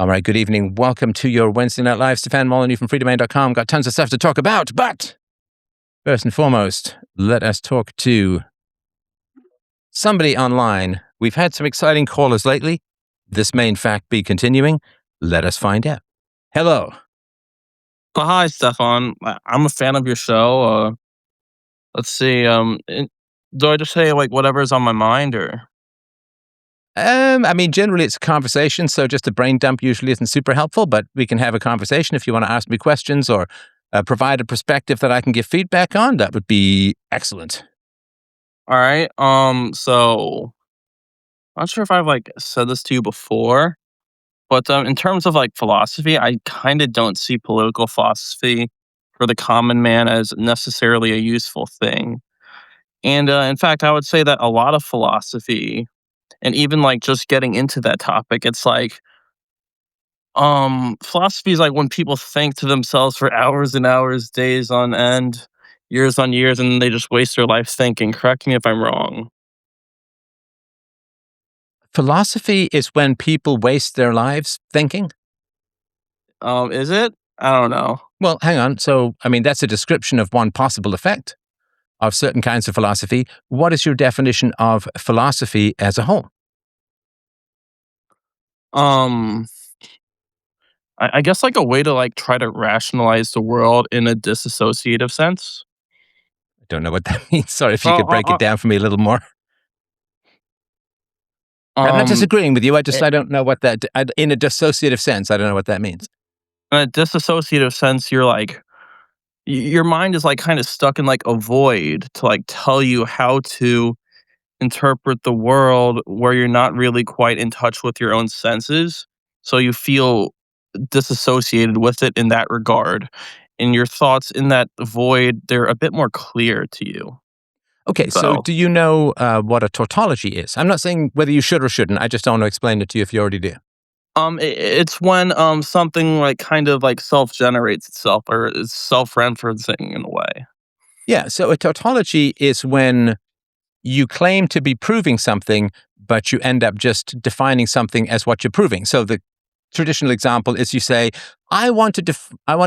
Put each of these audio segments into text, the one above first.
All right, good evening. Welcome to your Wednesday Night Live. Stefan Molyneux from freedomain.com. Got tons of stuff to talk about, but first and foremost, let us talk to somebody online. We've had some exciting callers lately. This may in fact be continuing. Let us find out. Hello. Hi, Stefan. I'm a fan of your show. Let's see. Do I just say like whatever's on my mind, or? Generally it's a conversation, so just a brain dump usually isn't super helpful, but we can have a conversation. If you want to ask me questions or provide a perspective that I can give feedback on, that would be excellent. All right. So I'm not sure if I've like said this to you before, but in terms of like philosophy, I kind of don't see political philosophy for the common man as necessarily a useful thing. And in fact, I would say that a lot of philosophy, and even like just getting into that topic, it's like philosophy is like when people think to themselves for hours and hours, days on end, years on years, and they just waste their life thinking. Correct me if I'm wrong. Philosophy is when people waste their lives thinking? Is it? I don't know. Well, hang on. So, that's a description of one possible effect of certain kinds of philosophy. What is your definition of philosophy as a whole? Um, I guess like a way to like try to rationalize the world in a disassociative sense. I don't know what that means. Sorry, if you Well, could break it down for me a little more. I'm not um, disagreeing with you. I i- don't know what that, in a dissociative sense, I don't know what that means. in a disassociative sense, you're like your mind is like kind of stuck in like a void to like tell you how to interpret the world where you're not really quite in touch with your own senses. So you feel disassociated with it in that regard. And your thoughts in that void, they're a bit more clear to you, Okay, so though. do you know what a tautology is? I'm not saying whether you should or shouldn't. I just don't want to explain it to you if you already do. It's when something like kind of like self generates itself or is self referencing in a way. Yeah, so a tautology is when you claim to be proving something, but you end up just defining something as what you're proving. So the traditional example is you say, I want to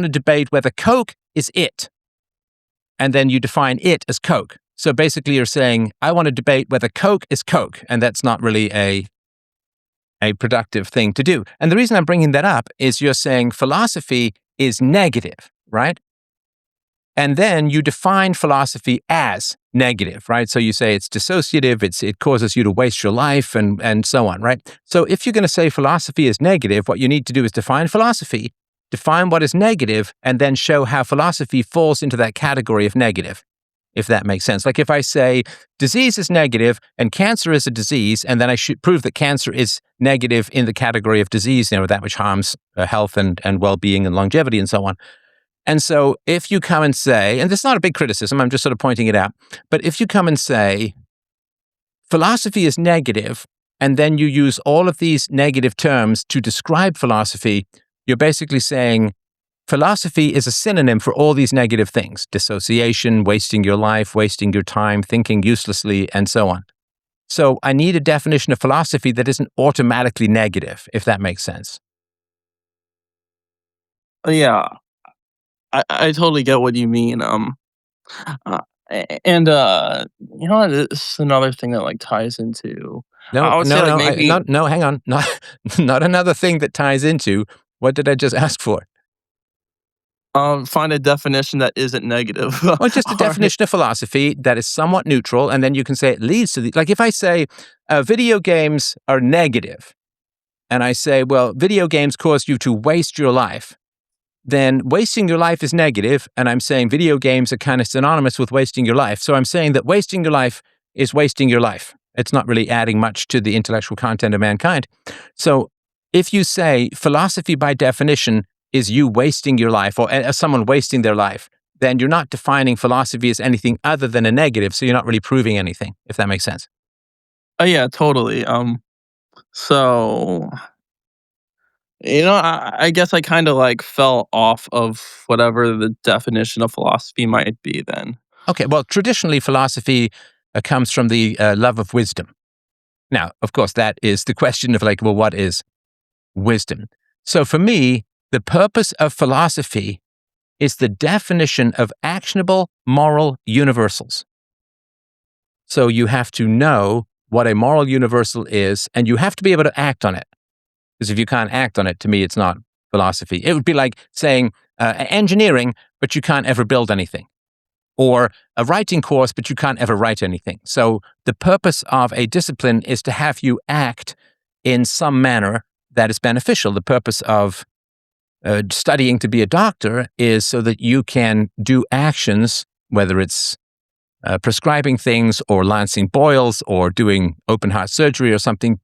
debate whether Coke is it. And then you define it as Coke. So basically you're saying, I want to debate whether Coke is Coke. And that's not really a productive thing to do. And the reason I'm bringing that up is you're saying philosophy is negative, right? And then you define philosophy as negative, right? So you say it's dissociative, it causes you to waste your life and so on, right? So if you're going to say philosophy is negative, what you need to do is define philosophy, define what is negative, and then show how philosophy falls into that category of negative, if that makes sense. Like if I say disease is negative and cancer is a disease, and then I should prove that cancer is negative in the category of disease, that which harms health and well-being and longevity and so on. And so if you come and say, and this is not a big criticism, I'm just sort of pointing it out, but if you come and say, philosophy is negative, and then you use all of these negative terms to describe philosophy, you're basically saying philosophy is a synonym for all these negative things: dissociation, wasting your life, wasting your time, thinking uselessly, and so on. So I need a definition of philosophy that isn't automatically negative, if that makes sense. Yeah, I totally get what you mean. Uh, and you know what? This is another thing that like ties into. No, I would say no, like no, maybe no, hang on. Not, not another thing that ties into. What did I just ask for? find a definition that isn't negative. Well, just a All right. definition of philosophy that is somewhat neutral, and then you can say it leads to the, like if I say video games are negative, and I say, well, video games cause you to waste your life, then wasting your life is negative, and I'm saying video games are kind of synonymous with wasting your life. So I'm saying that wasting your life is wasting your life. It's not really adding much to the intellectual content of mankind. So if you say philosophy by definition is you wasting your life or someone wasting their life, then you're not defining philosophy as anything other than a negative. So you're not really proving anything, if that makes sense. Oh yeah, totally. So I guess I kind of like fell off of whatever the definition of philosophy might be then. Okay, well, traditionally, philosophy comes from the love of wisdom. Now, of course, that is the question of like, well, what is wisdom? So for me, the purpose of philosophy is the definition of actionable moral universals. So you have to know what a moral universal is, and you have to be able to act on it. Because if you can't act on it, to me, it's not philosophy. It would be like saying engineering, but you can't ever build anything, or a writing course, but you can't ever write anything. So the purpose of a discipline is to have you act in some manner that is beneficial. The purpose of studying to be a doctor is so that you can do actions, whether it's prescribing things or lancing boils or doing open heart surgery or something,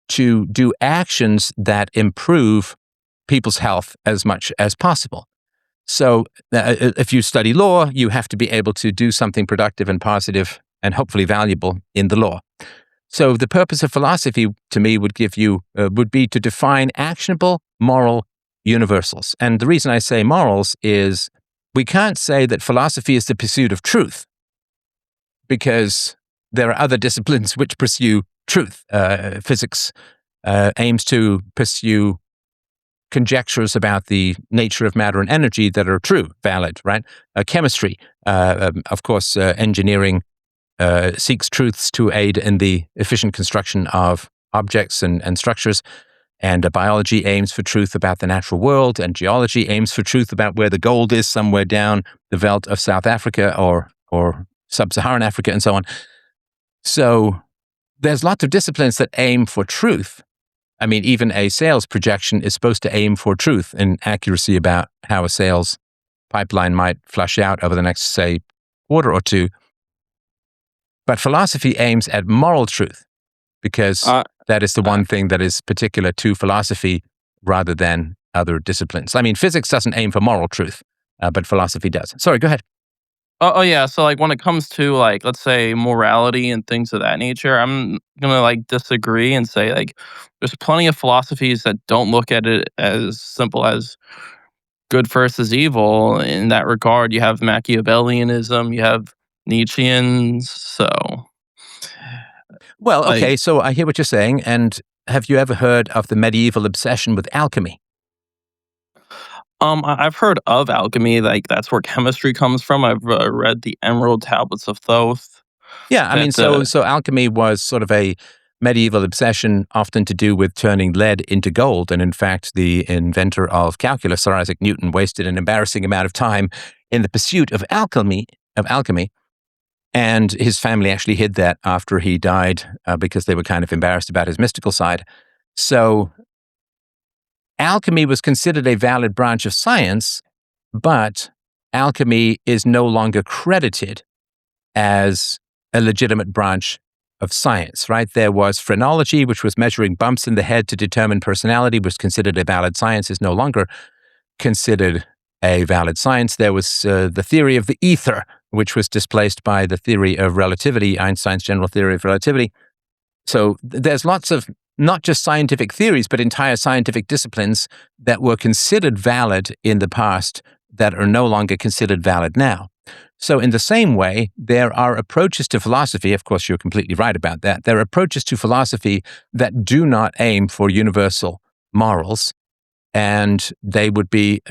to do actions that improve people's health as much as possible. So if you study law, you have to be able to do something productive and positive and hopefully valuable in the law. So the purpose of philosophy, to me, would be to define actionable moral universals. And the reason I say morals is we can't say that philosophy is the pursuit of truth, because there are other disciplines which pursue truth. Physics aims to pursue conjectures about the nature of matter and energy that are true, valid, right? Chemistry, of course, engineering seeks truths to aid in the efficient construction of objects and structures. And biology aims for truth about the natural world, and geology aims for truth about where the gold is somewhere down the veldt of South Africa or sub-Saharan Africa and so on. So there's lots of disciplines that aim for truth. I mean, even a sales projection is supposed to aim for truth and accuracy about how a sales pipeline might flush out over the next, say, quarter or two. But philosophy aims at moral truth, because that is the one thing that is particular to philosophy rather than other disciplines. I mean, physics doesn't aim for moral truth, but philosophy does. Sorry, go ahead. Oh yeah. So like when it comes to like let's say morality and things of that nature, I'm gonna like disagree and say like there's plenty of philosophies that don't look at it as simple as good versus evil. In that regard, you have Machiavellianism, you have Nietzscheans. So Well, like okay, so I hear what you're saying. And have you ever heard of the medieval obsession with alchemy? I've heard of alchemy, like that's where chemistry comes from. I've read the Emerald Tablets of Thoth. Yeah, I mean, That so alchemy was sort of a medieval obsession, often to do with turning lead into gold. And in fact, the inventor of calculus, Sir Isaac Newton, wasted an embarrassing amount of time in the pursuit of alchemy. And his family actually hid that after he died because they were kind of embarrassed about his mystical side. So alchemy was considered a valid branch of science, but alchemy is no longer credited as a legitimate branch of science, right? There was phrenology, which was measuring bumps in the head to determine personality, was considered a valid science, is no longer considered a valid science. There was the theory of the ether, which was displaced by the theory of relativity, Einstein's general theory of relativity. So there's lots of not just scientific theories, but entire scientific disciplines that were considered valid in the past that are no longer considered valid now. So in the same way, there are approaches to philosophy, of course, you're completely right about that. There are approaches to philosophy that do not aim for universal morals. And they would be,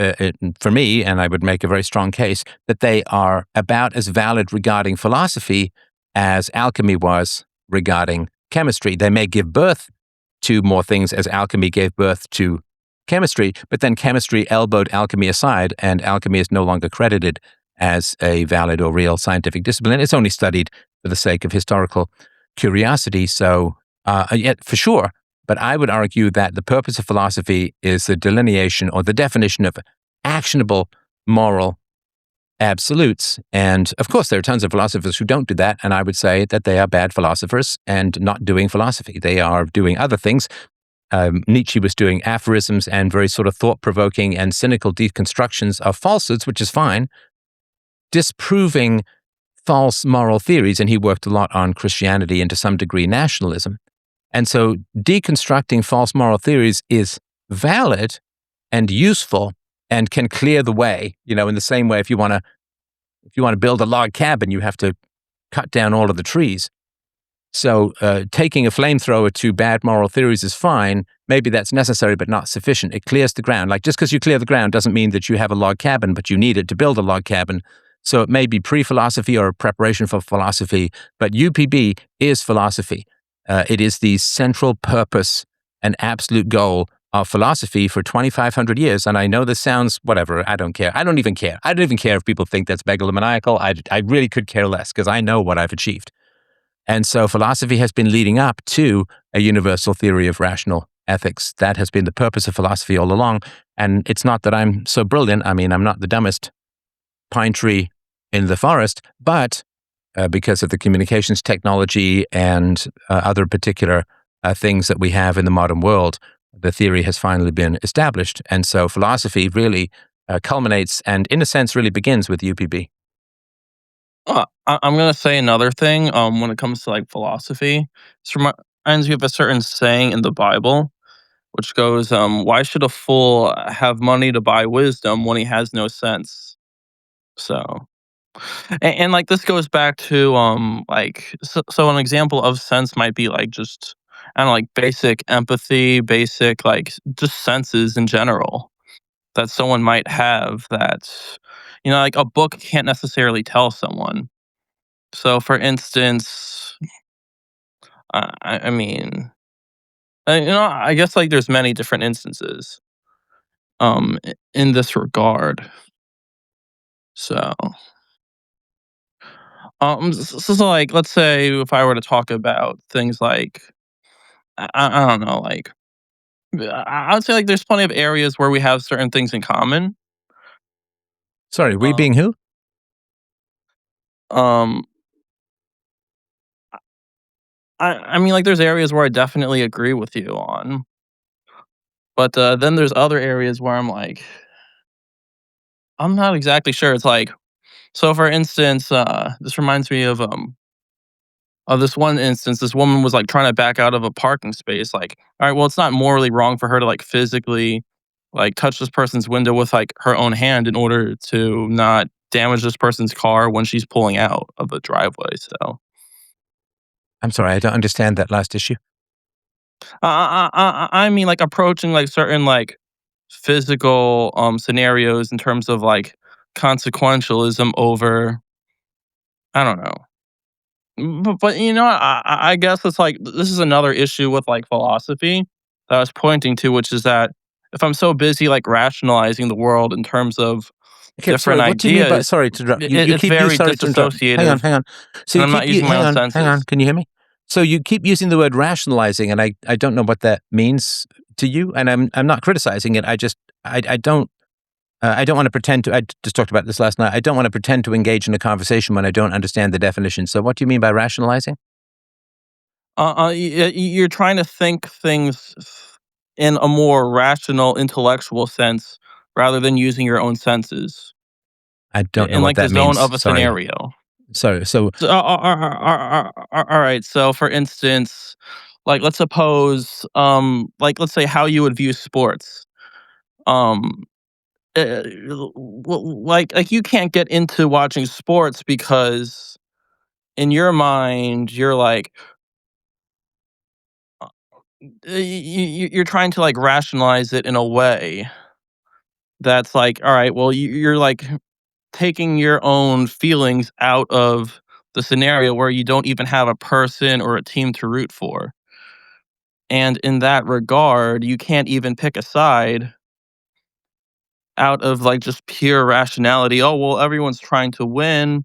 for me, and I would make a very strong case, that they are about as valid regarding philosophy as alchemy was regarding chemistry. They may give birth to more things as alchemy gave birth to chemistry, but then chemistry elbowed alchemy aside, and alchemy is no longer credited as a valid or real scientific discipline. It's only studied for the sake of historical curiosity. So, yet for sure, but I would argue that the purpose of philosophy is the delineation or the definition of actionable moral absolutes. And of course, there are tons of philosophers who don't do that. And I would say that they are bad philosophers and not doing philosophy. They are doing other things. Nietzsche was doing aphorisms and very sort of thought-provoking and cynical deconstructions of falsehoods, which is fine, disproving false moral theories. And he worked a lot on Christianity and to some degree nationalism. And so deconstructing false moral theories is valid and useful and can clear the way. You know, in the same way, if you want to build a log cabin, you have to cut down all of the trees. So taking a flamethrower to bad moral theories is fine. maybe that's necessary but not sufficient. It clears the ground. Like just because you clear the ground doesn't mean that you have a log cabin, but you need it to build a log cabin. So it may be pre-philosophy or preparation for philosophy, but UPB is philosophy. It is the central purpose and absolute goal of philosophy for 2,500 years. And I know this sounds whatever. I don't care. I don't even care. I don't even care if people think that's megalomaniacal. I really could care less because I know what I've achieved. And so philosophy has been leading up to a universal theory of rational ethics. That has been the purpose of philosophy all along. And it's not that I'm so brilliant. I mean, I'm not the dumbest pine tree in the forest, but because of the communications technology and other particular things that we have in the modern world, the theory has finally been established. And so philosophy really culminates and, in a sense, really begins with UPB. I'm gonna say another thing. When it comes to like philosophy, this reminds me of a certain saying in the Bible, which goes, "Why should a fool have money to buy wisdom when he has no sense?" So, and like this goes back to like so an example of sense might be like just I don't know, like basic empathy, basic like just senses in general that someone might have that like a book can't necessarily tell someone. So, for instance, I mean, I guess like there's many different instances in this regard. So, so like let's say if I were to talk about things like I don't know, like I would say like there's plenty of areas where we have certain things in common. Sorry, we Um, being who? um, I mean like there's areas where I definitely agree with you on, but then there's other areas where I'm like I'm not exactly sure. It's like so for instance, this reminds me of this one instance, this woman was like trying to back out of a parking space. Like, all right, well, it's not morally wrong for her to like physically like touch this person's window with like her own hand in order to not damage this person's car when she's pulling out of the driveway. So I'm sorry, I don't understand that last issue. I mean like approaching like certain like physical scenarios in terms of like consequentialism over I don't know. But I guess it's like this is another issue with like philosophy that I was pointing to, which is that if I'm so busy like rationalizing the world in terms of Okay, sorry, different what do you mean by ideas, sorry to interrupt? You it's keep you very sorry to interrupt. Hang on, disassociative, hang on. So and you I'm not keep you using my own hang on, senses. can you hear me? So you keep using the word rationalizing, and I don't know what that means to you, and I'm not criticizing it. I don't want to pretend to. I just talked about this last night. I don't want to pretend to engage in a conversation when I don't understand the definition. So what do you mean by rationalizing? You're trying to think things in a more rational, intellectual sense rather than using your own senses I don't know in what like the that zone means. of a Sorry. scenario. Sorry. So So, all right. So, for instance, like let's suppose, let's say how you would view sports. Um, like you can't get into watching sports because in your mind you're like you're trying to like rationalize it in a way that's like, all right, well, you're like taking your own feelings out of the scenario where you don't even have a person or a team to root for. And in that regard, you can't even pick a side out of like just pure rationality. Oh, well, everyone's trying to win,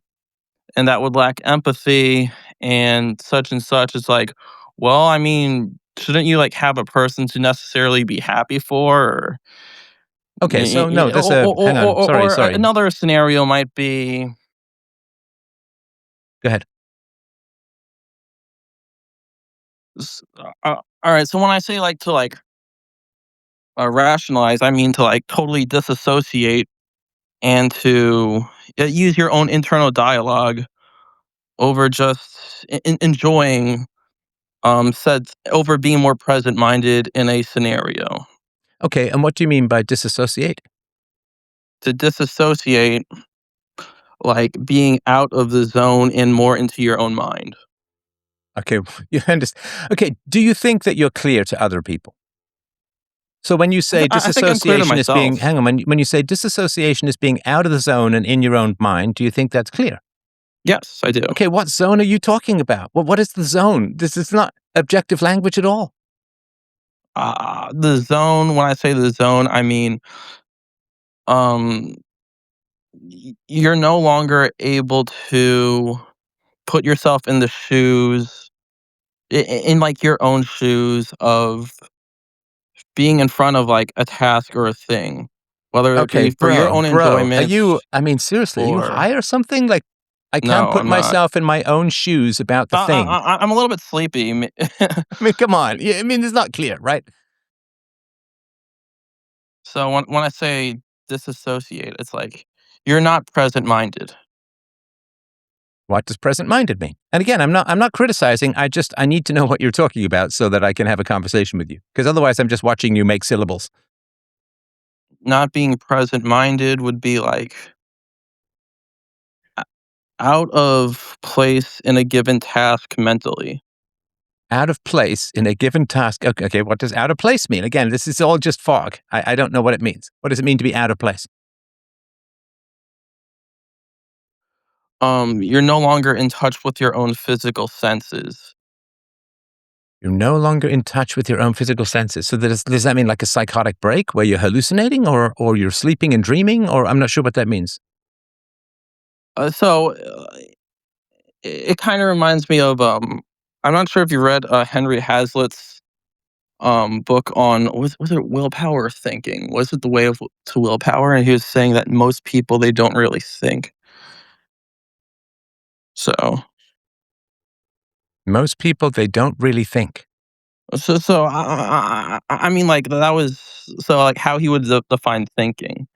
and that would lack empathy and such and such. It's like, well, I mean, shouldn't you like have a person to necessarily be happy for? Or, okay. So no, this hang on. Sorry, or sorry. another scenario might be, Go ahead. all right. So when I say like to like rationalize, I mean to like totally disassociate and to use your own internal dialogue over just enjoying said over being more present minded in a scenario. Okay, and what do you mean by disassociate? To disassociate, like being out of the zone and more into your own mind. Okay, you understand. Okay, do you think that you're clear to other people? So when you say I think I'm clear to disassociation is being, myself. hang on, when you say disassociation is being out of the zone and in your own mind, do you think that's clear? Yes, I do. Okay, what zone are you talking about? Well, what is the zone? This is not objective language at all. The zone. When I say the zone, I mean um, you're no longer able to put yourself in the shoes, in like your own shoes of being in front of like a task or a thing, whether it Okay, be for your own bro, are enjoyment you, I mean, seriously, are you or high or something? Like, I can't no, put I'm not. myself in my own shoes about the thing. I'm a little bit sleepy. I mean, come on. Yeah, I mean, it's not clear, right? So when I say disassociate, it's like you're not present minded. What does present-minded mean? And again, I'm not criticizing. I need to know what you're talking about so that I can have a conversation with you. Because otherwise I'm just watching you make syllables. Not being present minded would be like out of place in a given task mentally. Out of place in a given task. Okay, what does out of place mean? Again, this is all just fog. I don't know what it means. What does it mean to be out of place? You're no longer in touch with your own physical senses. You're no longer in touch with your own physical senses. So does that mean like a psychotic break where you're hallucinating or you're sleeping and dreaming? Or I'm not sure what that means. It kind of reminds me of I'm not sure if you read Henry Hazlitt's book on was it willpower or thinking? Was it the way of to willpower? And he was saying that most people they don't really think. So Most people, they don't really think. I mean like that was so like how he would define thinking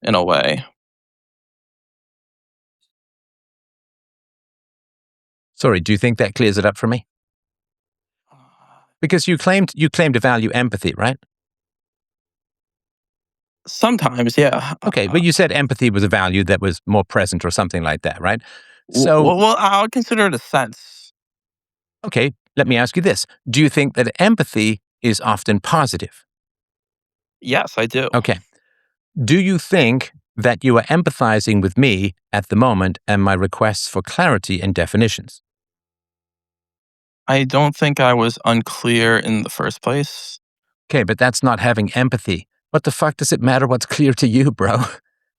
in a way. Sorry, do you think that clears it up for me? Because you claimed to value empathy, right? Sometimes, yeah. Okay, but you said empathy was a value that was more present or something like that, right? So, Well, I would consider it a sense. okay, let me ask you this. Do you think that empathy is often positive? Yes, I do. Okay. Do you think that you are empathizing with me at the moment and my requests for clarity and definitions? I don't think I was unclear in the first place. Okay, but that's not having empathy. What the fuck does it matter what's clear to you, bro?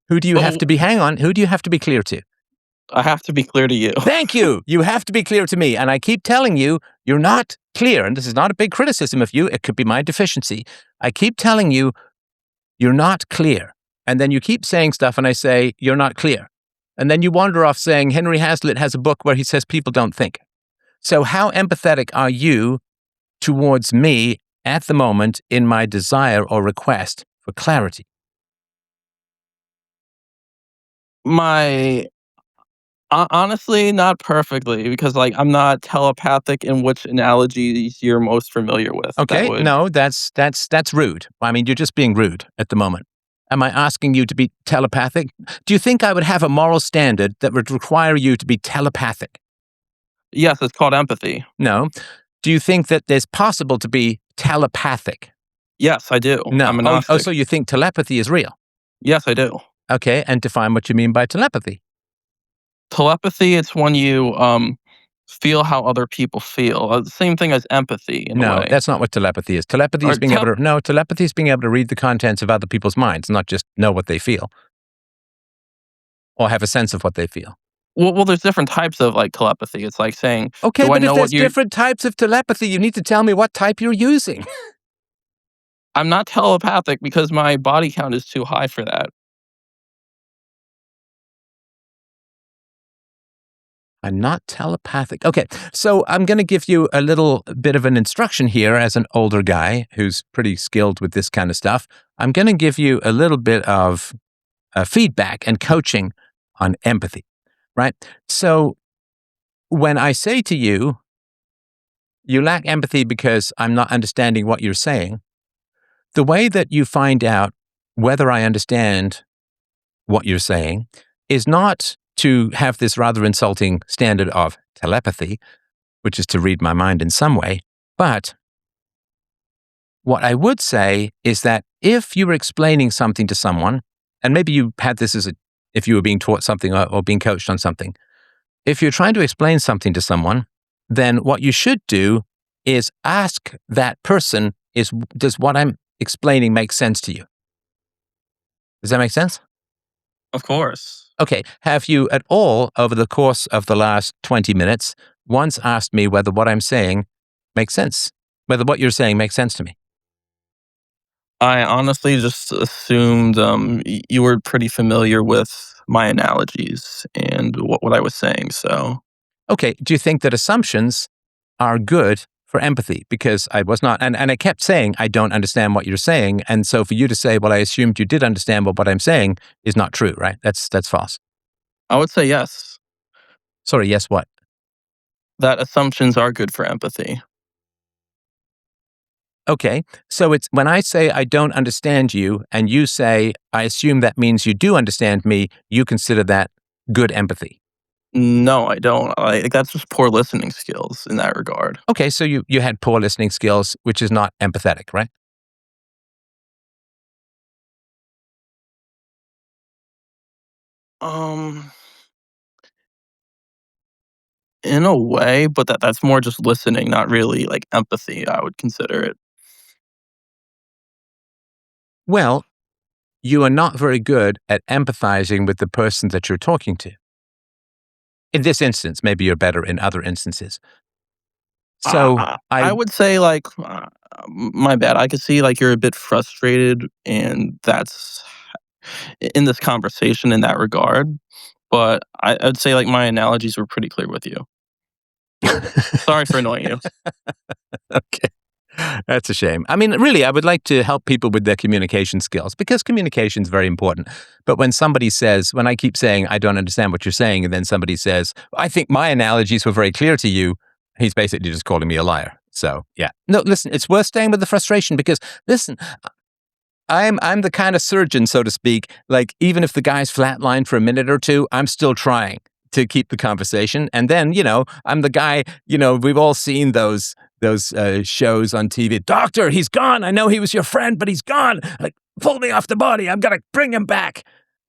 Who do you have But to be? Hang on. Who do you have to be clear to? I have to be clear to you. Thank you. You have to be clear to me. And I keep telling you, you're not clear. And this is not a big criticism of you. It could be my deficiency. I keep telling you, you're not clear. And then you keep saying stuff, and I say, you're not clear. And then you wander off saying, Henry Hazlitt has a book where he says people don't think. So, how empathetic are you towards me at the moment in my desire or request for clarity? My honestly, not perfectly because like I'm not telepathic in which analogies you're most familiar with. That Okay, would no, that's rude. I mean, you're just being rude at the moment. Am I asking you to be telepathic? Do you think I would have a moral standard that would require you to be telepathic? yes, it's called empathy. No. Do you think that there's possible to be telepathic? Yes, I do. I'm No. Oh, agnostic. so you think telepathy is real? Yes, I do. Okay, and define what you mean by telepathy. Telepathy, it's when you feel how other people feel. The same thing as empathy in a No, way. that's not what telepathy is. Telepathy Or is being able to, no, telepathy is being able to read the contents of other people's minds, not just know what they feel or have a sense of what they feel. there's different types of like telepathy. It's like saying, Okay, "Do I but if know what there's you?" different types of telepathy, you need to tell me what type you're using. I'm not telepathic because my body count is too high for that. I'm not telepathic. Okay, so I'm going to give you a little bit of an instruction here as an older guy who's pretty skilled with this kind of stuff. I'm going to give you a little bit of feedback and coaching on empathy, right? So when I say to you, you lack empathy because I'm not understanding what you're saying, the way that you find out whether I understand what you're saying is not to have this rather insulting standard of telepathy, which is to read my mind in some way, but What I would say is that if you were explaining something to someone, and maybe you had this if you were being taught something or being coached on something, if you're trying to explain something to someone, then what you should do is ask that person, does what I'm explaining make sense to you? Does that make sense? Of course. Okay. Have you at all, over the course of the last 20 minutes, once asked me whether what I'm saying makes sense? Whether what you're saying makes sense to me? I honestly just assumed you were pretty familiar with my analogies and what I was saying. So Okay. Do you think that assumptions are good for empathy? Because I was not, and I kept saying, I don't understand what you're saying. And so for you to say, well, I assumed you did understand what I'm saying is not true, right? That's false. I would say yes, Sorry, yes, what? that assumptions are good for empathy. Okay. So it's when I say I don't understand you and you say, I assume that means you do understand me, you consider that good empathy. No, I don't. That's just poor listening skills in that regard. Okay. So you had poor listening skills, which is not empathetic, right? Um, in a way, but that's more just listening, not really like empathy. I would consider it. Well, you are not very good at empathizing with the person that you're talking to. In this instance, maybe you're better in other instances. So I would say like my bad. I could see like you're a bit frustrated, and that's in this conversation in that regard. But I'd say like my analogies were pretty clear with you. Sorry for annoying you. Okay. That's a shame. I mean, really, I would like to help people with their communication skills because communication is very important. But when I keep saying, I don't understand what you're saying, and then somebody says, I think my analogies were very clear to you, he's basically just calling me a liar. So, yeah. No, listen, it's worth staying with the frustration because, listen, I'm the kind of surgeon, so to speak, like even if the guy's flatlined for a minute or two, I'm still trying to keep the conversation. And then, I'm the guy, we've all seen those shows on TV. Doctor, he's gone. I know he was your friend, but he's gone. Like, pull me off the body. I'm going to bring him back.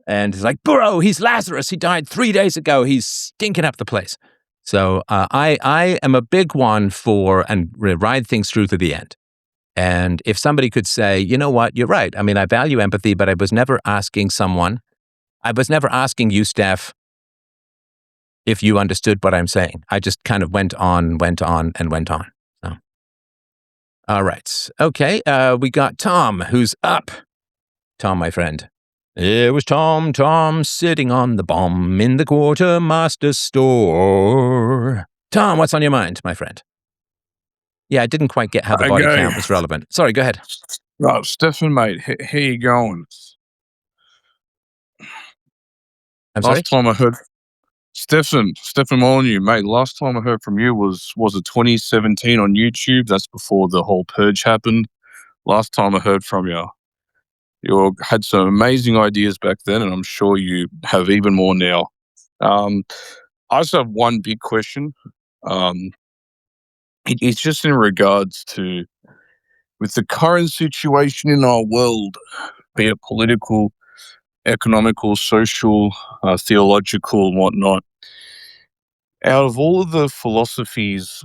And he's like, bro, he's Lazarus. He died 3 days ago. He's stinking up the place. So I am a big one for and ride things through to the end. And if somebody could say, you know what, you're right. I mean, I value empathy, but I was never asking you, Steph, if you understood what I'm saying. I just kind of went on, and went on. So, all right. Okay. We got Tom, who's up. Tom, my friend. It was Tom sitting on the bomb in the quartermaster store. Tom, what's on your mind, my friend? Yeah, I didn't quite get how the body Okay. count was relevant. Sorry, go ahead. Right, Stefan, mate, how you going? I'm sorry? Last time I heard Stefan Molyneux, mate. Last time I heard from you was it 2017 on YouTube? That's before the whole purge happened. Last time I heard from you, you had some amazing ideas back then, and I'm sure you have even more now. I just have one big question. Um, it's just in regards to with the current situation in our world, be it political, economical, social, theological, and whatnot. Out of all of the philosophies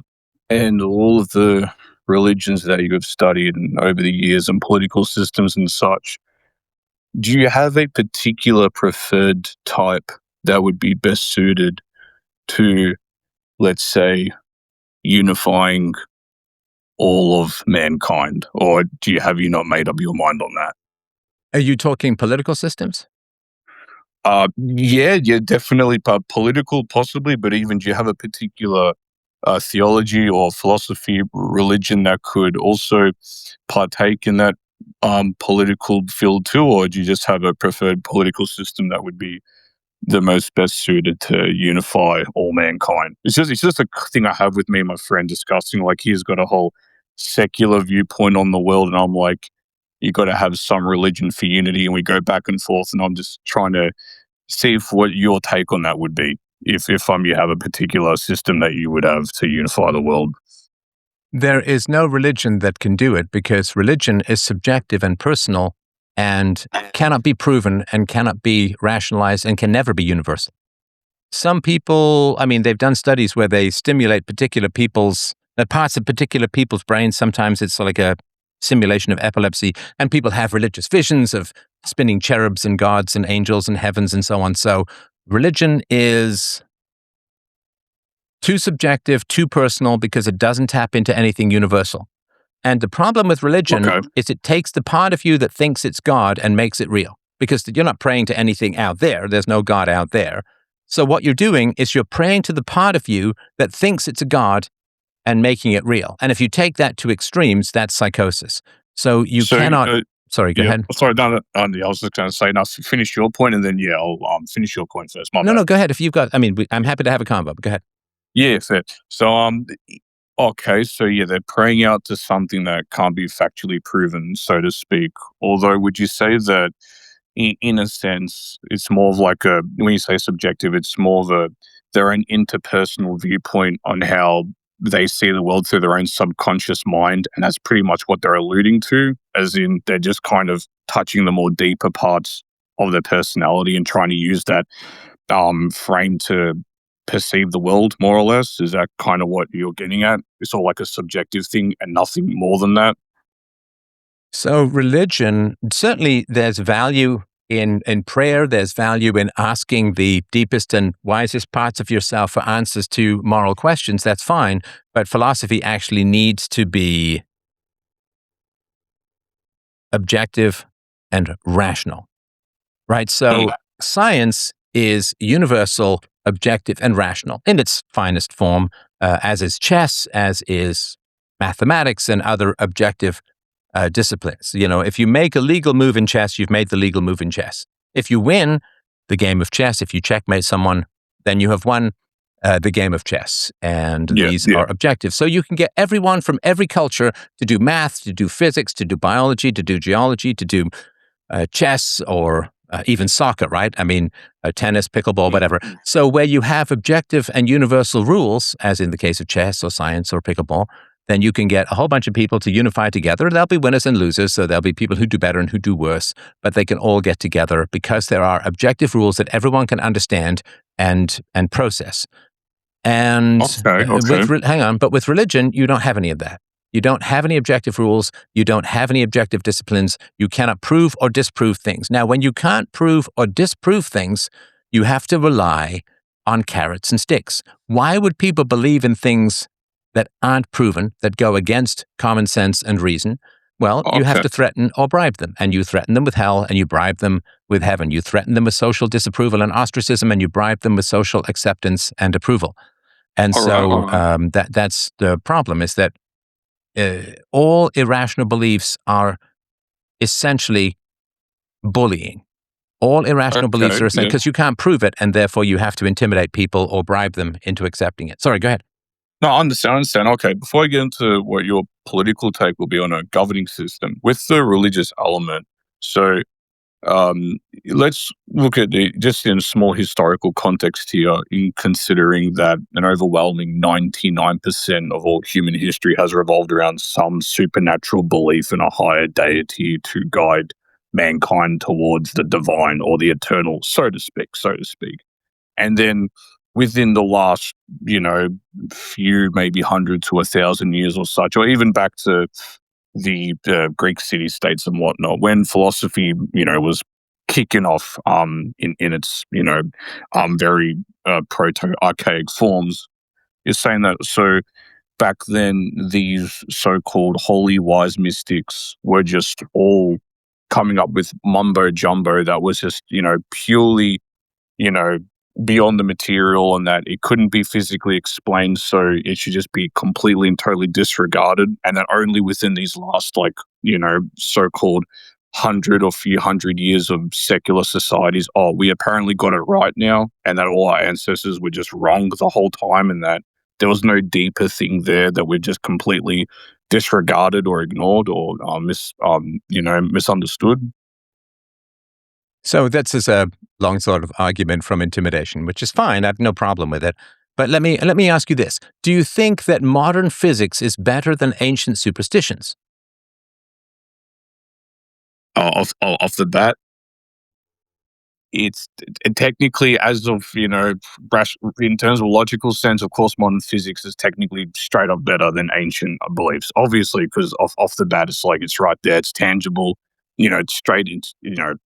and all of the religions that you have studied and over the years and political systems and such, do you have a particular preferred type that would be best suited to, let's say, unifying all of mankind? Or have you not made up your mind on that? Are you talking political systems? Yeah, definitely political, possibly, but even do you have a particular theology or philosophy, religion that could also partake in that political field too, or do you just have a preferred political system that would be the most best suited to unify all mankind? It's just a thing I have with me and my friend discussing. Like he's got a whole secular viewpoint on the world, and I'm like, you got to have some religion for unity, and we go back and forth, and I'm just trying to see what your take on that would be if you have a particular system that you would have to unify the world. There is no religion that can do it because religion is subjective and personal and cannot be proven and cannot be rationalized and can never be universal. Some people, they've done studies where they stimulate parts of particular people's brains. Sometimes it's like a simulation of epilepsy, and people have religious visions of spinning cherubs and gods and angels and heavens and so on. So religion is too subjective, too personal, because it doesn't tap into anything universal. And the problem with religion is it takes the part of you that thinks it's God and makes it real, because you're not praying to anything out there. There's no God out there. So what you're doing is you're praying to the part of you that thinks it's a God and making it real. And if you take that to extremes, that's psychosis. So you cannot... Sorry, go ahead. Sorry, no, I was just going to say, now finish your point, and then, I'll finish your point first. No, go ahead. If you've got... I'm happy to have a convo, but go ahead. Yeah, fair. So, okay, so they're praying out to something that can't be factually proven, so to speak. Although, would you say that, in a sense, it's more of like when you say subjective, it's more of their own interpersonal viewpoint on how they see the world through their own subconscious mind, and that's pretty much what they're alluding to, as in they're just kind of touching the more deeper parts of their personality and trying to use that frame to perceive the world, more or less? Is that kind of what you're getting at? It's all like a subjective thing and nothing more than that? So religion, certainly there's value in prayer. There's value in asking the deepest and wisest parts of yourself for answers to moral questions. That's fine. But philosophy actually needs to be objective and rational, right? So science is universal, objective, and rational in its finest form, as is chess, as is mathematics and other objective disciplines. If you make a legal move in chess, you've made the legal move in chess. If you win the game of chess, if you checkmate someone, then you have won the game of chess. And these are objective. So you can get everyone from every culture to do math, to do physics, to do biology, to do geology, to do chess, or even soccer, right? Tennis, pickleball, whatever. So where you have objective and universal rules, as in the case of chess or science or pickleball, then you can get a whole bunch of people to unify together. There'll be winners and losers, so there'll be people who do better and who do worse, but they can all get together because there are objective rules that everyone can understand and process. And but with religion, you don't have any of that. You don't have any objective rules. You don't have any objective disciplines. You cannot prove or disprove things. Now, when you can't prove or disprove things, you have to rely on carrots and sticks. Why would people believe in things that aren't proven, that go against common sense and reason? Well, you have to threaten or bribe them. And you threaten them with hell, and you bribe them with heaven. You threaten them with social disapproval and ostracism, and you bribe them with social acceptance and approval. And that's the problem, is that all irrational beliefs are essentially bullying. All irrational beliefs are essentially, because you can't prove it, and therefore you have to intimidate people or bribe them into accepting it. Sorry, go ahead. No, I understand. Okay, before I get into what your political take will be on a governing system, with the religious element, so let's look at just in a small historical context here, in considering that an overwhelming 99% of all human history has revolved around some supernatural belief in a higher deity to guide mankind towards the divine or the eternal, so to speak. And then within the last, few, maybe 100 to 1,000 years or such, or even back to the Greek city-states and whatnot, when philosophy, was kicking off in its, very proto-archaic forms, is saying that, so back then these so-called holy wise mystics were just all coming up with mumbo-jumbo that was just, purely, beyond the material, and that it couldn't be physically explained, so it should just be completely and totally disregarded, and that only within these last, so-called 100 or few hundred years of secular societies, we apparently got it right now, and that all our ancestors were just wrong the whole time, and that there was no deeper thing there that we've just completely disregarded or ignored or misunderstood. So this is a long sort of argument from intimidation, which is fine. I have no problem with it. But let me ask you this. Do you think that modern physics is better than ancient superstitions? Off the bat, it's technically, as of, in terms of logical sense, of course, modern physics is technically straight up better than ancient beliefs. Obviously, because off the bat, it's like it's right there, it's tangible. It's straight into.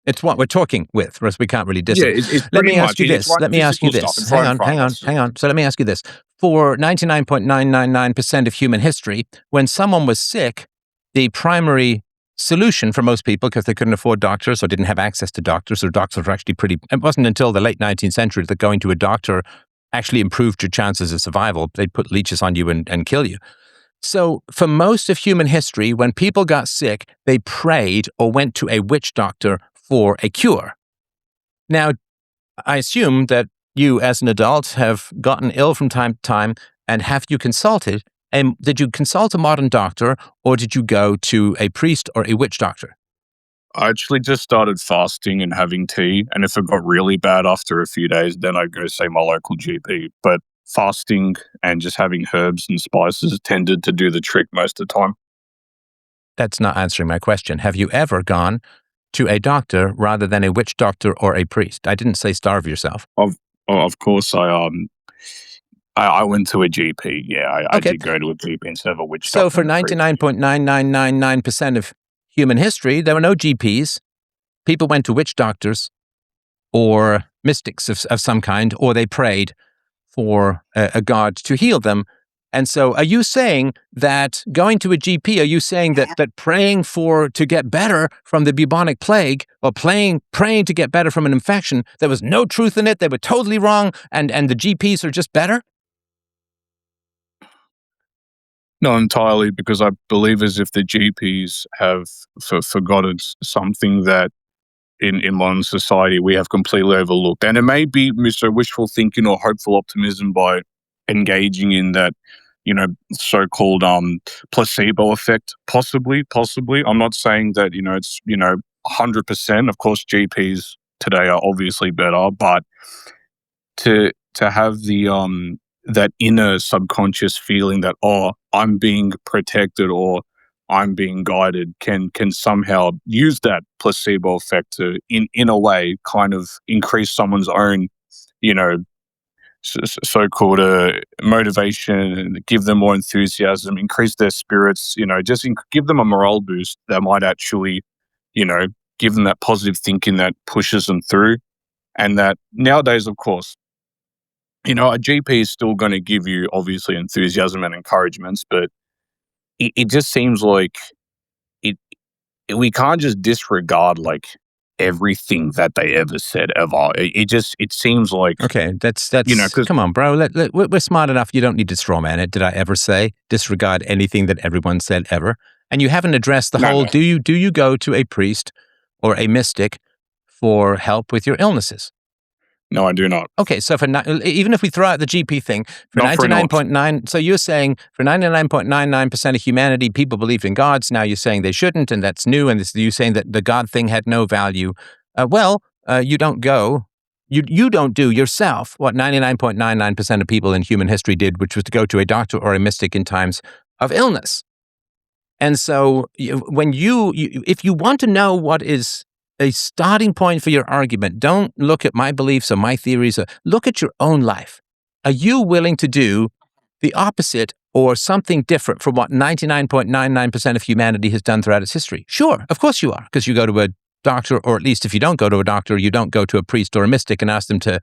It's what we're talking with, whereas we can't really Yeah, disagree. it's Let pretty me ask much you it's this. right Let me ask you physical stuff. this. It's right Hang in on, front hang of on, us. hang on. So let me ask you this. For 99.999% of human history, when someone was sick, the primary solution for most people, because they couldn't afford doctors or didn't have access to doctors, or doctors were actually it wasn't until the late 19th century that going to a doctor actually improved your chances of survival. They'd put leeches on you and kill you. So for most of human history, when people got sick, they prayed or went to a witch doctor for a cure. Now, I assume that you, as an adult, have gotten ill from time to time, and have you consulted? And did you consult a modern doctor, or did you go to a priest or a witch doctor? I actually just started fasting and having tea, and if it got really bad after a few days, then I'd go see my local GP. But fasting and just having herbs and spices tended to do the trick most of the time. That's not answering my question. Have you ever gone to a doctor rather than a witch doctor or a priest? I didn't say starve yourself. Of course, I went to a GP. Yeah, I Okay. did go to a GP instead of a witch So doctor. for 99.9999% of human history, there were no GPs. People went to witch doctors or mystics of some kind, or they prayed for a god to heal them. And so are you saying that going to a GP, are you saying that praying to get better from the bubonic plague, or praying to get better from an infection, there was no truth in it, they were totally wrong, and the GPs are just better? Not entirely, because I believe as if the GPs have forgotten something that in modern society we have completely overlooked. And it may be wishful thinking or hopeful optimism by engaging in that, so-called placebo effect. Possibly. I'm not saying that, it's, 100%. Of course, GPs today are obviously better, but to have the that inner subconscious feeling that, oh, I'm being protected or I'm being guided, can somehow use that placebo effect to in a way kind of increase someone's own, you know so-called motivation, and give them more enthusiasm, increase their spirits, just give them a morale boost that might actually, you know give them that positive thinking that pushes them through. And that nowadays, of course, a GP is still going to give you obviously enthusiasm and encouragements, but it just seems like it we can't just disregard like everything that they ever said ever. It seems like, Okay, that's because come on, bro. We're smart enough. You don't need to straw man it. Did I ever say disregard anything that everyone said ever? And you haven't addressed the no, whole. no, Do you go to a priest or a mystic for help with your illnesses? no, I do not. Okay, so even if we throw out the GP thing, for Not for an oath. 99.9, so you're saying for 99.99% of humanity, people believed in gods. Now you're saying they shouldn't, and that's new, and you're saying that the God thing had no value. You don't go, you don't do yourself what 99.99% of people in human history did, which was to go to a doctor or a mystic in times of illness. And so if you want to know what is a starting point for your argument, don't look at my beliefs or my theories. Look at your own life. Are you willing to do the opposite or something different from what 99.99% of humanity has done throughout its history? Sure, of course you are, because you go to a doctor, or at least if you don't go to a doctor, you don't go to a priest or a mystic and ask them to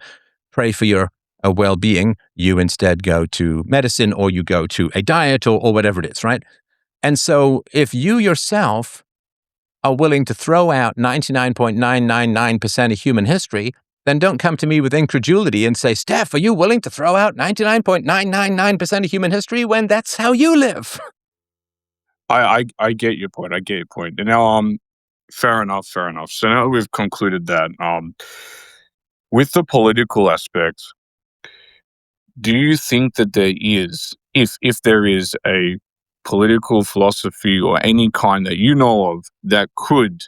pray for your well-being. You instead go to medicine, or you go to a diet, or whatever it is, right? And so if you yourself are willing to throw out 99.999% of human history, then don't come to me with incredulity and say, Steph, are you willing to throw out 99.999% of human history when that's how you live? I get your point. And now, fair enough. So now we've concluded that, with the political aspect, do you think that there is, if there is a political philosophy or any kind that you know of that could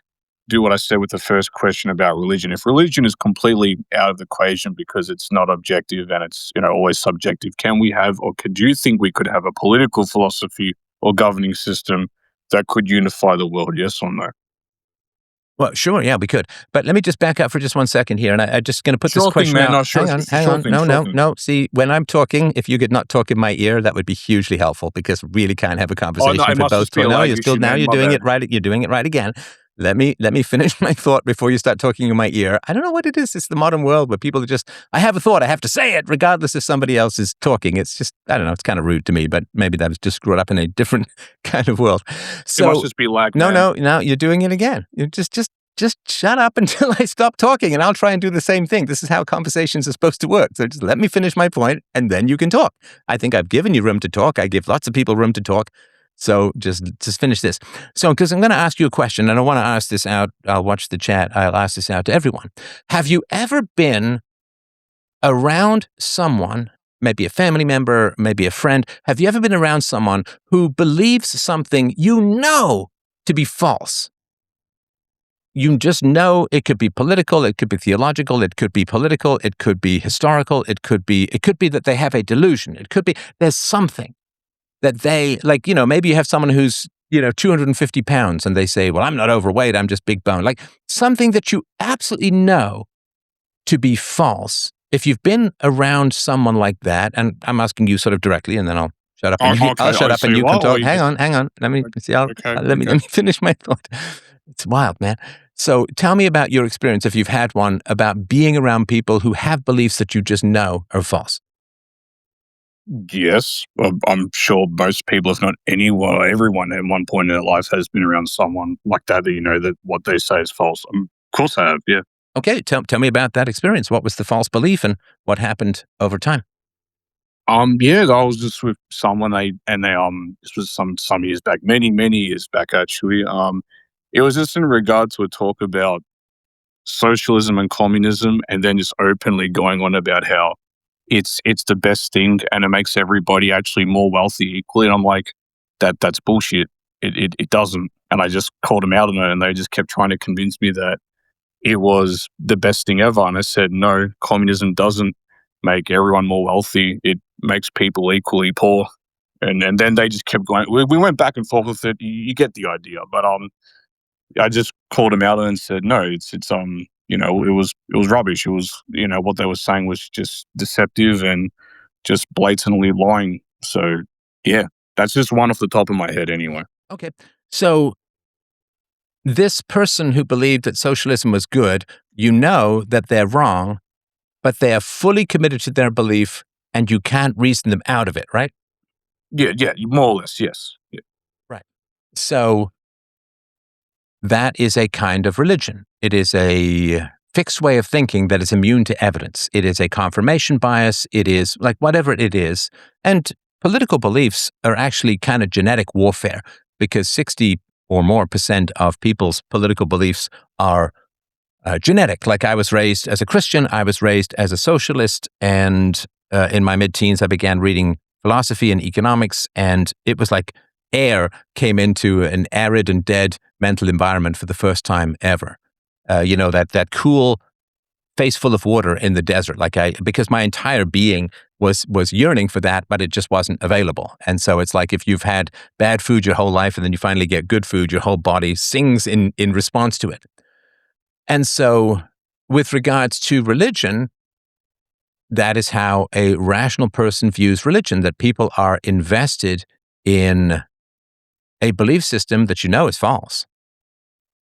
do what I said with the first question about religion. If religion is completely out of the equation because it's not objective and it's always subjective, can we have, or do you think we could have a political philosophy or governing system that could unify the world? Yes or no? Well, sure, yeah, we could. But let me just back up for just 1 second here, and I'm just going to put this Sure thing, question man. out. No, sure, hang on, sure hang on. thing, No, sure no, thing. no. See, when I'm talking, if you could not talk in my ear, that would be hugely helpful because we really can't have a conversation it for must both. just be a No, lag you're still issue, now man. you're My doing bad. it right. You're doing it right again. Let me finish my thought before you start talking in my ear. I don't know what it is. It's the modern world where people are just, I have a thought, I have to say it, regardless if somebody else is talking. It's just, I don't know. It's kind of rude to me, but maybe that was just screwed up in a different kind of world. So It must just be lag, no, man. no, you're doing it again. You just shut up until I stop talking, and I'll try and do the same thing. This is how conversations are supposed to work. So just let me finish my point, and then you can talk. I think I've given you room to talk. I give lots of people room to talk. So just finish this. So, because I'm going to ask you a question, and I want to ask this out. I'll watch the chat. I'll ask this out to everyone. Have you ever been around someone, maybe a family member, maybe a friend? Have you ever been around someone who believes something you know to be false? You just know it could be political, it could be theological, it could be political, it could be historical, it could be that they have a delusion. It could be there's something that they, like, maybe you have someone who's, 250 pounds and they say, well, I'm not overweight, I'm just big bone. Like something that you absolutely know to be false. If you've been around someone like that, and I'm asking you sort of directly, and then I'll shut up. I'll shut up and you can talk. Hang on. Let me see. Let me finish my thought. It's wild, man. So tell me about your experience, if you've had one, about being around people who have beliefs that you just know are false. Yes, I'm sure most people, if not anyone, everyone at one point in their life has been around someone like that that what they say is false. Of course I have, yeah. Okay, tell me about that experience. What was the false belief and what happened over time? Yeah, I was just with someone. This was some years back, many years back actually. It was just in regard to a talk about socialism and communism, and then just openly going on about how it's the best thing and it makes everybody actually more wealthy equally. And I'm like, that's bullshit. It doesn't. And I just called them out on it, and they just kept trying to convince me that it was the best thing ever. And I said, no, communism doesn't make everyone more wealthy. It makes people equally poor. And then they just kept going. We went back and forth with it. You get the idea. But I just called them out and said, no, it was rubbish. It was, what they were saying was just deceptive and just blatantly lying. So yeah, that's just one off the top of my head anyway. Okay. So this person who believed that socialism was good, that they're wrong, but they are fully committed to their belief and you can't reason them out of it, right? Yeah, more or less, yes. Yeah. Right. So that is a kind of religion. It is a fixed way of thinking that is immune to evidence. It is a confirmation bias. It is like whatever it is. And political beliefs are actually kind of genetic warfare because 60 or more % of people's political beliefs are genetic. Like I was raised as a Christian, I was raised as a socialist, and in my mid-teens, I began reading philosophy and economics, and it was like air came into an arid and dead mental environment for the first time ever. That cool face full of water in the desert, because my entire being was yearning for that, but it just wasn't available. And so it's like if you've had bad food your whole life and then you finally get good food, your whole body sings in response to it. And so with regards to religion, that is how a rational person views religion, that people are invested in a belief system that is false.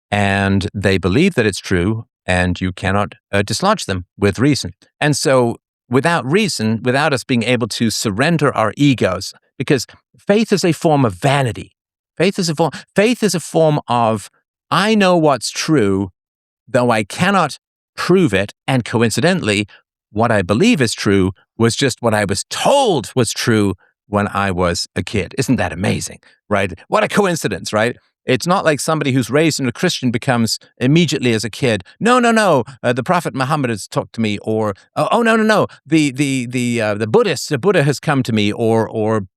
And they believe that it's true, and you cannot dislodge them with reason. And so without reason, without us being able to surrender our egos, because faith is a form of vanity. Faith is a form of, I know what's true, though I cannot prove it, and coincidentally, what I believe is true was just what I was told was true when I was a kid. Isn't that amazing, right? What a coincidence, right? It's not like somebody who's raised in a Christian becomes immediately as a kid, no, the Prophet Muhammad has talked to me, or, no, the Buddha has come to me, or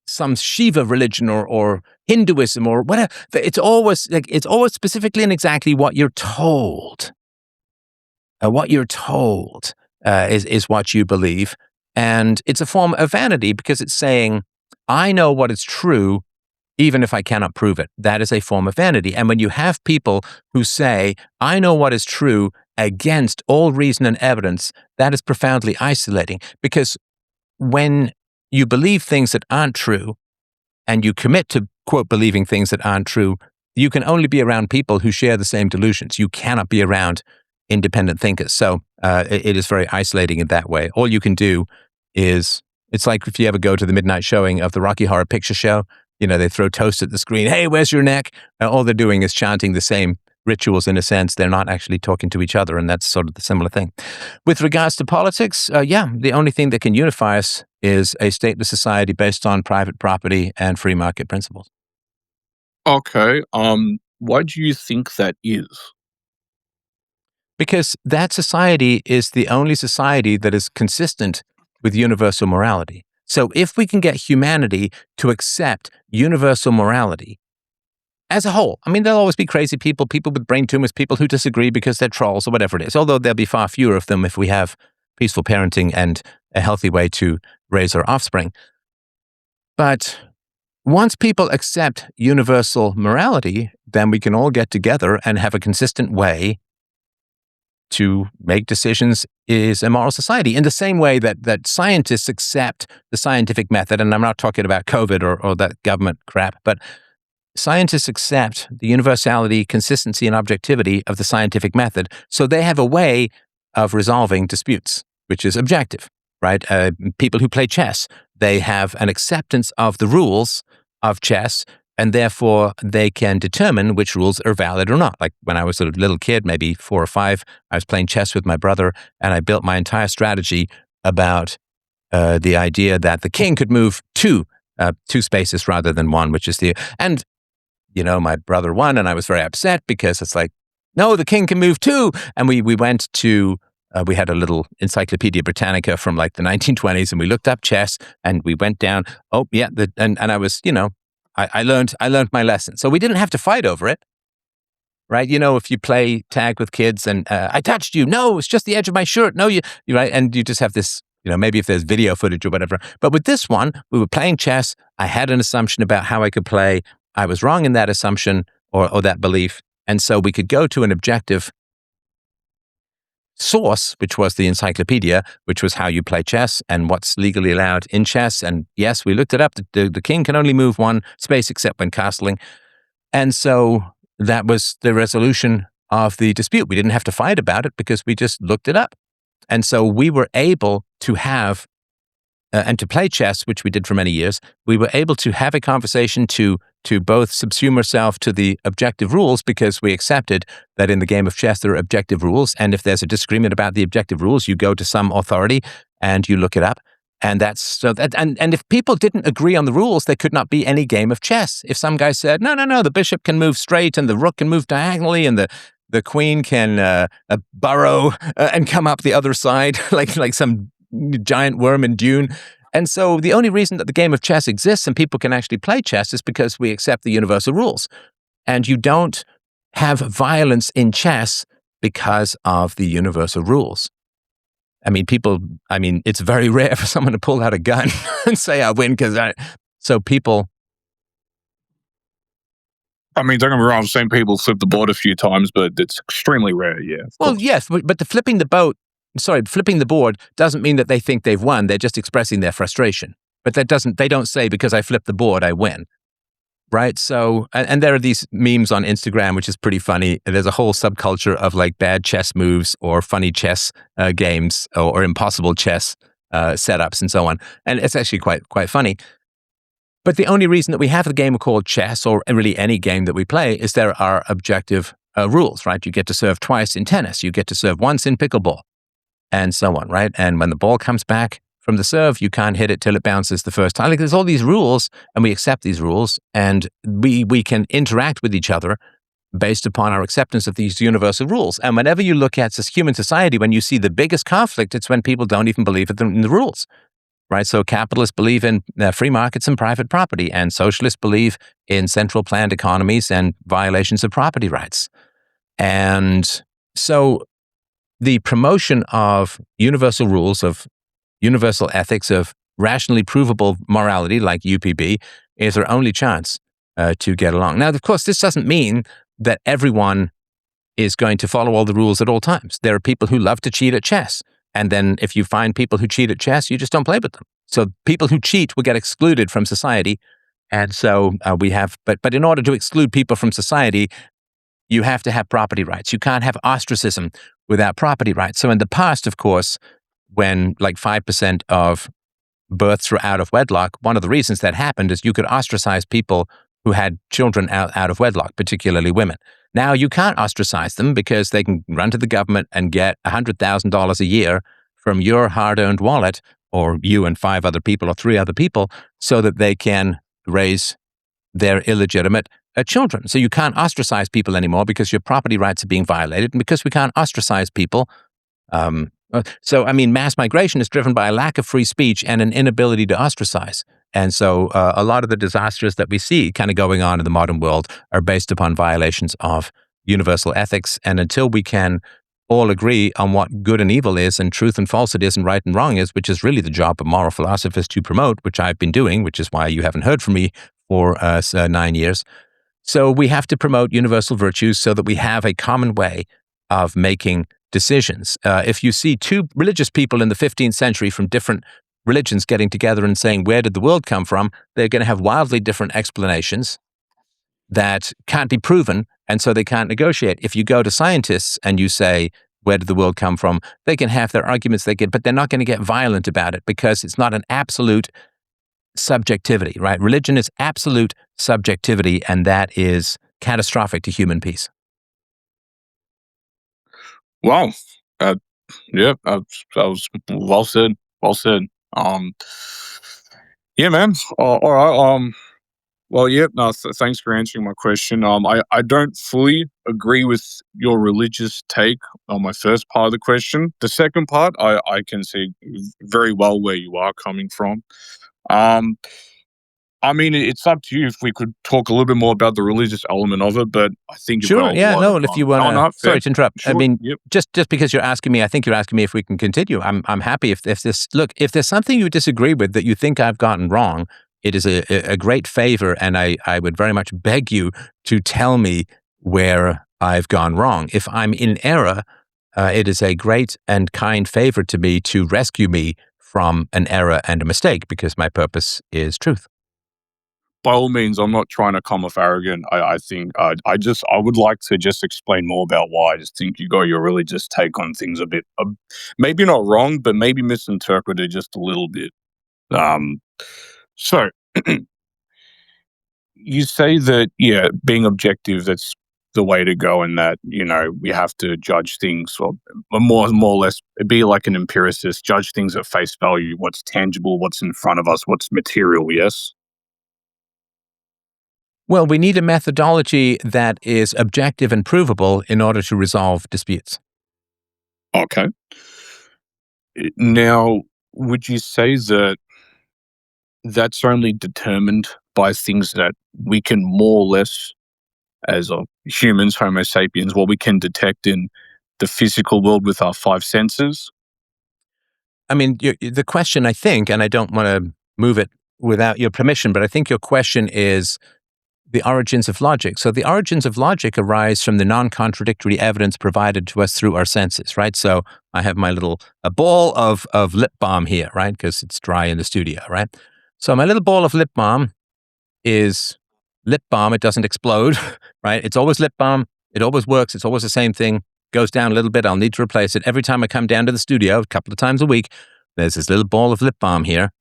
some Shiva religion, or Hinduism or whatever. It's always specifically and exactly what you're told. What you're told is what you believe. And it's a form of vanity because it's saying, I know what is true, even if I cannot prove it. That is a form of vanity. And when you have people who say, I know what is true against all reason and evidence, that is profoundly isolating. Because when you believe things that aren't true and you commit to, quote, believing things that aren't true, you can only be around people who share the same delusions. You cannot be around independent thinkers. So it is very isolating in that way. All you can do is, it's like if you ever go to the midnight showing of the Rocky Horror Picture Show, they throw toast at the screen. Hey, where's your neck? All they're doing is chanting the same rituals in a sense. They're not actually talking to each other. And that's sort of the similar thing. With regards to politics, the only thing that can unify us is a stateless society based on private property and free market principles. Okay. Why do you think that is? Because that society is the only society that is consistent with universal morality. So if we can get humanity to accept universal morality as a whole, there'll always be crazy people with brain tumors, people who disagree because they're trolls or whatever it is, although there'll be far fewer of them if we have peaceful parenting and a healthy way to raise our offspring. But once people accept universal morality, then we can all get together and have a consistent way to make decisions is a moral society, in the same way that scientists accept the scientific method. And I'm not talking about COVID or that government crap, but scientists accept the universality, consistency, and objectivity of the scientific method. So they have a way of resolving disputes, which is objective, right? People who play chess, they have an acceptance of the rules of chess, and therefore they can determine which rules are valid or not. Like when I was a little kid, maybe 4 or 5, I was playing chess with my brother, and I built my entire strategy about the idea that the king could move two spaces rather than one, which is and my brother won, and I was very upset because it's like, no, the king can move 2. And we went to, we had a little Encyclopedia Britannica from like the 1920s, and we looked up chess, and we went down, and I was, I learned my lesson. So we didn't have to fight over it, right? If you play tag with kids and I touched you, no, it's just the edge of my shirt. No, you right, and you just have this, maybe if there's video footage or whatever. But with this one, we were playing chess. I had an assumption about how I could play. I was wrong in that assumption or that belief, and so we could go to an objective source, which was the encyclopedia, which was how you play chess and what's legally allowed in chess. And yes, we looked it up. The king can only move 1 space except when castling. And so that was the resolution of the dispute. We didn't have to fight about it because we just looked it up. And so we were able to have, and to play chess, which we did for many years, we were able to have a conversation to both subsume ourselves to the objective rules, because we accepted that in the game of chess there are objective rules, and if there's a disagreement about the objective rules, you go to some authority and you look it up. And that's so that, and if people didn't agree on the rules, there could not be any game of chess. If some guy said, no, the bishop can move straight and the rook can move diagonally and the queen can burrow and come up the other side like some giant worm in Dune. And so the only reason that the game of chess exists and people can actually play chess is because we accept the universal rules. And you don't have violence in chess because of the universal rules. It's very rare for someone to pull out a gun and say, I win so people... don't get me wrong, I've seen people flip the board a few times, but it's extremely rare, yeah. Well, yes, but flipping the board doesn't mean that they think they've won. They're just expressing their frustration. But they don't say, because I flipped the board, I win. Right? So, and there are these memes on Instagram, which is pretty funny. There's a whole subculture of like bad chess moves or funny chess games or impossible chess setups and so on. And it's actually quite funny. But the only reason that we have a game called chess, or really any game that we play, is there are objective rules, right? You get to serve twice in tennis. You get to serve once in pickleball. And so on, right? And when the ball comes back from the serve, you can't hit it till it bounces the first time. Like there's all these rules, and we accept these rules, and we can interact with each other based upon our acceptance of these universal rules. And whenever you look at this human society, when you see the biggest conflict, it's when people don't even believe in the rules. right? So capitalists believe in free markets and private property, and socialists believe in central planned economies and violations of property rights. And so the promotion of universal rules, of universal ethics, of rationally provable morality like UPB is our only chance to get along. Now, of course, this doesn't mean that everyone is going to follow all the rules at all times. There are people who love to cheat at chess. And then if you find people who cheat at chess, you just don't play with them. So people who cheat will get excluded from society. And so but in order to exclude people from society, you have to have property rights. You can't have ostracism without property rights. So in the past, of course, when like 5% of births were out of wedlock, one of the reasons that happened is you could ostracize people who had children out of wedlock, particularly women. Now you can't ostracize them because they can run to the government and get $100,000 a year from your hard-earned wallet, or you and 5 other people or 3 other people, so that they can raise their illegitimate children. So you can't ostracize people anymore because your property rights are being violated, and because we can't ostracize people. Mass migration is driven by a lack of free speech and an inability to ostracize. And so a lot of the disasters that we see kind of going on in the modern world are based upon violations of universal ethics. And until we can all agree on what good and evil is, and truth and falsehood is, and right and wrong is, which is really the job of moral philosophers to promote, which I've been doing, which is why you haven't heard from me for 9 years. So we have to promote universal virtues so that we have a common way of making decisions. If you see 2 religious people in the 15th century from different religions getting together and saying, where did the world come from? They're going to have wildly different explanations that can't be proven, and so they can't negotiate. If you go to scientists and you say, where did the world come from? They can have their arguments, but they're not going to get violent about it because it's not an absolute subjectivity, right? Religion is absolute subjectivity, and that is catastrophic to human peace. Wow. That was well said. Well said. Yeah, man. All right. Well, yeah. No, thanks for answering my question. I don't fully agree with your religious take on my first part of the question. The second part, I can see very well where you are coming from. It's up to you if we could talk a little bit more about the religious element of it, but I think you've got a lot of, if you want to. no, Sorry to interrupt. Sure. Yep. Just because you're asking me, I think you're asking me if we can continue. I'm happy if there's something you disagree with that you think I've gotten wrong, it is a great favor, and I would very much beg you to tell me where I've gone wrong. If I'm in error, it is a great and kind favor to me to rescue me from an error and a mistake, because my purpose is truth. By all means, I'm not trying to come off arrogant. I think I would like to just explain more about why I just think you got your religious take on things a bit, maybe not wrong, but maybe misinterpreted just a little bit. So you say that, yeah, being objective, that's the way to go, and that, we have to judge things, or more or less be like an empiricist, judge things at face value, what's tangible, what's in front of us, what's material, yes? Well, we need a methodology that is objective and provable in order to resolve disputes. Okay. Now, would you say that that's only determined by things that we can more or less, as humans, Homo sapiens, what we can detect in the physical world with our 5 senses? I mean, the question, I think, and I don't want to move it without your permission, but I think your question is the origins of logic. So the origins of logic arise from the non-contradictory evidence provided to us through our senses, right? So I have my little a ball of lip balm here, right? Because it's dry in the studio, right? So my little ball of lip balm is lip balm. It doesn't explode, right? It's always lip balm. It always works. It's always the same thing. Goes down a little bit. I'll need to replace it. Every time I come down to the studio, a couple of times a week, there's this little ball of lip balm here.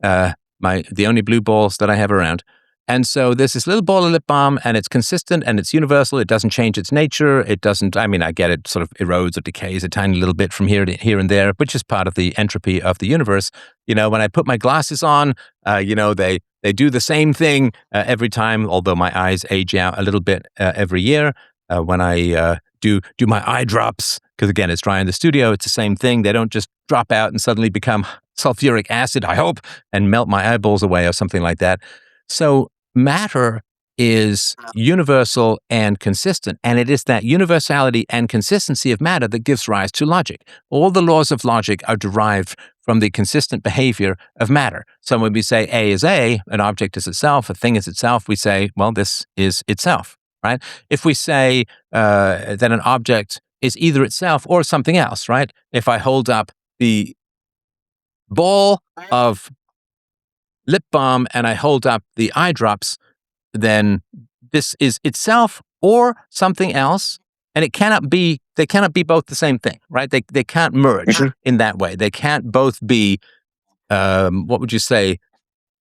The only blue balls that I have around. And so there's this little ball of lip balm, and it's consistent and it's universal. It doesn't change its nature. It doesn't, I get it sort of erodes or decays a tiny little bit from here and there, which is part of the entropy of the universe. When I put my glasses on, they do the same thing every time, although my eyes age out a little bit every year. When I do my eye drops, because again, it's dry in the studio, it's the same thing. They don't just drop out and suddenly become sulfuric acid, I hope, and melt my eyeballs away or something like that. So matter is universal and consistent, and it is that universality and consistency of matter that gives rise to logic. All the laws of logic are derived from the consistent behavior of matter. So when we say A is A, an object is itself, a thing is itself, we say, well, this is itself, right? If we say that an object is either itself or something else, right? If I hold up the ball of lip balm and I hold up the eye drops, then this is itself or something else, and they cannot be both the same thing, right? They can't merge in that way. They can't both be, what would you say,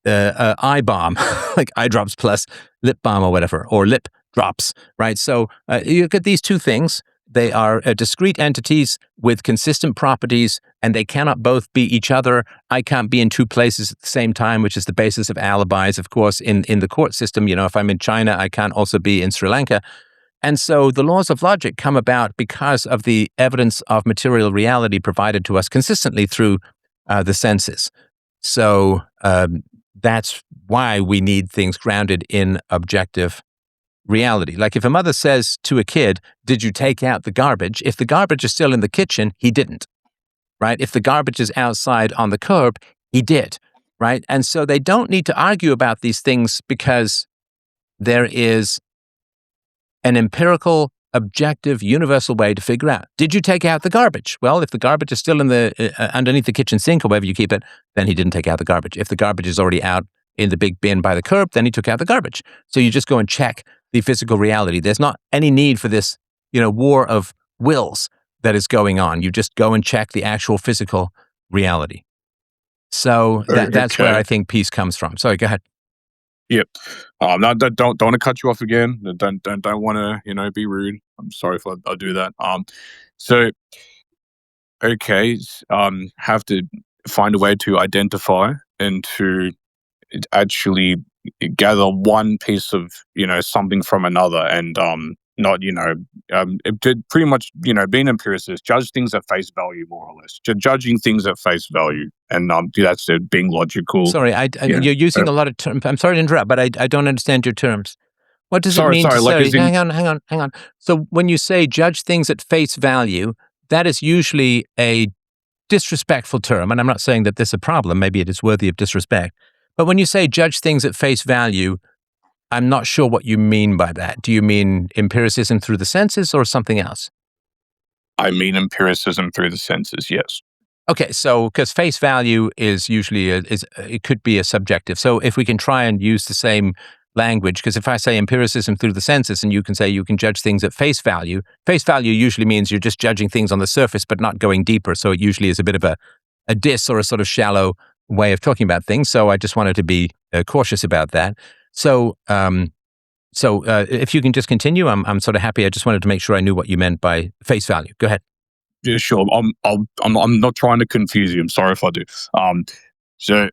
eye balm, like eye drops plus lip balm or whatever, or lip drops, right? So you get these two things. They are discrete entities with consistent properties, and they cannot both be each other. I can't be in two places at the same time, which is the basis of alibis, of course, in the court system. If I'm in China, I can't also be in Sri Lanka. And so the laws of logic come about because of the evidence of material reality provided to us consistently through the senses. So that's why we need things grounded in objective reality. Like if a mother says to a kid, did you take out the garbage? If the garbage is still in the kitchen, he didn't, right? If the garbage is outside on the curb, he did, right? And so they don't need to argue about these things because there is an empirical, objective, universal way to figure out, did you take out the garbage? Well, if the garbage is still in the underneath the kitchen sink or wherever you keep it, then he didn't take out the garbage. If the garbage is already out in the big bin by the curb, then he took out the garbage. So you just go and check the physical reality. There's not any need for this, war of wills that is going on. You just go and check the actual physical reality. So that's where I think peace comes from. Sorry, go ahead. Yep. No, don't want to cut you off again. Don't want to be rude. I'm sorry if I do that. So okay, have to find a way to identify and to actually gather one piece of something from another, and not it did pretty much being empiricist, judge things at face value, more or less, judging things at face value, and that's it, being logical. Sorry, you're using a lot of terms. I'm sorry to interrupt, but I don't understand your terms. What does it mean to say? Hang on. So when you say judge things at face value, that is usually a disrespectful term, and I'm not saying that this is a problem. Maybe it is worthy of disrespect. But when you say judge things at face value, I'm not sure what you mean by that. Do you mean empiricism through the senses or something else? I mean empiricism through the senses, yes. Okay, so because face value is usually it could be a subjective. So if we can try and use the same language, because if I say empiricism through the senses and you can say you can judge things at face value usually means you're just judging things on the surface but not going deeper. So it usually is a bit of a diss or a sort of shallow way of talking about things. So I just wanted to be cautious about that. So if you can just continue, I'm sort of happy. I just wanted to make sure I knew what you meant by face value. Go ahead. Yeah, sure. I'm not trying to confuse you. I'm sorry if I do. So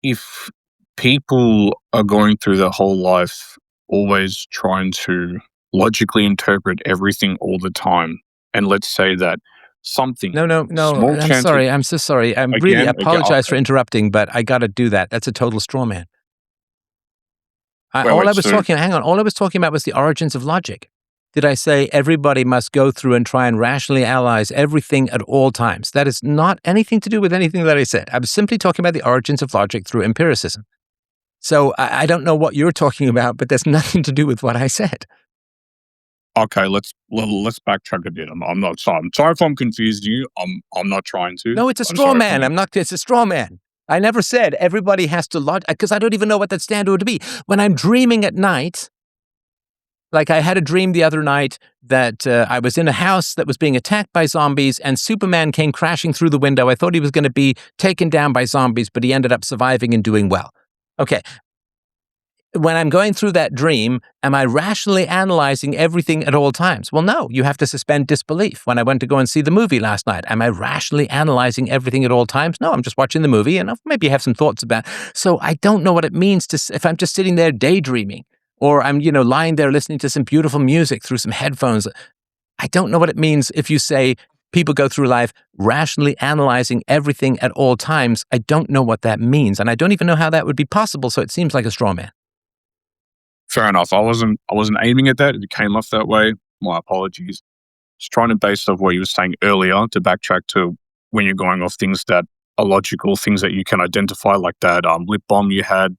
if people are going through their whole life always trying to logically interpret everything all the time, and let's say that something. No. I'm so sorry. I really apologize for interrupting, but I got to do that. That's a total straw man. All I was talking about was the origins of logic. Did I say everybody must go through and try and rationally analyze everything at all times? That is not anything to do with anything that I said. I was simply talking about the origins of logic through empiricism. So I don't know what you're talking about, but there's nothing to do with what I said. Okay, let's backtrack a bit. I'm not sorry. I'm sorry if I'm confusing you. I'm not trying to. No, it's a straw man. It's a straw man. I never said everybody has to log, because I don't even know what that standard would be. When I'm dreaming at night, like I had a dream the other night that I was in a house that was being attacked by zombies and Superman came crashing through the window. I thought he was going to be taken down by zombies, but he ended up surviving and doing well. Okay. When I'm going through that dream, am I rationally analyzing everything at all times? Well, no, you have to suspend disbelief. When I went to go and see the movie last night, am I rationally analyzing everything at all times? No, I'm just watching the movie and I'll maybe have some thoughts about it. So I don't know what it means if I'm just sitting there daydreaming or I'm, lying there listening to some beautiful music through some headphones. I don't know what it means if you say people go through life rationally analyzing everything at all times. I don't know what that means, and I don't even know how that would be possible, so it seems like a straw man. Fair enough. I wasn't aiming at that. It came off that way. My apologies. Just trying to base off what you were saying earlier to backtrack to when you're going off things that are logical, things that you can identify, like that lip balm you had,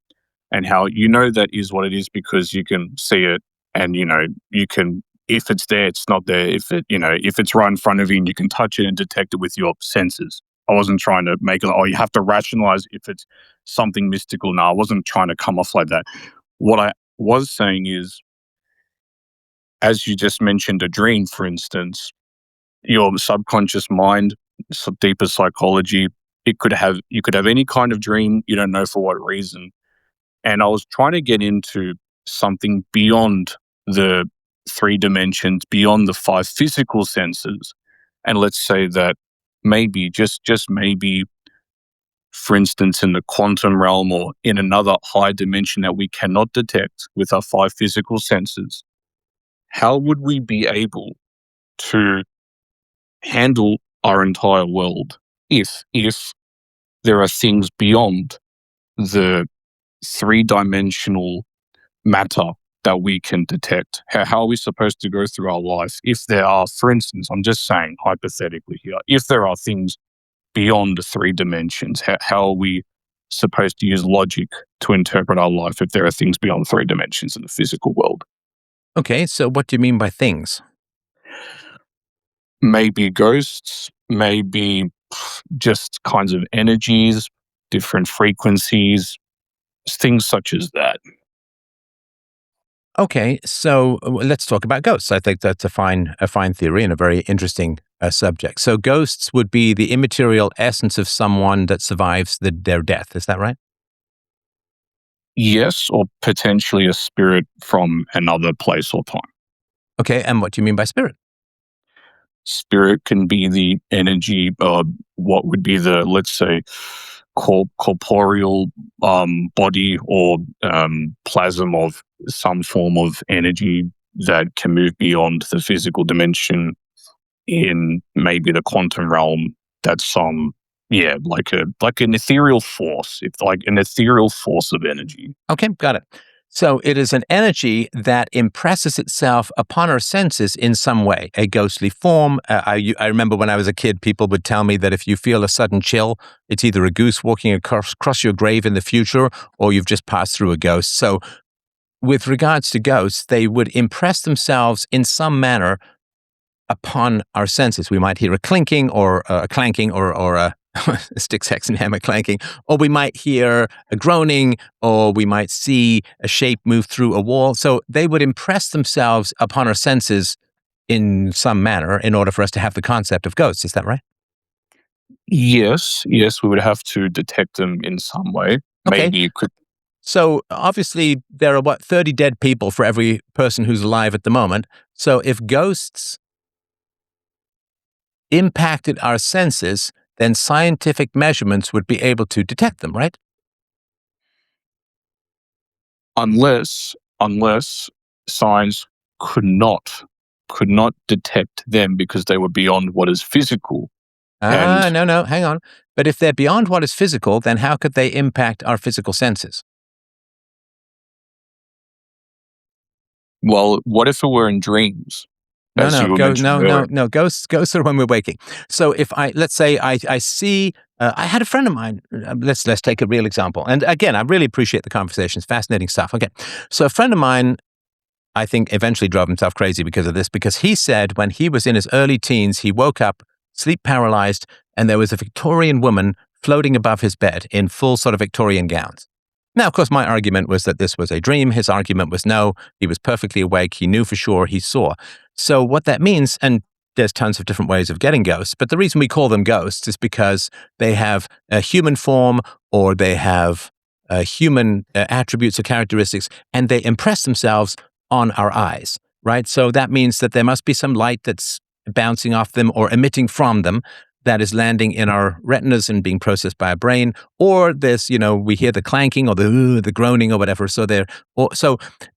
and how you know that is what it is because you can see it, and you can, if it's there, it's not there. If it's right in front of you and you can touch it and detect it with your senses. I wasn't trying to make it, you have to rationalize if it's something mystical. No, I wasn't trying to come off like that. What I was saying is, as you just mentioned, a dream, for instance, your subconscious mind, some deeper psychology, you could have any kind of dream, you don't know for what reason. And I was trying to get into something beyond the 3 dimensions, beyond the 5 physical senses. And let's say that maybe, just maybe, for instance, in the quantum realm or in another high dimension that we cannot detect with our 5 physical senses, how would we be able to handle our entire world if there are things beyond the 3-dimensional matter that we can detect? How are we supposed to go through our life if there are, for instance, I'm just saying hypothetically here, if there are things beyond the 3 dimensions, how are we supposed to use logic to interpret our life if there are things beyond 3 dimensions in the physical world? Okay, so what do you mean by things? Maybe ghosts, maybe just kinds of energies, different frequencies, things such as that. Okay, so let's talk about ghosts. I think that's a fine theory and a very interesting subject. So ghosts would be the immaterial essence of someone that survives their death. Is that right? Yes, or potentially a spirit from another place or time. Okay, and what do you mean by spirit? Spirit can be the energy, what would be the, let's say, corporeal body or plasm of some form of energy that can move beyond the physical dimension in maybe the quantum realm. That's like an ethereal force. It's like an ethereal force of energy. Okay, got it. So it is an energy that impresses itself upon our senses in some way, a ghostly form. I remember when I was a kid, people would tell me that if you feel a sudden chill, it's either a goose walking across your grave in the future or you've just passed through a ghost. So with regards to ghosts, they would impress themselves in some manner upon our senses. We might hear a clinking or a clanking or a stick, sex, and hammer clanking, or we might hear a groaning, or we might see a shape move through a wall. So they would impress themselves upon our senses in some manner in order for us to have the concept of ghosts. Is that right? Yes, we would have to detect them in some way. Okay. Maybe you could. So obviously there are 30 dead people for every person who's alive at the moment. So if ghosts impacted our senses, then scientific measurements would be able to detect them, right? Unless science could not detect them because they were beyond what is physical. No, hang on. But if they're beyond what is physical, then how could they impact our physical senses? Well, what if it were in dreams? No. Ghosts are when we're waking. So if let's say I see, I had a friend of mine. Let's take a real example. And again, I really appreciate the conversation. It's fascinating stuff. Okay, so a friend of mine, I think, eventually drove himself crazy because of this. Because he said when he was in his early teens, he woke up sleep paralyzed, and there was a Victorian woman floating above his bed in full sort of Victorian gowns. Now, of course, my argument was that this was a dream. His argument was no, he was perfectly awake. He knew for sure he saw. So what that means, and there's tons of different ways of getting ghosts, but the reason we call them ghosts is because they have a human form or they have human attributes or characteristics, and they impress themselves on our eyes, right? So that means that there must be some light that's bouncing off them or emitting from them that is landing in our retinas and being processed by our brain, or there's, we hear the clanking or the groaning or whatever. So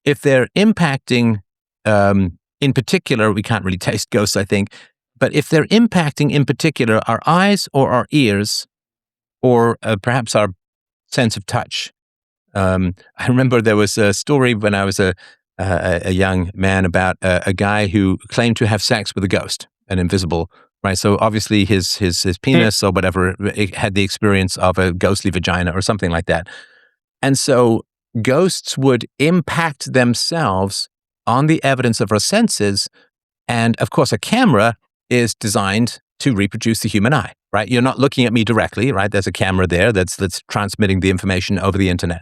if they're impacting, in particular, we can't really taste ghosts, I think, But if they're impacting in particular our eyes or our ears, or perhaps our sense of touch. I remember there was a story when I was a young man about a guy who claimed to have sex with a ghost, an invisible, right? So obviously his penis or whatever, it had the experience of a ghostly vagina or something like that. And so ghosts would impact themselves on the evidence of our senses. And of course, a camera is designed to reproduce the human eye, right? You're not looking at me directly, right? There's a camera there that's transmitting the information over the internet.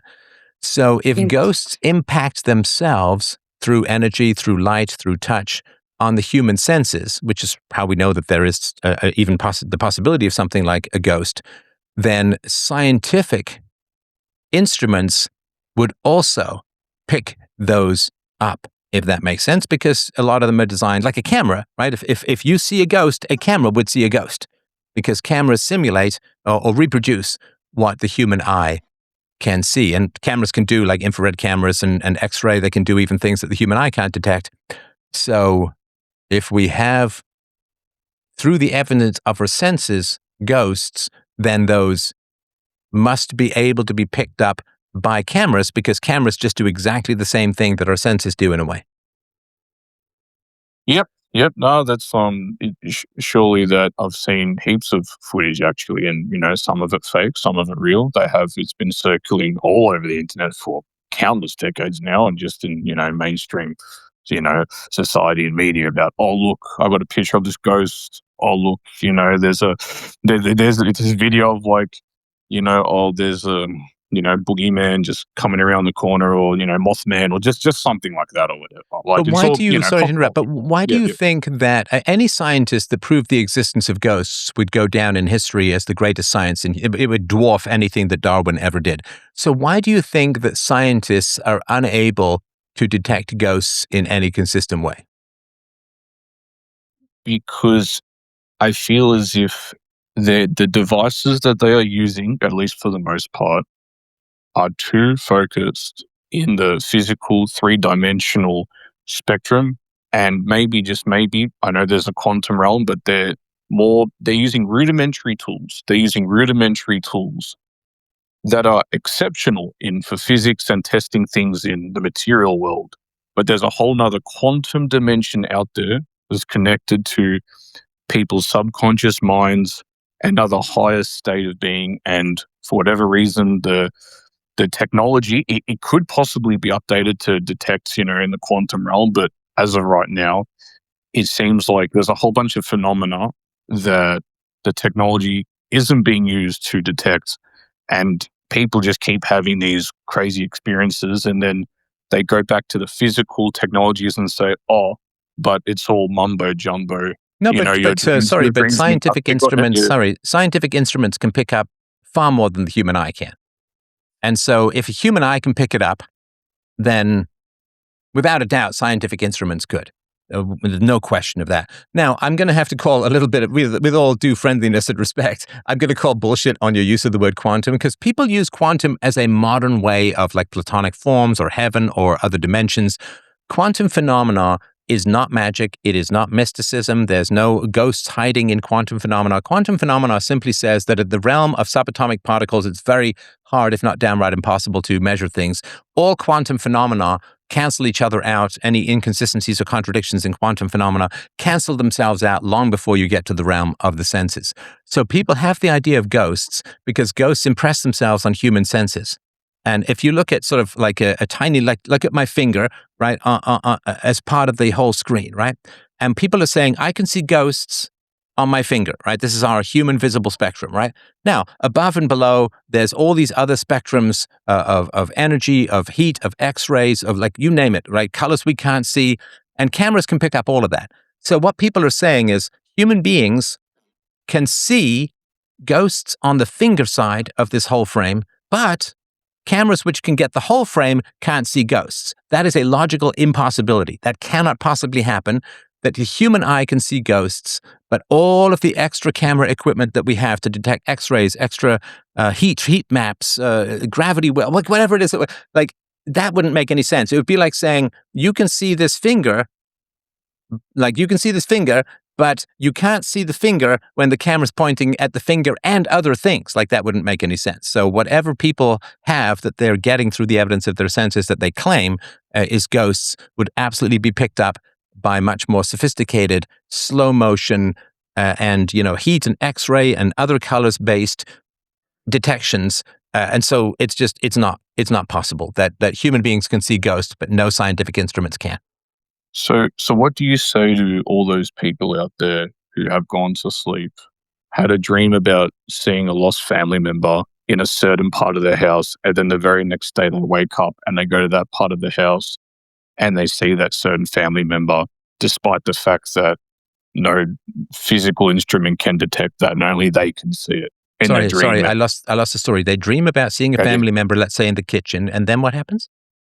So if ghosts impact themselves through energy, through light, through touch on the human senses, which is how we know that there is even the possibility of something like a ghost, then scientific instruments would also pick those up, if that makes sense, because a lot of them are designed like a camera, right? If you see a ghost, a camera would see a ghost, because cameras simulate or reproduce what the human eye can see. And cameras can do, like infrared cameras and X-ray, they can do even things that the human eye can't detect. So if we have, through the evidence of our senses, ghosts, then those must be able to be picked up by cameras, because cameras just do exactly the same thing that our senses do in a way. Yep. No, that's surely that I've seen heaps of footage actually, and some of it fake, some of it real. It's been circulating all over the internet for countless decades now, and just in mainstream society and media about, oh look, I got a picture of this ghost. Oh look, there's this video of like, there's a boogeyman just coming around the corner, or Mothman, or just something like that, or whatever. Like, but why do you? Sorry to interrupt, but why do you think that any scientist that proved the existence of ghosts would go down in history as the greatest science, and it would dwarf anything that Darwin ever did? So why do you think that scientists are unable to detect ghosts in any consistent way? Because I feel as if the devices that they are using, at least for the most part, are too focused in the physical three-dimensional spectrum, and maybe, just maybe, I know there's a quantum realm, but they're using rudimentary tools. They're using rudimentary tools that are exceptional for physics and testing things in the material world. But there's a whole nother quantum dimension out there that's connected to people's subconscious minds, another higher state of being, and for whatever reason, the technology, it could possibly be updated to detect, in the quantum realm, but as of right now, it seems like there's a whole bunch of phenomena that the technology isn't being used to detect, and people just keep having these crazy experiences, and then they go back to the physical technologies and say, oh, but it's all mumbo jumbo. No, but scientific instruments can pick up far more than the human eye can. And so if a human eye can pick it up, then without a doubt, scientific instruments could. There's no question of that. Now, I'm going to have to call a little bit, with all due friendliness and respect, I'm going to call bullshit on your use of the word quantum, because people use quantum as a modern way of like Platonic forms or heaven or other dimensions. Quantum phenomena is not magic. It is not mysticism. There's no ghosts hiding in quantum phenomena. Quantum phenomena simply says that in the realm of subatomic particles, it's very hard, if not downright impossible, to measure things. All quantum phenomena cancel each other out. Any inconsistencies or contradictions in quantum phenomena cancel themselves out long before you get to the realm of the senses. So people have the idea of ghosts because ghosts impress themselves on human senses. And if you look at sort of like a tiny, look at my finger, right, as part of the whole screen, right? And people are saying, I can see ghosts on my finger, right? This is our human visible spectrum, right? Now, above and below, there's all these other spectrums of energy, of heat, of X-rays, of like, you name it, right? Colors we can't see, and cameras can pick up all of that. So what people are saying is human beings can see ghosts on the finger side of this whole frame, but cameras which can get the whole frame can't see ghosts. That is a logical impossibility. That cannot possibly happen, that the human eye can see ghosts, but all of the extra camera equipment that we have to detect X-rays, extra heat maps, gravity, like whatever it is, like that wouldn't make any sense. It would be like saying, you can see this finger, but you can't see the finger when the camera's pointing at the finger and other things. Like, that wouldn't make any sense. So whatever people have that they're getting through the evidence of their senses that they claim is ghosts would absolutely be picked up by much more sophisticated, slow motion, and heat and X-ray and other colors-based detections. And so it's not possible that human beings can see ghosts, but no scientific instruments can. So what do you say to all those people out there who have gone to sleep, had a dream about seeing a lost family member in a certain part of their house, and then the very next day they wake up and they go to that part of the house and they see that certain family member, despite the fact that no physical instrument can detect that, and only they can see it. Sorry, I lost the story. They dream about seeing a family member, let's say in the kitchen, and then what happens?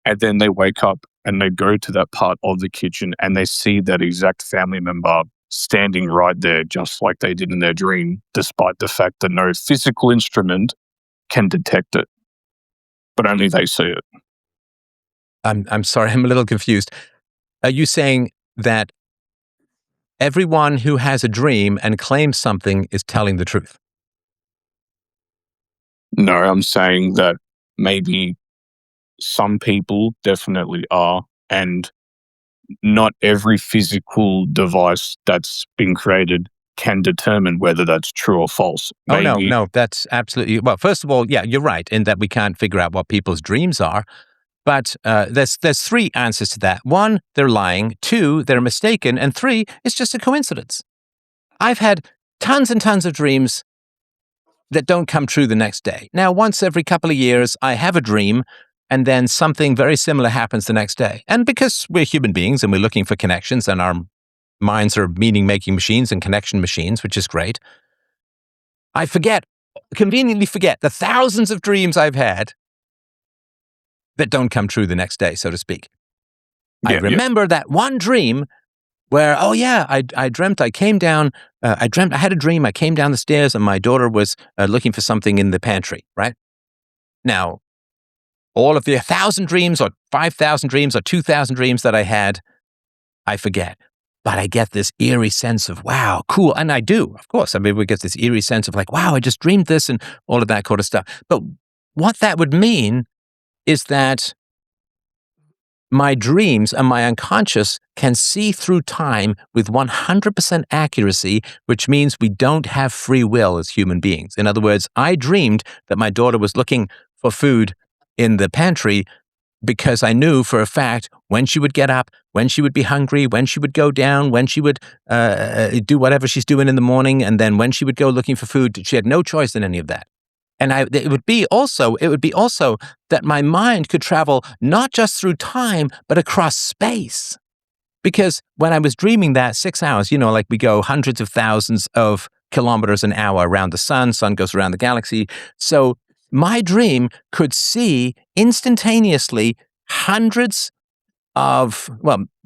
And then they wake up and they go to that part of the kitchen and they see that exact family member standing right there, just like they did in their dream, despite the fact that no physical instrument can detect it, but only they see it. I'm sorry, I'm a little confused. Are you saying that everyone who has a dream and claims something is telling the truth? No, I'm saying that maybe some people definitely are, and not every physical device that's been created can determine whether that's true or false. No, that's absolutely... Well, first of all, yeah, you're right in that we can't figure out what people's dreams are. But there's three answers to that. One, they're lying. Two, they're mistaken. And three, it's just a coincidence. I've had tons and tons of dreams that don't come true the next day. Now, once every couple of years, I have a dream, and then something very similar happens the next day. And because we're human beings and we're looking for connections, and our minds are meaning-making machines and connection machines, which is great, I conveniently forget the thousands of dreams I've had that don't come true the next day, so to speak. I remember that one dream where, I dreamt I came down, I had a dream, I came down the stairs and my daughter was looking for something in the pantry, right? Now, all of the 1,000 dreams or 5,000 dreams or 2,000 dreams that I had, I forget. But I get this eerie sense of, wow, cool. And I do, of course. I mean, we get this eerie sense of like, wow, I just dreamed this and all of that kind of stuff. But what that would mean is that my dreams and my unconscious can see through time with 100% accuracy, which means we don't have free will as human beings. In other words, I dreamed that my daughter was looking for food in the pantry because I knew for a fact when she would get up, when she would be hungry, when she would go down, when she would do whatever she's doing in the morning, and then when she would go looking for food. She had no choice in any of that. And it would be also that my mind could travel not just through time, but across space. Because when I was dreaming that 6 hours, like we go hundreds of thousands of kilometers an hour around the sun goes around the galaxy. So my dream could see instantaneously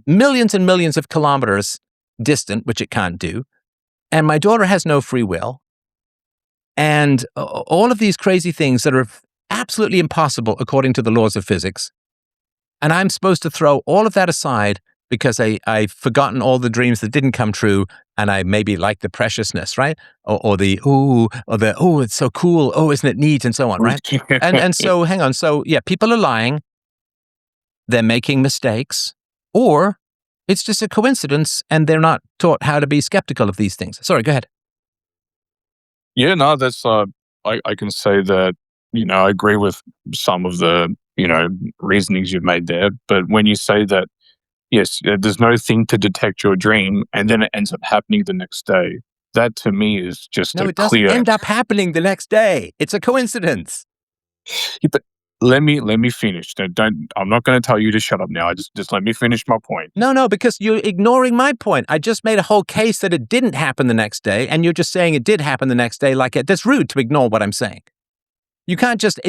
millions and millions of kilometers distant, which it can't do. And my daughter has no free will. And all of these crazy things that are absolutely impossible according to the laws of physics. And I'm supposed to throw all of that aside because I've forgotten all the dreams that didn't come true, and I maybe like the preciousness, right? Or it's so cool, isn't it neat, and so on, right? and so, hang on. So, yeah, people are lying. They're making mistakes, or it's just a coincidence, and they're not taught how to be skeptical of these things. Sorry, go ahead. Yeah, no, that's I can say that, I agree with some of the, reasonings you've made there. But when you say that, yes, there's no thing to detect your dream, and then it ends up happening the next day, that to me is just it doesn't end up happening the next day. It's a coincidence. Yeah, but let me finish. I'm not going to tell you to shut up now. Just let me finish my point. No, because you're ignoring my point. I just made a whole case that it didn't happen the next day, and you're just saying it did happen the next day. That's rude to ignore what I'm saying. You can't just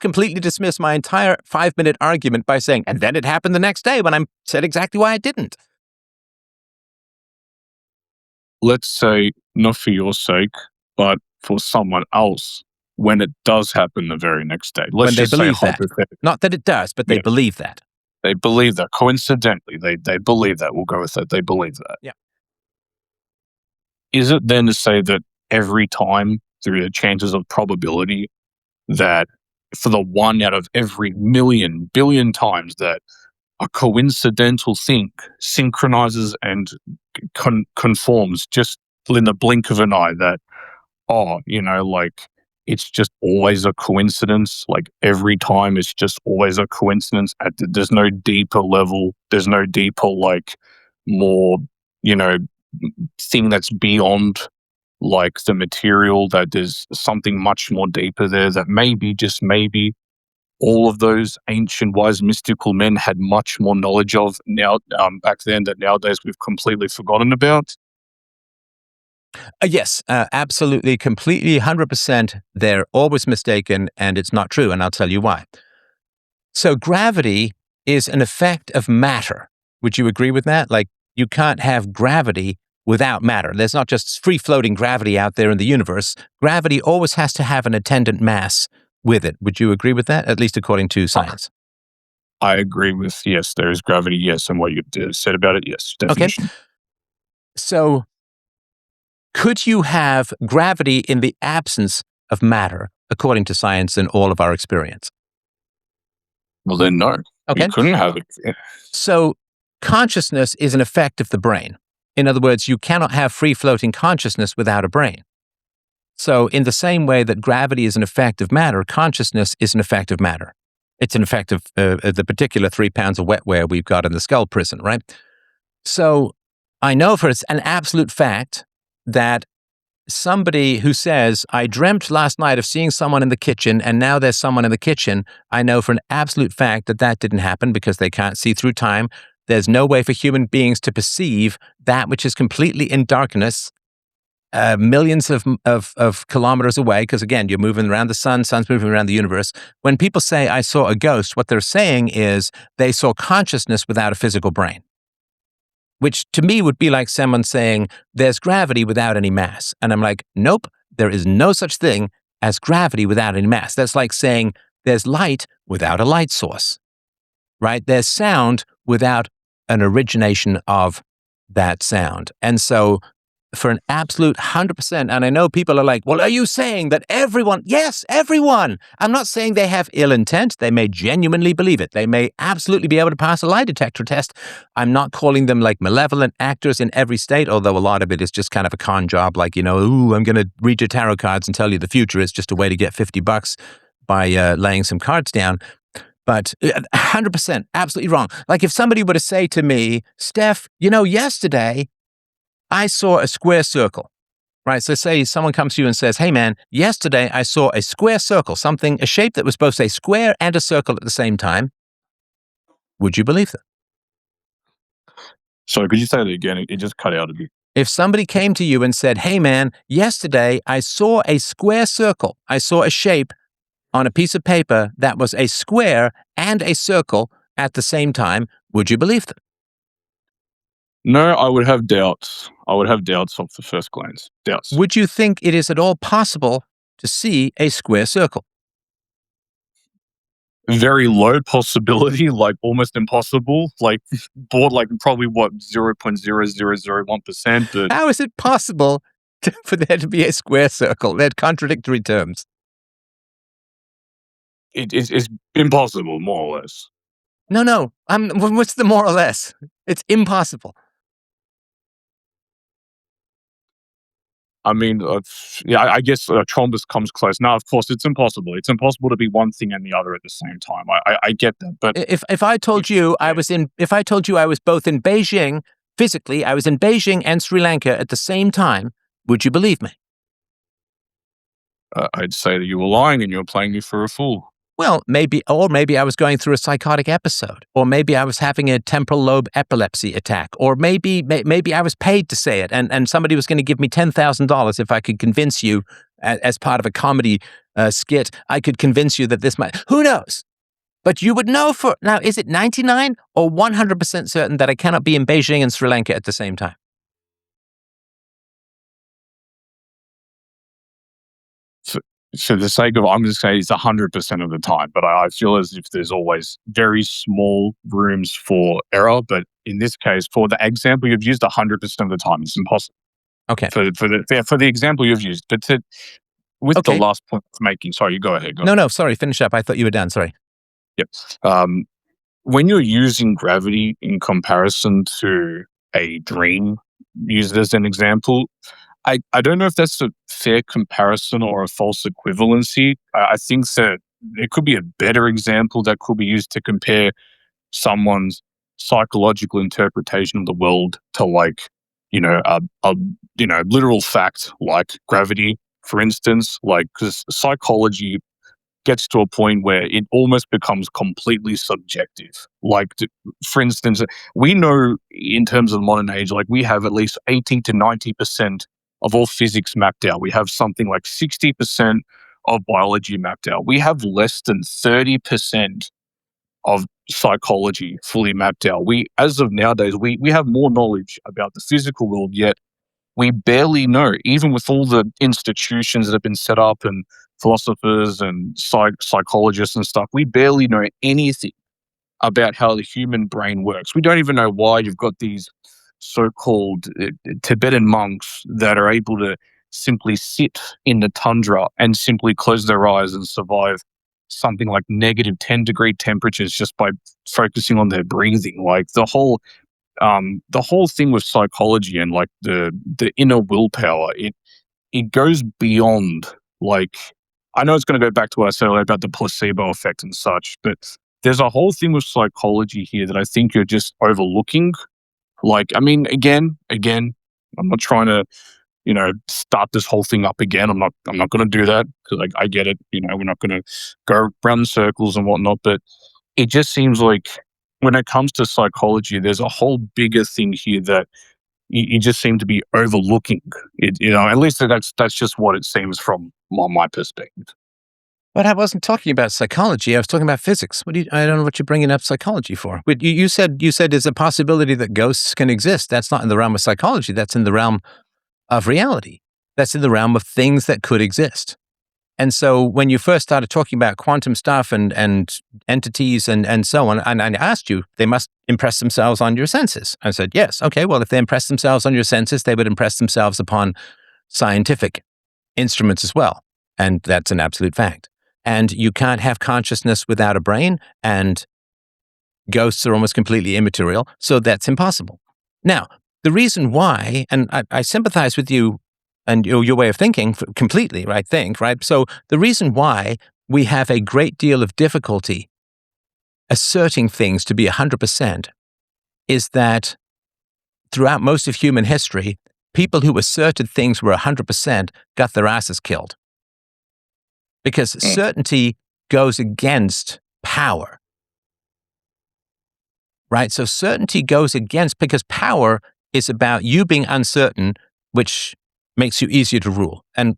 completely dismiss my entire 5-minute argument by saying, and then it happened the next day when I said exactly why it didn't. Let's say, not for your sake, but for someone else, when it does happen the very next day. When they believe that. Not that it does, but they believe that. They believe that. Coincidentally, they believe that. We'll go with that. They believe that. Yeah. is it then to say that every time through the chances of probability that for the one out of every million billion times that a coincidental thing synchronizes and conforms just in the blink of an eye, that like it's just always a coincidence, like every time it's just always a coincidence, there's no deeper level, there's no deeper, like, more, you know thing that's beyond like the material, that there's something much more deeper there that maybe, just maybe, all of those ancient wise mystical men had much more knowledge of now, back then, that nowadays we've completely forgotten about. Yes, absolutely, completely, 100%. They're always mistaken, and it's not true, and I'll tell you why. So gravity is an effect of matter. Would you agree with that? Like, you can't have gravity without matter. There's not just free-floating gravity out there in the universe. Gravity always has to have an attendant mass with it. Would you agree with that, at least according to science? I agree with, yes, there is gravity, yes, and what you said about it, yes, definition. Okay. So could you have gravity in the absence of matter, according to science and all of our experience? Well, then no. Okay. You couldn't have it. So consciousness is an effect of the brain. In other words, you cannot have free-floating consciousness without a brain. So in the same way that gravity is an effect of matter, consciousness is an effect of matter. It's an effect of the particular 3 pounds of wetware we've got in the skull prison, right? So I know for an absolute fact that somebody who says, I dreamt last night of seeing someone in the kitchen and now there's someone in the kitchen, I know for an absolute fact that that didn't happen because they can't see through time. There's no way for human beings to perceive that which is completely in darkness, millions of kilometers away, because again, you're moving around the sun, sun's moving around the universe. When people say, I saw a ghost, what they're saying is they saw consciousness without a physical brain, which to me would be like someone saying, there's gravity without any mass. And I'm like, nope, there is no such thing as gravity without any mass. That's like saying there's light without a light source, right? There's sound without an origination of that sound. And so for an absolute 100%, and I know people are like, well, are you saying that everyone? Yes, everyone. I'm not saying they have ill intent. They may genuinely believe it. They may absolutely be able to pass a lie detector test. I'm not calling them like malevolent actors in every state, although a lot of it is just kind of a con job, like, ooh, I'm going to read your tarot cards and tell you the future. It's just a way to get $50 by laying some cards down. But 100%, absolutely wrong. Like if somebody were to say to me, Steph, yesterday I saw a square circle, right? So say someone comes to you and says, hey man, yesterday I saw a square circle, a shape that was both a square and a circle at the same time. Would you believe them? Sorry, could you say that again? It just cut out a bit. If somebody came to you and said, hey man, yesterday I saw a square circle, I saw a shape on a piece of paper that was a square and a circle at the same time, would you believe them? No, I would have doubts. I would have doubts off the first glance. Doubts. Would you think it is at all possible to see a square circle? Very low possibility, like almost impossible, like probably 0.0001%. But how is it possible for there to be a square circle? They're contradictory terms. It's impossible, more or less. No. What's the more or less? It's impossible. I mean, I guess Trombus comes close. Now, of course, it's impossible. It's impossible to be one thing and the other at the same time. I get that, but if I told you I was both in Beijing physically, I was in Beijing and Sri Lanka at the same time, would you believe me? I'd say that you were lying and you were playing me for a fool. Well, maybe I was going through a psychotic episode, or maybe I was having a temporal lobe epilepsy attack, or maybe I was paid to say it, and somebody was going to give me $10,000 if I could convince you, as part of a comedy skit, I could convince you that this might. Who knows? But you would know now. Is it 99 or 100% certain that I cannot be in Beijing and Sri Lanka at the same time? For the sake of, I'm just saying it's 100% of the time, but I feel as if there's always very small rooms for error. But in this case, for the example you've used, 100% of the time, it's impossible. Okay. for the example you've used. But with the Okay. last point I'm making, sorry, you go ahead. No, sorry, finish up. I thought you were done. Sorry. Yep. When you're using gravity in comparison to a dream, used as an example, I don't know if that's a fair comparison or a false equivalency. I think that it could be a better example that could be used to compare someone's psychological interpretation of the world to, like, a literal fact like gravity, for instance. Like, because psychology gets to a point where it almost becomes completely subjective. Like, for instance, we know in terms of the modern age, like, we have at least 80 to 90% of all physics mapped out. We have something like 60% of biology mapped out. We have less than 30% of psychology fully mapped out. As of nowadays, we have more knowledge about the physical world, yet we barely know, even with all the institutions that have been set up and philosophers and psychologists and stuff, we barely know anything about how the human brain works. We don't even know why you've got these so-called Tibetan monks that are able to simply sit in the tundra and simply close their eyes and survive something like negative 10-degree temperatures just by focusing on their breathing. Like, the whole thing with psychology and, like, the inner willpower, it goes beyond, like, I know it's going to go back to what I said earlier about the placebo effect and such, but there's a whole thing with psychology here that I think you're just overlooking. Like, I mean, again, I'm not trying to, start this whole thing up again. I'm not going to do that, because, like, I get it. We're not going to go round in circles and whatnot, but it just seems like when it comes to psychology, there's a whole bigger thing here that you just seem to be overlooking. At least that's just what it seems from my perspective. But I wasn't talking about psychology. I was talking about physics. I don't know what you're bringing up psychology for. But you said there's a possibility that ghosts can exist. That's not in the realm of psychology. That's in the realm of reality. That's in the realm of things that could exist. And so when you first started talking about quantum stuff and entities and so on, and I asked you, they must impress themselves on your senses. I said, yes. Okay, well, if they impress themselves on your senses, they would impress themselves upon scientific instruments as well. And that's an absolute fact. And you can't have consciousness without a brain, and ghosts are almost completely immaterial, so that's impossible. Now, the reason why, and I sympathize with you and your way of thinking completely, right? So the reason why we have a great deal of difficulty asserting things to be 100% is that throughout most of human history, people who asserted things were 100% got their asses killed. Because certainty goes against power, right? So certainty goes against, because power is about you being uncertain, which makes you easier to rule. And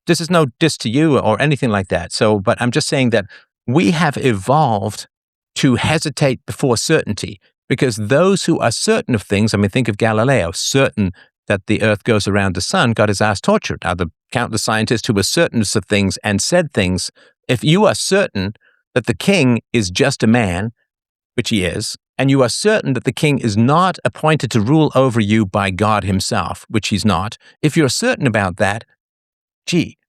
this is no diss to you or anything like that. But I'm just saying that we have evolved to hesitate before certainty, because those who are certain of things, I mean, think of Galileo, certain that the earth goes around the sun, got his ass tortured. Now, the countless scientists who were certain of things and said things, if you are certain that the king is just a man, which he is, and you are certain that the king is not appointed to rule over you by God himself, which he's not, if you're certain about that,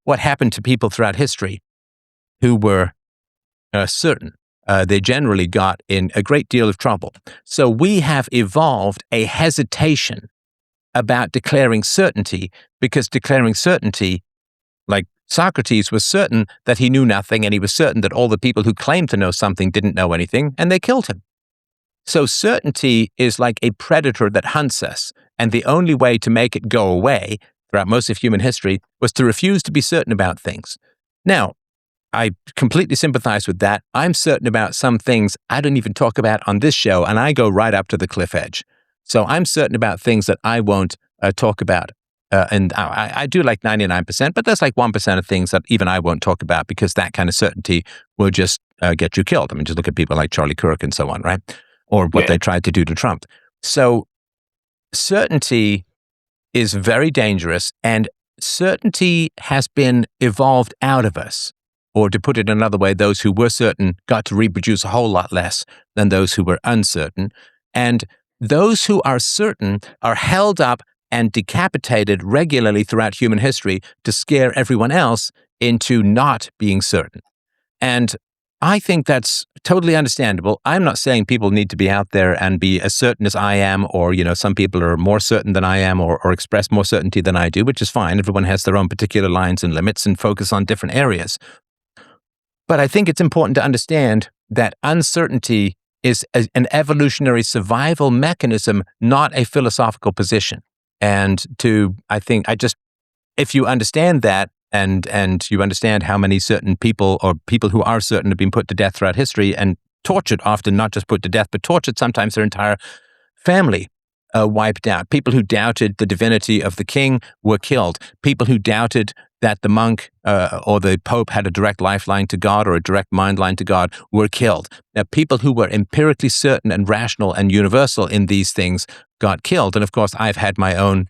what happened to people throughout history who were certain? They generally got in a great deal of trouble. So we have evolved a hesitation about declaring certainty, because declaring certainty, like Socrates was certain that he knew nothing, and he was certain that all the people who claimed to know something didn't know anything, and they killed him. So certainty is like a predator that hunts us, and the only way to make it go away throughout most of human history was to refuse to be certain about things. Now, I completely sympathize with that. I'm certain about some things I don't even talk about on this show, and I go right up to the cliff edge. So I'm certain about things that I won't talk about. And I do like 99%, but there's like 1% of things that even I won't talk about, because that kind of certainty will just get you killed. I mean, just look at people like Charlie Kirk and so on, right? Or what they tried to do to Trump. So certainty is very dangerous, and certainty has been evolved out of us. Or to put it another way, those who were certain got to reproduce a whole lot less than those who were uncertain. And those who are certain are held up and decapitated regularly throughout human history to scare everyone else into not being certain. And I think that's totally understandable. I'm not saying people need to be out there and be as certain as I am, or, some people are more certain than I am, or express more certainty than I do, which is fine. Everyone has their own particular lines and limits and focus on different areas. But I think it's important to understand that uncertainty is an evolutionary survival mechanism, not a philosophical position. And if you understand that, and you understand how many certain people, or people who are certain, have been put to death throughout history and tortured, often not just put to death, but tortured, sometimes their entire family wiped out. People who doubted the divinity of the king were killed. People who doubted that the monk or the pope had a direct lifeline to God or a direct mind line to God were killed. Now, people who were empirically certain and rational and universal in these things got killed. And of course, I've had my own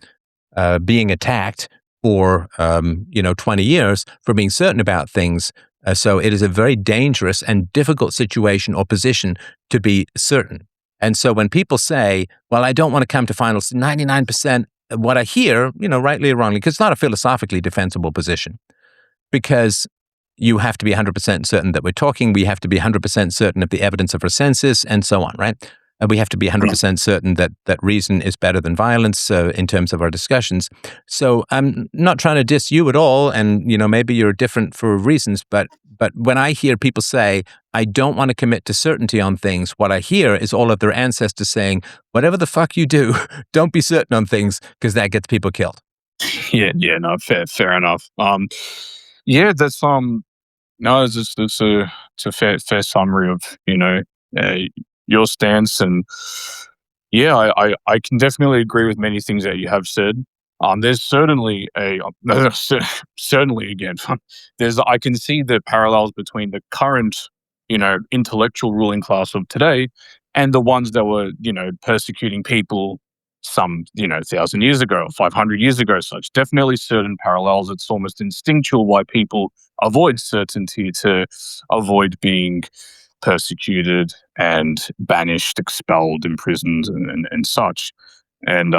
being attacked for 20 years for being certain about things. So it is a very dangerous and difficult situation or position to be certain. And so when people say, well, I don't want to come to finals, 99% of what I hear, rightly or wrongly, because it's not a philosophically defensible position, because you have to be 100% certain that we're talking, we have to be 100% certain of the evidence of our senses, and so on, right? We have to be 100% certain that reason is better than violence in terms of our discussions. So I'm not trying to diss you at all, and maybe you're different for reasons, but when I hear people say, I don't want to commit to certainty on things, what I hear is all of their ancestors saying, whatever the fuck you do, don't be certain on things, because that gets people killed. Yeah, no, fair enough. That's no, it's a fair summary of your stance, and I can definitely agree with many things that you have said. There's certainly certainly again, I can see the parallels between the current intellectual ruling class of today and the ones that were persecuting people some 1,000 years ago, 500 years ago. Such definitely certain parallels. It's almost instinctual why people avoid certainty, to avoid being persecuted and banished, expelled, imprisoned, and such. And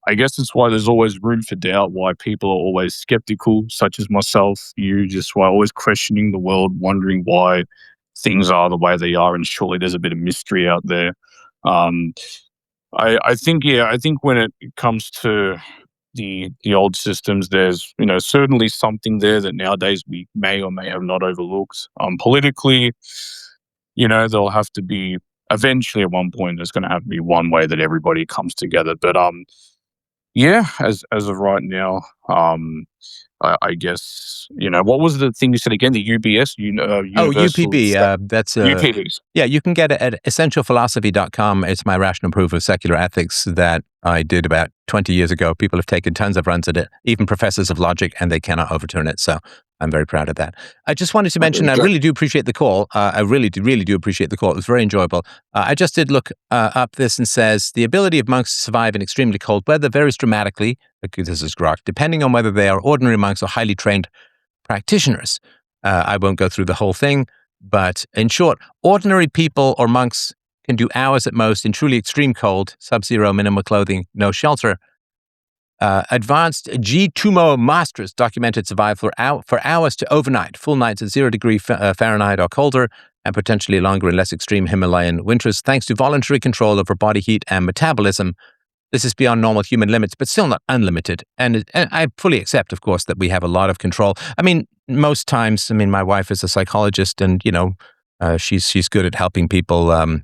I guess it's why there's always room for doubt, why people are always skeptical, such as myself, you, just why always questioning the world, wondering why things are the way they are, and surely there's a bit of mystery out there. I think when it comes to the old systems, there's certainly something there that nowadays we may or may have not overlooked. Politically, there'll have to be, eventually at one point there's going to have to be one way that everybody comes together. But as of right now, I guess what was the thing you said again? The UBS, UPB. That's UPBs. Yeah, you can get it at essentialphilosophy.com. It's my rational proof of secular ethics that I did about 20 years ago. People have taken tons of runs at it, even professors of logic, and they cannot overturn it. So I'm very proud of that. I just wanted to mention, I really do appreciate the call. I really do appreciate the call. It was very enjoyable. I just did look up this, and says, the ability of monks to survive in extremely cold weather varies dramatically, this is Grok, depending on whether they are ordinary monks or highly trained practitioners. I won't go through the whole thing, but in short, ordinary people or monks can do hours at most in truly extreme cold, sub-zero, minimal clothing, no shelter. Advanced G. Tumo masters documented survival for hours to overnight, full nights at 0 degree Fahrenheit or colder, and potentially longer in less extreme Himalayan winters, thanks to voluntary control over body heat and metabolism. This is beyond normal human limits, but still not unlimited. And I fully accept, of course, that we have a lot of control. I mean, most times, my wife is a psychologist, and she's good at helping people,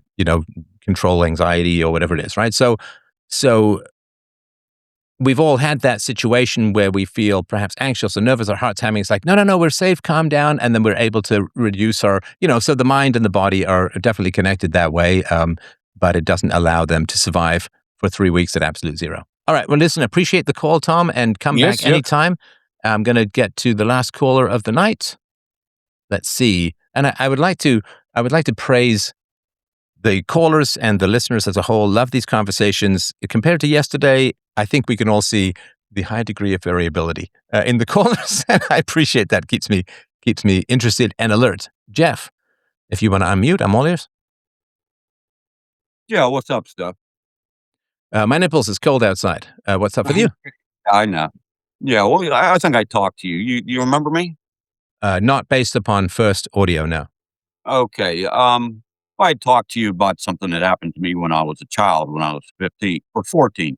control anxiety or whatever it is, right? So we've all had that situation where we feel perhaps anxious or nervous, our heart's hammering. It's like, no, we're safe, calm down. And then we're able to reduce our, so the mind and the body are definitely connected that way. But it doesn't allow them to survive for 3 weeks at absolute zero. All right. Well, listen, appreciate the call, Tom, and come back anytime. I'm going to get to the last caller of the night. Let's see. And I would like to praise the callers and the listeners as a whole. Love these conversations. Compared to yesterday, I think we can all see the high degree of variability in the callers, and I appreciate that. Keeps me interested and alert. Jeff, if you want to unmute, I'm all ears. Yeah, what's up, Steph? My nipples is cold outside. What's up with you? I know. Yeah, well, I think I talked to you. You remember me? Not based upon first audio, no. Okay. I talked to you about something that happened to me when I was a child, when I was 15 or 14.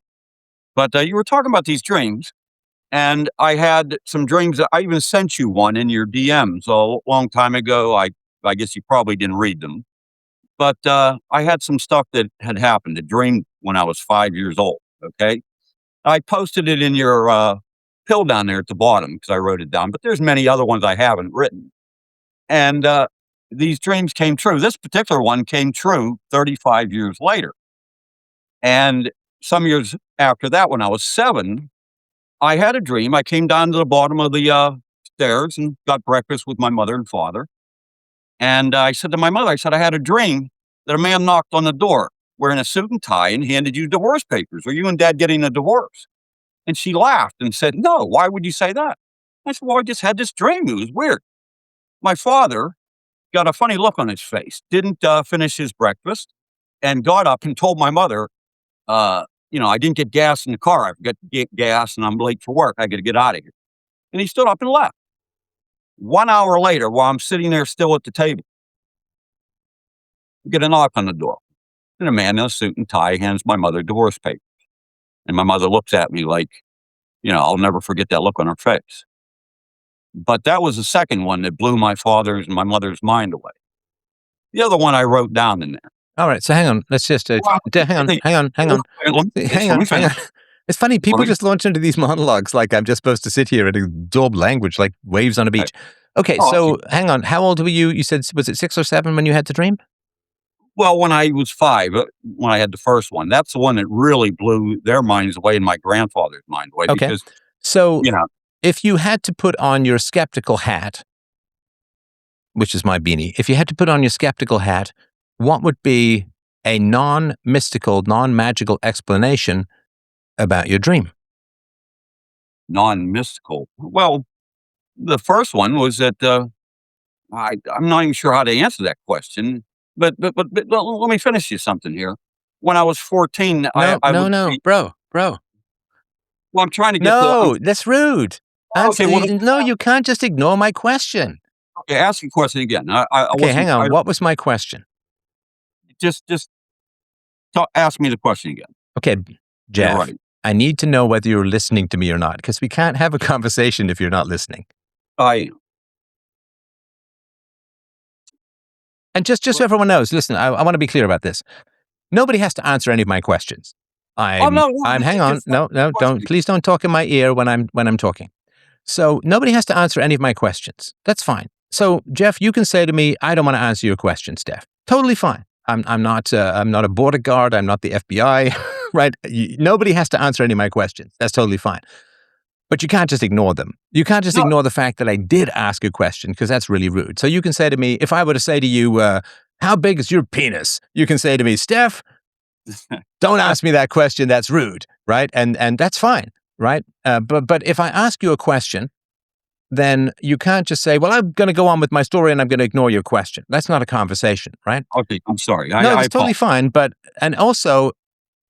But you were talking about these dreams, and I had some dreams. That I even sent you one in your DMs a long time ago. I guess you probably didn't read them, but I had some stuff that had happened. A dream when I was 5 years old. Okay, I posted it in your pill down there at the bottom because I wrote it down. But there's many other ones I haven't written, and these dreams came true. This particular one came true 35 years later, and some years after that, when I was 7, I had a dream. I came down to the bottom of the stairs and got breakfast with my mother and father. And I said to my mother, I said, I had a dream that a man knocked on the door wearing a suit and tie and handed you divorce papers. Are you and dad getting a divorce? And she laughed and said, no, why would you say that? I said, well, I just had this dream. It was weird. My father got a funny look on his face, didn't finish his breakfast, and got up and told my mother, I didn't get gas in the car. I forgot to get gas and I'm late for work. I got to get out of here. And he stood up and left. 1 hour later, while I'm sitting there still at the table, I get a knock on the door. And a man in a suit and tie hands my mother divorce papers. And my mother looks at me like, I'll never forget that look on her face. But that was the second one that blew my father's and my mother's mind away. The other one I wrote down in there. All right, so hang on. Let's just hang on. Hang on. It's funny. People just launch into these monologues like I'm just supposed to sit here and absorb language like waves on a beach. Okay, so hang on. How old were you? You said, was it 6 or 7 when you had the dream? Well, when I was 5, when I had the first one, that's the one that really blew their minds away and my grandfather's mind away. Okay. Because, so if you had to put on your skeptical hat, which is my beanie, if you had to put on your skeptical hat, what would be a non-mystical, non-magical explanation about your dream? Non-mystical. Well, the first one was that I'm not even sure how to answer that question. But let me finish you something here. When I was 14, bro. Well, I'm trying to get. That's rude. You can't just ignore my question. Okay, ask your question again. Hang on. What was my question? Just ask me the question again. Okay, Jeff. Right. I need to know whether you're listening to me or not, because we can't have a conversation if you're not listening. And just so everyone knows, listen, I want to be clear about this. Nobody has to answer any of my questions. Hang on. Please don't talk in my ear when I'm talking. So nobody has to answer any of my questions. That's fine. So Jeff, you can say to me, I don't want to answer your question, Steph. Totally fine. I'm not a border guard. I'm not the FBI, right? Nobody has to answer any of my questions. That's totally fine. But you can't just ignore them. You can't just ignore the fact that I did ask a question, because that's really rude. So you can say to me, if I were to say to you, how big is your penis? You can say to me, Steph, don't ask me that question. That's rude, right? And that's fine, right? But if I ask you a question, then you can't just say, well, I'm going to go on with my story and I'm going to ignore your question. That's not a conversation, right? Okay, I'm sorry. It's totally fine. And also,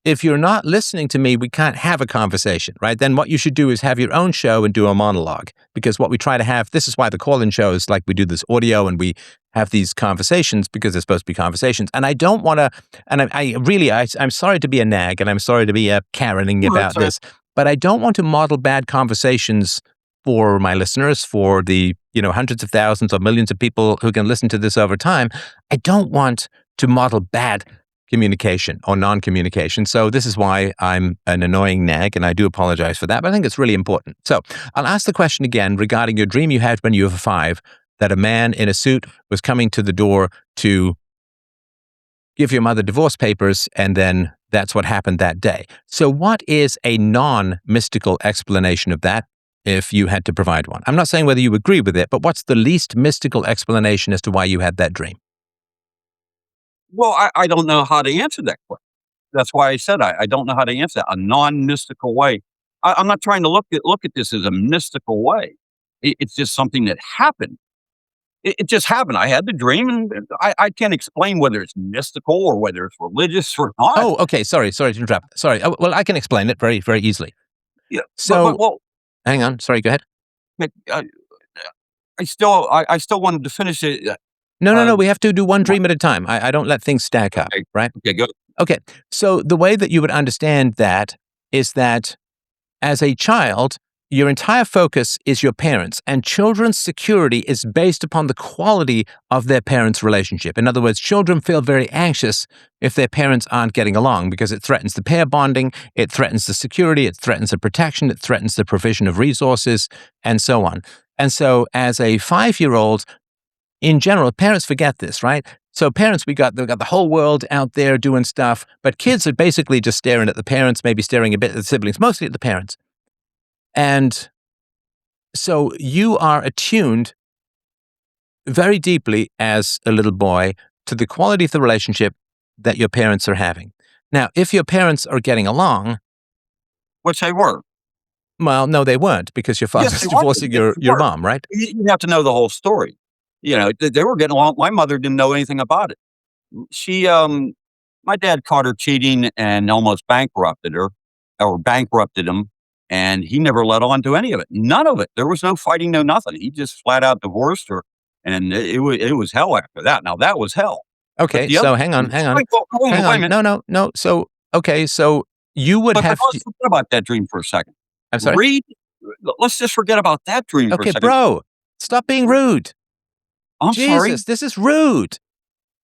if you're not listening to me, we can't have a conversation, right? Then what you should do is have your own show and do a monologue. Because what we try to have, this is why the call-in shows, like we do this audio and we have these conversations, because they're supposed to be conversations. And I don't want to, and I'm sorry to be a nag and I'm sorry to be Karening about this, but I don't want to model bad conversations for my listeners, for the hundreds of thousands or millions of people who can listen to this over time. I don't want to model bad communication or non-communication. So this is why I'm an annoying nag, and I do apologize for that, but I think it's really important. So I'll ask the question again regarding your dream you had when you were 5, that a man in a suit was coming to the door to give your mother divorce papers, and then that's what happened that day. So what is a non-mystical explanation of that, if you had to provide one? I'm not saying whether you agree with it, but what's the least mystical explanation as to why you had that dream? Well, I don't know how to answer that question. That's why I said I don't know how to answer that. A non-mystical way. I'm not trying to look at this as a mystical way. It's just something that happened. it just happened. I had the dream, and I can't explain whether it's mystical or whether it's religious or not. Oh, okay. Sorry to interrupt. Sorry. Oh, well, I can explain it very, very easily. Yeah. So, well, hang on. Sorry, go ahead. I still wanted to finish it. No. We have to do one dream at a time. I don't let things stack up, Okay. right? Okay, go. Okay. So the way that you would understand that is that as a child, your entire focus is your parents, and children's security is based upon the quality of their parents' relationship. In other words, children feel very anxious if their parents aren't getting along because it threatens the pair bonding, it threatens the security, it threatens the protection, it threatens the provision of resources, and so on. And so as a 5-year-old, in general, parents forget this, right? So parents, they've got the whole world out there doing stuff, but kids are basically just staring at the parents, maybe staring a bit at the siblings, mostly at the parents. And so you are attuned very deeply as a little boy to the quality of the relationship that your parents are having. Now, if your parents are getting along, Which they were. well, no, they weren't, because your father's Yes, they were. divorcing Yes, they your were. mom, right? You have to know the whole story. They were getting along. My mother didn't know anything about it. My dad caught her cheating and almost bankrupted her, or bankrupted him, and he never let on to any of it. None of it. There was no fighting, no nothing. He just flat out divorced her, and it was hell after that. Now that was hell. But Okay, the so other, hang on. wait a minute. No. So, okay, so you would But have let's to, forget about that dream for a second. I'm sorry? Read. Let's just forget about that dream for a Okay, second. bro, stop being rude. I'm sorry. Jesus, this is rude.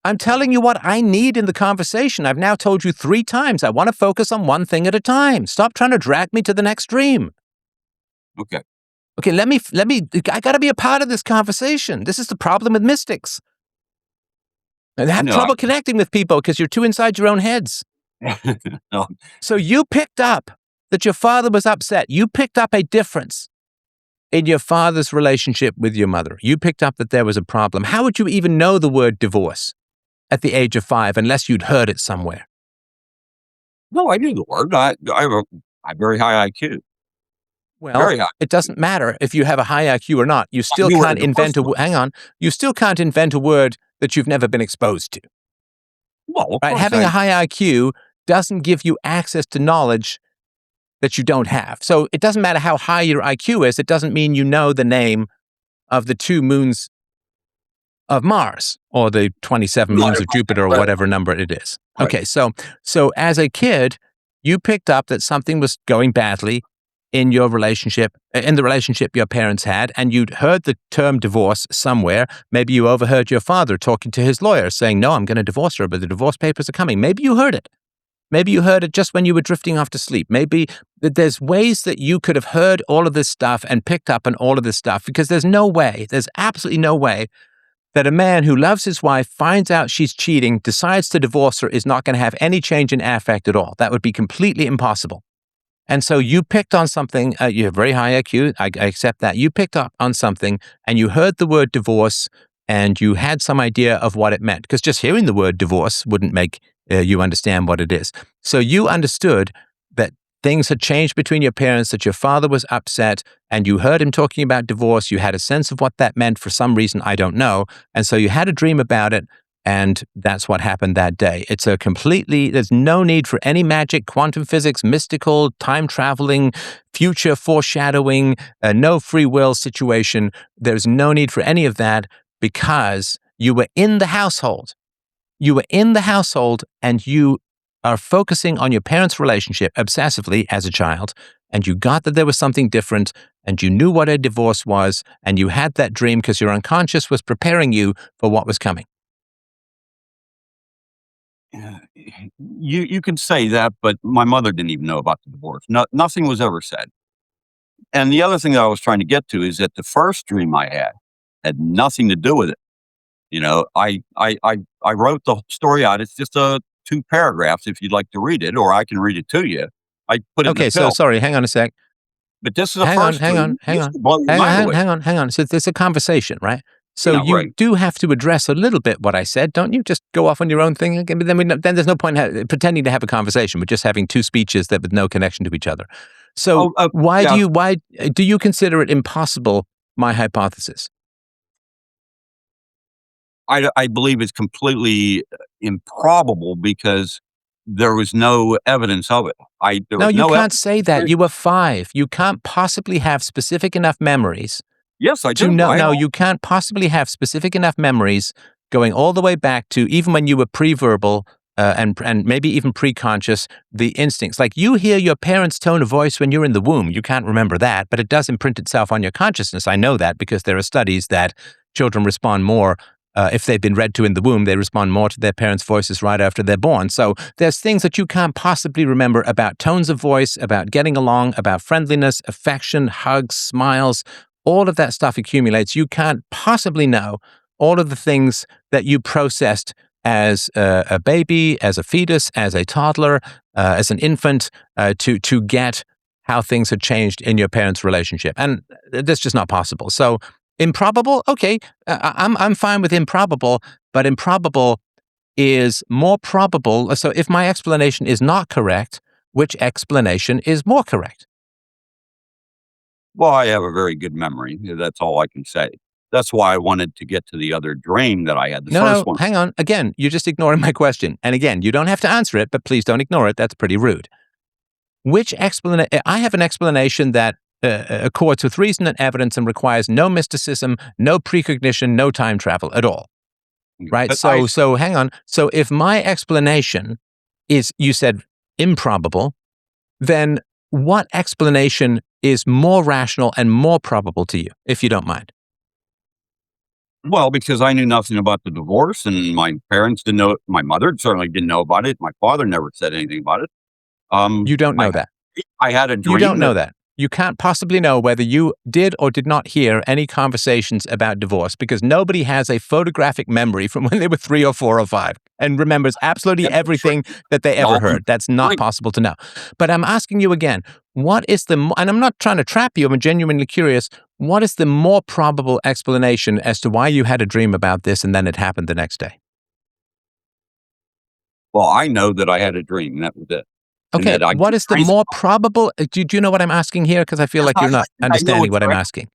I'm telling you what I need in the conversation. I've now told you 3 times. I want to focus on one thing at a time. Stop trying to drag me to the next dream. Okay. Okay, I got to be a part of this conversation. This is the problem with mystics. They have No, trouble connecting with people because you're too inside your own heads. no. So you picked up that your father was upset. You picked up a difference in your father's relationship with your mother. You picked up that there was a problem. How would you even know the word divorce at the age of 5 unless you'd heard it somewhere? No, I knew the word. I have a very high IQ. Well, Very high. it doesn't matter if you have a high IQ or not. You still knew what can't a divorce invent a was. hang on. You still can't invent a word that you've never been exposed to. Well, of Right? course Having a high IQ doesn't give you access to knowledge that you don't have. So it doesn't matter how high your IQ is. It doesn't mean you know the name of the 2 moons of Mars or the 27 moons of Jupiter or right. whatever number it is. Right. Okay, so as a kid, you picked up that something was going badly in your relationship, in the relationship your parents had, and you'd heard the term divorce somewhere. Maybe you overheard your father talking to his lawyer saying, "No, I'm going to divorce her, but the divorce papers are coming." Maybe you heard it. Maybe you heard it just when you were drifting off to sleep. Maybe there's ways that you could have heard all of this stuff and picked up on all of this stuff, because there's absolutely no way that a man who loves his wife, finds out she's cheating, decides to divorce her, is not going to have any change in affect at all. That would be completely impossible. And so you picked on something, you have very high IQ, I accept that. You picked up on something and you heard the word divorce and you had some idea of what it meant, because just hearing the word divorce wouldn't make you understand what it is. So you understood that things had changed between your parents, that your father was upset, and you heard him talking about divorce. You had a sense of what that meant for some reason, I don't know. And so you had a dream about it, and that's what happened that day. There's no need for any magic, quantum physics, mystical, time traveling, future foreshadowing, no free will situation. There's no need for any of that, because you were in the household. You were in the household and you are focusing on your parents' relationship obsessively as a child, and you got that there was something different, and you knew what a divorce was, and you had that dream because your unconscious was preparing you for what was coming. You can say that, but my mother didn't even know about the divorce. Nothing was ever said. And the other thing that I was trying to get to is that the first dream I had nothing to do with it. I wrote the story out. It's just 2 paragraphs if you'd like to read it, or I can read it to you. I put it in Okay, the so pill. sorry, hang on a sec. But this is a Hang on, first hang dream. on, hang This on. will blow your mind away. Hang on. So there's a conversation, right? So Yeah, you right. do have to address a little bit what I said, don't you? Just go off on your own thing again. But then there's no point pretending to have a conversation. We're just having 2 speeches that with no connection to each other. So why yeah. do you consider it impossible, my hypothesis? I believe it's completely improbable because there was no evidence of it. There No, was you no can't evidence. say that. You were 5. You can't possibly have specific enough memories Yes, I to do. know. I No, know. you can't possibly have specific enough memories going all the way back to even when you were pre-verbal and maybe even pre-conscious, the instincts. Like you hear your parents' tone of voice when you're in the womb. You can't remember that, but it does imprint itself on your consciousness. I know that because there are studies that children respond more if they've been read to in the womb, they respond more to their parents' voices right after they're born. So there's things that you can't possibly remember about tones of voice, about getting along, about friendliness, affection, hugs, smiles. All of that stuff accumulates. You can't possibly know all of the things that you processed as a baby, as a fetus, as a toddler, as an infant, to get how things had changed in your parents' relationship. And that's just not possible. So improbable, okay, I'm fine with improbable, but improbable is more probable. So if my explanation is not correct, which explanation is more correct? Well, I have a very good memory. That's all I can say. That's why I wanted to get to the other dream that I had, the No, first one. hang on. Again, you're just ignoring my question. And again, you don't have to answer it, but please don't ignore it. That's pretty rude. Which explanation? I have an explanation that accords with reason and evidence and requires no mysticism, no precognition, no time travel at all. Right? But So hang on. So if my explanation is, you said, improbable, then what explanation is more rational and more probable to you, if you don't mind? Well, because I knew nothing about the divorce, and my parents didn't know. My mother certainly didn't know about it. My father never said anything about it. You don't know I that. I had a You don't dream know that. You can't possibly know whether you did or did not hear any conversations about divorce because nobody has a photographic memory from when they were 3 or 4 or 5 and remembers absolutely everything that they ever heard. That's not possible to know. But I'm asking you again, what is and I'm not trying to trap you, I'm genuinely curious, what is the more probable explanation as to why you had a dream about this and then it happened the next day? Well, I know that I had a dream, and that was it. And Okay, that I what is the more probable? Do you know what I'm asking here? Because I feel like you're not I know understanding what I'm correct. asking.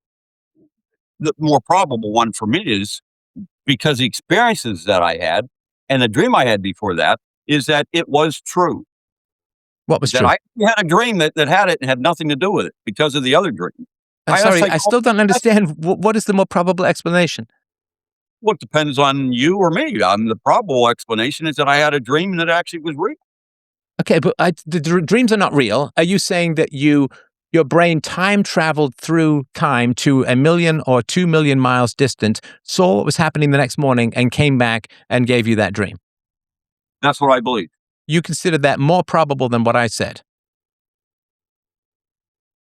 The more probable one for me is because the experiences that I had and the dream I had before that is that it was true. What was That true? I had a dream that had it and had nothing to do with it because of the other dream. I'm sorry, I still don't understand. What is the more probable explanation? Well, it depends on you or me. The probable explanation is that I had a dream that actually was real. Okay, but dreams are not real. Are you saying that your brain time traveled through time to 1 million or 2 million miles distant, saw what was happening the next morning, and came back and gave you that dream? That's what I believe. You consider that more probable than what I said?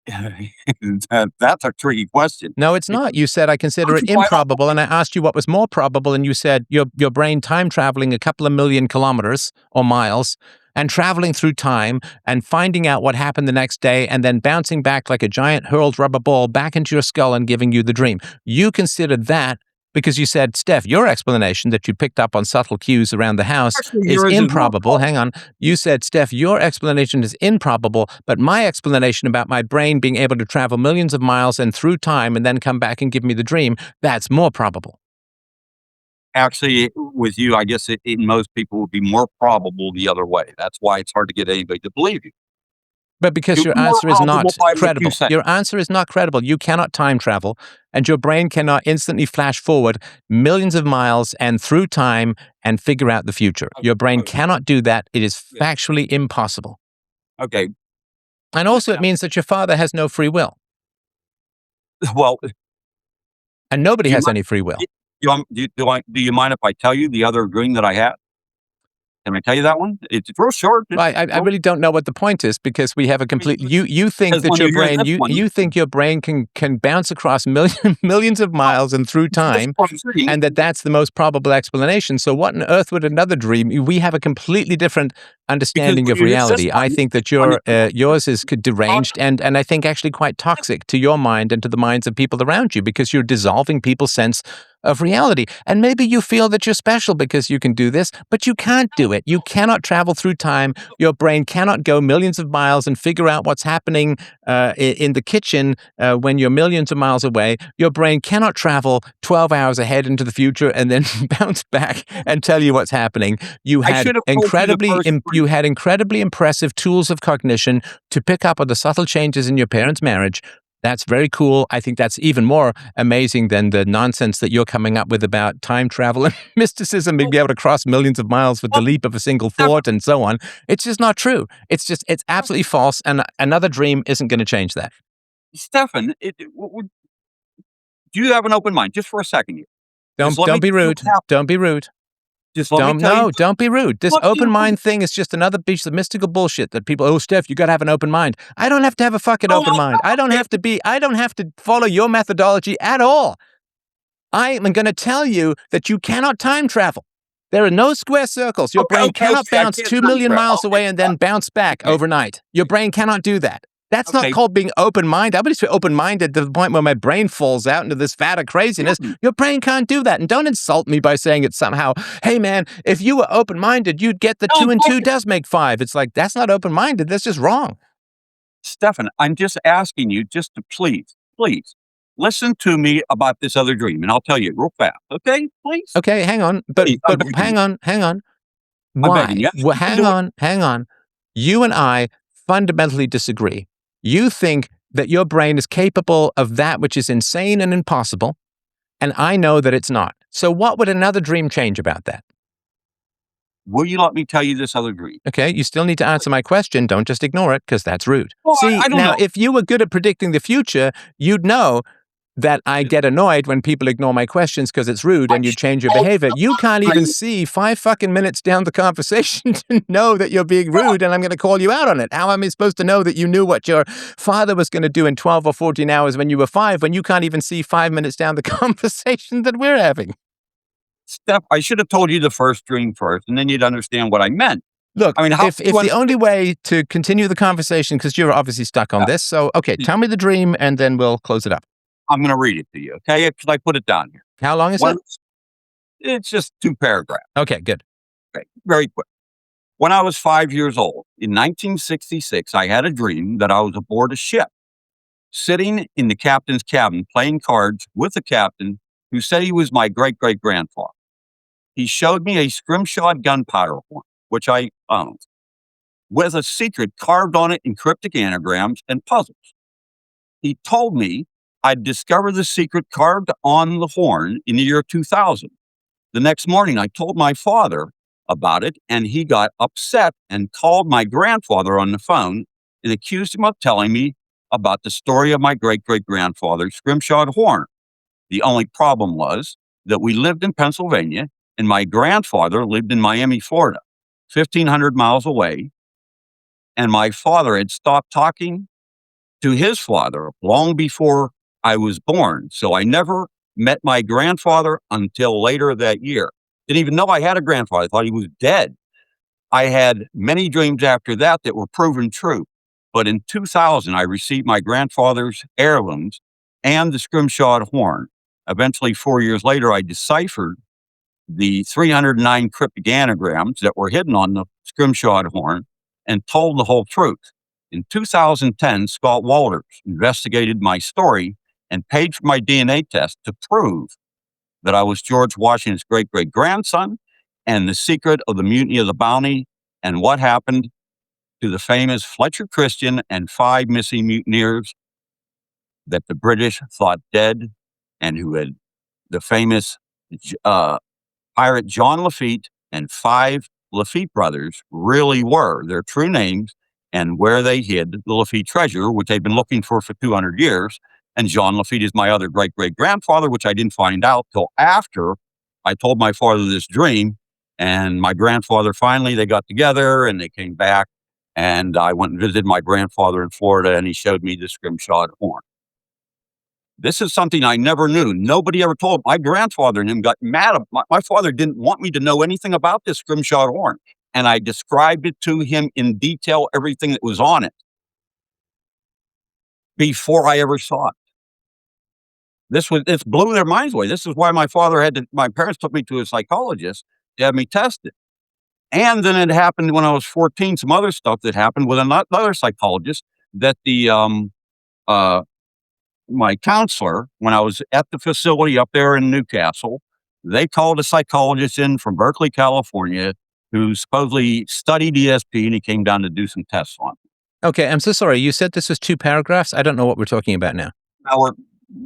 That's a tricky question. No, it's not. You said I consider it Why- improbable, and I asked you what was more probable, and you said your brain time traveling a couple of million kilometers or miles and traveling through time and finding out what happened the next day and then bouncing back like a giant hurled rubber ball back into your skull and giving you the dream. You considered that because you said, Steph, your explanation that you picked up on subtle cues around the house Actually, is yours is more improbable. Hang on. You said, Steph, your explanation is improbable, but my explanation about my brain being able to travel millions of miles and through time and then come back and give me the dream, that's more probable. Actually, with you, I guess in most people would be more probable the other way. That's why it's hard to get anybody to believe you. But because It's your more answer is not probable by what you credible. say. Your answer is not credible. You cannot time travel, and your brain cannot instantly flash forward millions of miles and through time and figure out the future. Your brain cannot do that. It is factually impossible. Okay. And also, it means that your father has no free will, Well, and nobody do you has mind- any free will. do you mind if I tell you the other dream that I had? Can I tell you that one? It's real short. I really don't know what the point is because we have a complete. You think Because that when your you hear brain this one- you think your brain can bounce across millions of miles and through time, and that's the most probable explanation. So what on earth would another dream? We have a completely different understanding when of you hear this reality. I one- think that yours is deranged and I think actually quite toxic to your mind and to the minds of people around you because you're dissolving people's sense of reality. And maybe you feel that you're special because you can do this, but you can't do it. You cannot travel through time. Your brain cannot go millions of miles and figure out what's happening in the kitchen when you're millions of miles away. Your brain cannot travel 12 hours ahead into the future and then bounce back and tell you what's happening. You I had should have told you the first incredibly impressive tools of cognition to pick up on the subtle changes in your parents' marriage. That's very cool. I think that's even more amazing than the nonsense that you're coming up with about time travel and mysticism, being able to cross millions of miles with the leap of a single thought and so on. It's just not true. It's absolutely false. And another dream isn't going to change that. Stefan, do you have an open mind? Just for a second here. Don't be rude. Don't be rude. Just let me tell you. Don't be rude. This What open you- mind thing is just another piece of mystical bullshit that people, Steph, you got to have an open mind. I don't have to have a fucking open mind. I don't have to follow your methodology at all. I am going to tell you that you cannot time travel. There are no square circles. Your brain cannot bounce 2 million miles away and then bounce back overnight. Your brain cannot do that. That's not called being open-minded. I'm just open-minded to the point where my brain falls out into this vat of craziness. Your brain can't do that. And don't insult me by saying it's somehow, hey man, if you were open-minded, you'd get that 2 and 2 does make 5. It's like, that's not open-minded. That's just wrong. Stefan, I'm just asking you just to please listen to me about this other dream, and I'll tell you real fast. Okay, please. Okay, hang on. But hang on. Why? begging you. Well, hang on. You and I fundamentally disagree. You think that your brain is capable of that which is insane and impossible, and I know that it's not. So what would another dream change about that? Will you let me tell you this other dream? Okay, you still need to answer my question. Don't just ignore it, because that's rude. Well, See, I don't now, know. if you were good at predicting the future, you'd know that I get annoyed when people ignore my questions because it's rude and you change your behavior. You can't even see 5 fucking minutes down the conversation to know that you're being rude and I'm going to call you out on it. How am I supposed to know that you knew what your father was going to do in 12 or 14 hours when you were 5 when you can't even see 5 minutes down the conversation that we're having? Steph, I should have told you the first dream first, and then you'd understand what I meant. Look, I mean, if the only way to continue the conversation, because you're obviously stuck on this, so, okay, tell me the dream and then we'll close it up. I'm going to read it to you, okay? Because I put it down here. How long is it? It's just 2 paragraphs. Okay, good. Okay, very quick. When I was 5 years old, in 1966, I had a dream that I was aboard a ship, sitting in the captain's cabin playing cards with the captain who said he was my great-great-grandfather. He showed me a scrimshawed gunpowder horn, which I owned, with a secret carved on it in cryptic anagrams and puzzles. He told me I'd discovered the secret carved on the horn in the year 2000. The next morning, I told my father about it, and he got upset and called my grandfather on the phone and accused him of telling me about the story of my great-great-grandfather's scrimshawed horn. The only problem was that we lived in Pennsylvania, and my grandfather lived in Miami, Florida, 1,500 miles away, and my father had stopped talking to his father long before I was born. So I never met my grandfather until later that year. Didn't even know I had a grandfather. I thought he was dead. I had many dreams after that were proven true. But in 2000, I received my grandfather's heirlooms and the scrimshawed horn. Eventually, 4 years later, I deciphered the 309 cryptic anagrams that were hidden on the scrimshawed horn and told the whole truth. In 2010, Scott Walters investigated my story and paid for my DNA test to prove that I was George Washington's great-great-grandson and the secret of the Mutiny of the Bounty and what happened to the famous Fletcher Christian and 5 missing mutineers that the British thought dead and who had the famous pirate John Lafitte and 5 Lafitte brothers really were, their true names, and where they hid the Lafitte treasure, which they'd been looking for 200 years. And John Lafitte is my other great-great-grandfather, which I didn't find out till after I told my father this dream. And my grandfather, finally, they got together and they came back. And I went and visited my grandfather in Florida, and he showed me the scrimshawed horn. This is something I never knew. Nobody ever told. My grandfather and him got mad. My father didn't want me to know anything about this scrimshawed horn. And I described it to him in detail, everything that was on it, before I ever saw it. This blew their minds away. This is why my parents took me to a psychologist to have me tested. And then it happened when I was 14, some other stuff that happened with another psychologist that my counselor, when I was at the facility up there in Newcastle, they called a psychologist in from Berkeley, California, who supposedly studied ESP, and he came down to do some tests on it. Okay, I'm so sorry. You said this was 2 paragraphs. I don't know what we're talking about now.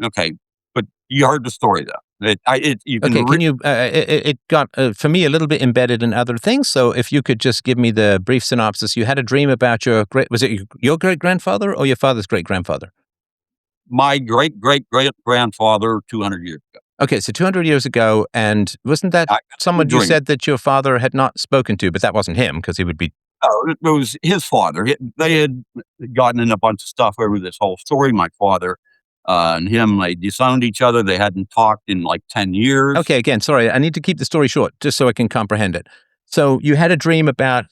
Okay, but you heard the story though. Can you? It got for me a little bit embedded in other things. So if you could just give me the brief synopsis. You had a dream about your was it your great grandfather or your father's great grandfather? My great great great grandfather, 200 years ago. Okay, so 200 years ago, and wasn't that someone you said that your father had not spoken to, but that wasn't him because he would be. Oh, it was his father. They had gotten in a bunch of stuff over this whole story. My father and him, they disowned each other. They hadn't talked in like 10 years. Okay, again, sorry, I need to keep the story short just so I can comprehend it. So you had a dream about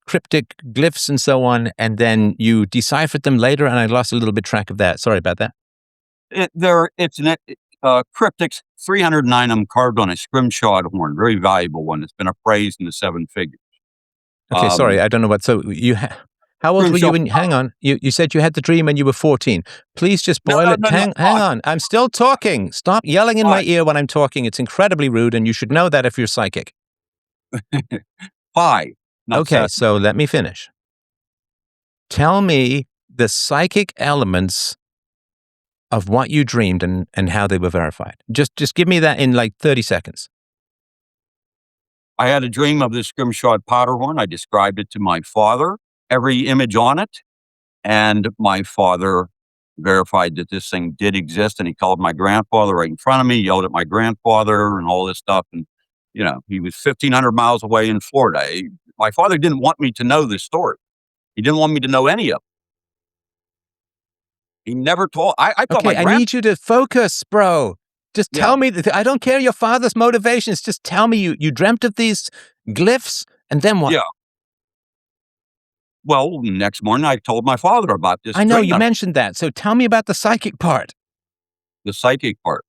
cryptic glyphs and so on, and then you deciphered them later, and I lost a little bit track of that. Sorry about that. It's an cryptics, 309 of them carved on a scrimshawed horn, very valuable one. It's been appraised in the 7 figures. Okay, sorry, I don't know what. So how old were you when? Hang on, you said you had the dream when you were 14. Please just boil it. Hang on, I'm still talking. Stop yelling in my ear when I'm talking. It's incredibly rude, and you should know that if you're psychic. 5. Okay, 7. so let me finish. Tell me the psychic elements of what you dreamed and how they were verified. Just give me that in like 30 seconds. I had a dream of this scrimshawed powder horn. I described it to my father, every image on it, and my father verified that this thing did exist, and he called my grandfather right in front of me, yelled at my grandfather and all this stuff, and he was 1,500 miles away in Florida. My father didn't want me to know this story. He didn't want me to know any of it. He never told. I thought okay, I need you to focus, bro. Just tell me. I don't care your father's motivations. Just tell me you dreamt of these glyphs, and then what? Yeah. Well, next morning I told my father about this. I know you mentioned that. So tell me about the psychic part. The psychic part.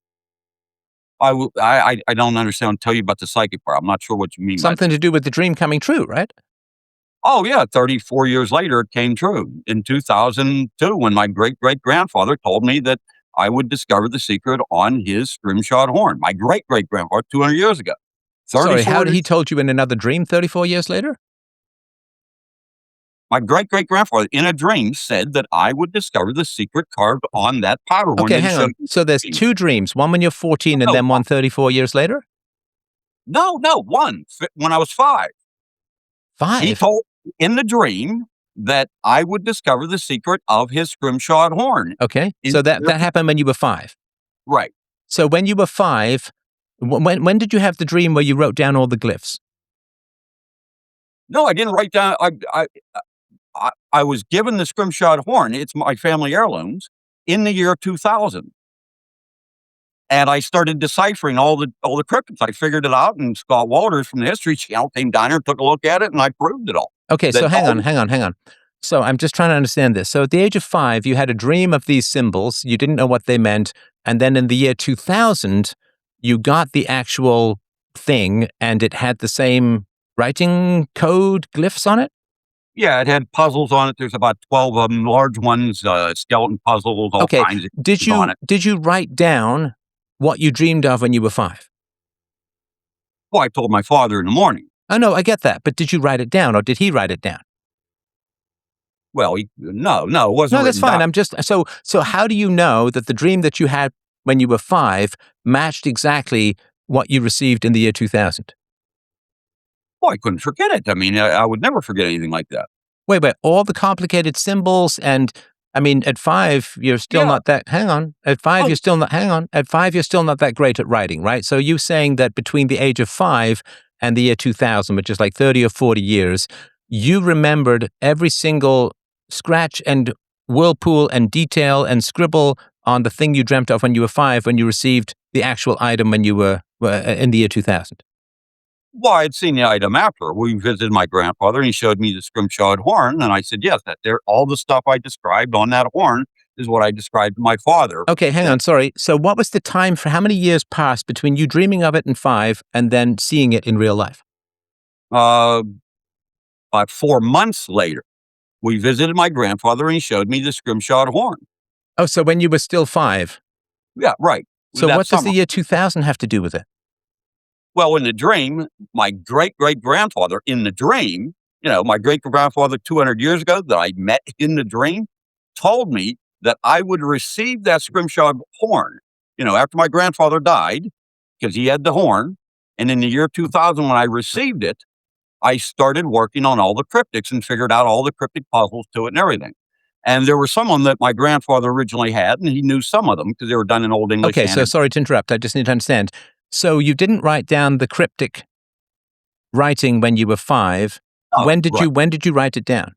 I don't understand. I'll tell you about the psychic part. I'm not sure what you mean. Something to do with the dream coming true, right? Oh, yeah. 34 years later, it came true. In 2002, when my great-great-grandfather told me that I would discover the secret on his scrimshawed horn. My great-great-grandfather, 200 years ago. Sorry, how did he told you in another dream 34 years later? My great-great-grandfather, in a dream, said that I would discover the secret carved on that powder horn. Okay, hang on. So there's 2 dreams, one when you're 14 and then one 34 years later? No, one. When I was 5. 5? He told in the dream that I would discover the secret of his scrimshawed horn. Okay, so that happened when you were 5. Right. So when you were 5, when did you have the dream where you wrote down all the glyphs? No, I didn't write down. I was given the scrimshawed horn. It's my family heirlooms in the year 2000. And I started deciphering all the cryptids. I figured it out, and Scott Walters from the History Channel came down here and took a look at it, and I proved it all. Okay, so hang on. So I'm just trying to understand this. So at the age of 5, you had a dream of these symbols. You didn't know what they meant. And then in the year 2000, you got the actual thing, and it had the same writing code glyphs on it? Yeah, it had puzzles on it. There's about 12 of them, large ones, skeleton puzzles, all kinds of things on it. Did you write down what you dreamed of when you were 5? Well, I told my father in the morning. Oh, no, I get that. But did you write it down, or did he write it down? Well, no, it wasn't. No, that's fine. I'm just so how do you know that the dream that you had when you were 5 matched exactly what you received in the year 2000? Well, I couldn't forget it. I mean, I would never forget anything like that. Wait, all the complicated symbols, and I mean, at 5, you're still not that. Hang on. At 5, you're still not. Hang on. At 5, you're still not that great at writing, right? So you saying that between the age of 5 and the year 2000, which is like 30 or 40 years, you remembered every single scratch and whirlpool and detail and scribble on the thing you dreamt of when you were 5, when you received the actual item when you were in the year 2000. Well, I had seen the item after. We visited my grandfather, and he showed me the scrimshawed horn, and I said, yes, all the stuff I described on that horn is what I described to my father. Okay, hang on, sorry. So what was the time for how many years passed between you dreaming of it in 5 and then seeing it in real life? About 4 months later, we visited my grandfather and he showed me the scrimshawed horn. Oh, so when you were still 5. Yeah, right. So That what does summer. the year 2000 have to do with it? Well, in the dream, my great-great-grandfather in the dream, my great-grandfather 200 years ago that I met in the dream, told me that I would receive that scrimshawed horn, after my grandfather died, because he had the horn. And in the year 2000, when I received it, I started working on all the cryptics and figured out all the cryptic puzzles to it and everything. And there were some of them that my grandfather originally had, and he knew some of them because they were done in Old English. Okay, so sorry to interrupt. I just need to understand. So you didn't write down the cryptic writing when you were 5. When did you write it down?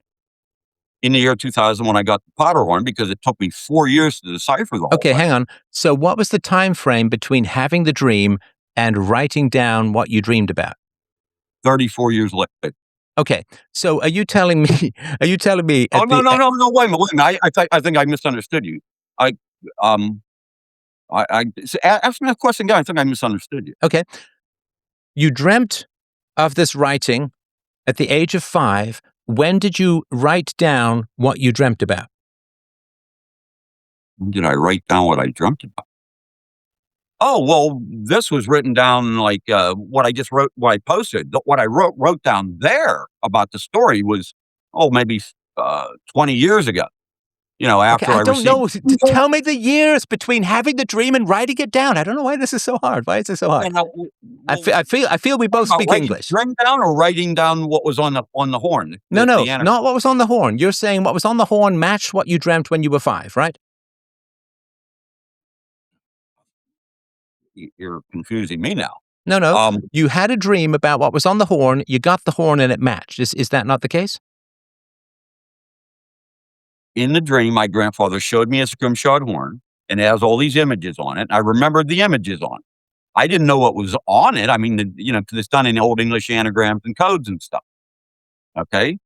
In the year 2000 when I got the Potter horn, because it took me 4 years to decipher the whole Okay, thing. hang on. So what was the time frame between having the dream and writing down what you dreamed about? 34 years later. Okay, so are you telling me? Oh, no, wait a minute. I think I misunderstood you. Ask me a question again. I think I misunderstood you. Okay, you dreamt of this writing at the age of 5. When did you write down what you dreamt about? Did I write down what I dreamt about? Oh, well, this was written down like what I just wrote, what I posted. What I wrote down there about the story was, maybe 20 years ago. After Okay, I don't received. know. Tell me the years between having the dream and writing it down. I don't know why this is so hard. Why is this so hard? I feel we both speak English. Writing down or writing down what was on the horn? No, not what was on the horn. You're saying what was on the horn matched what you dreamt when you were 5, right? You're confusing me now. No. You had a dream about what was on the horn. You got the horn and it matched. Is that not the case? In the dream, my grandfather showed me a scrimshawed horn, and it has all these images on it. I remembered the images on it. I didn't know what was on it. I mean, because it's done in Old English anagrams and codes and stuff. Okay?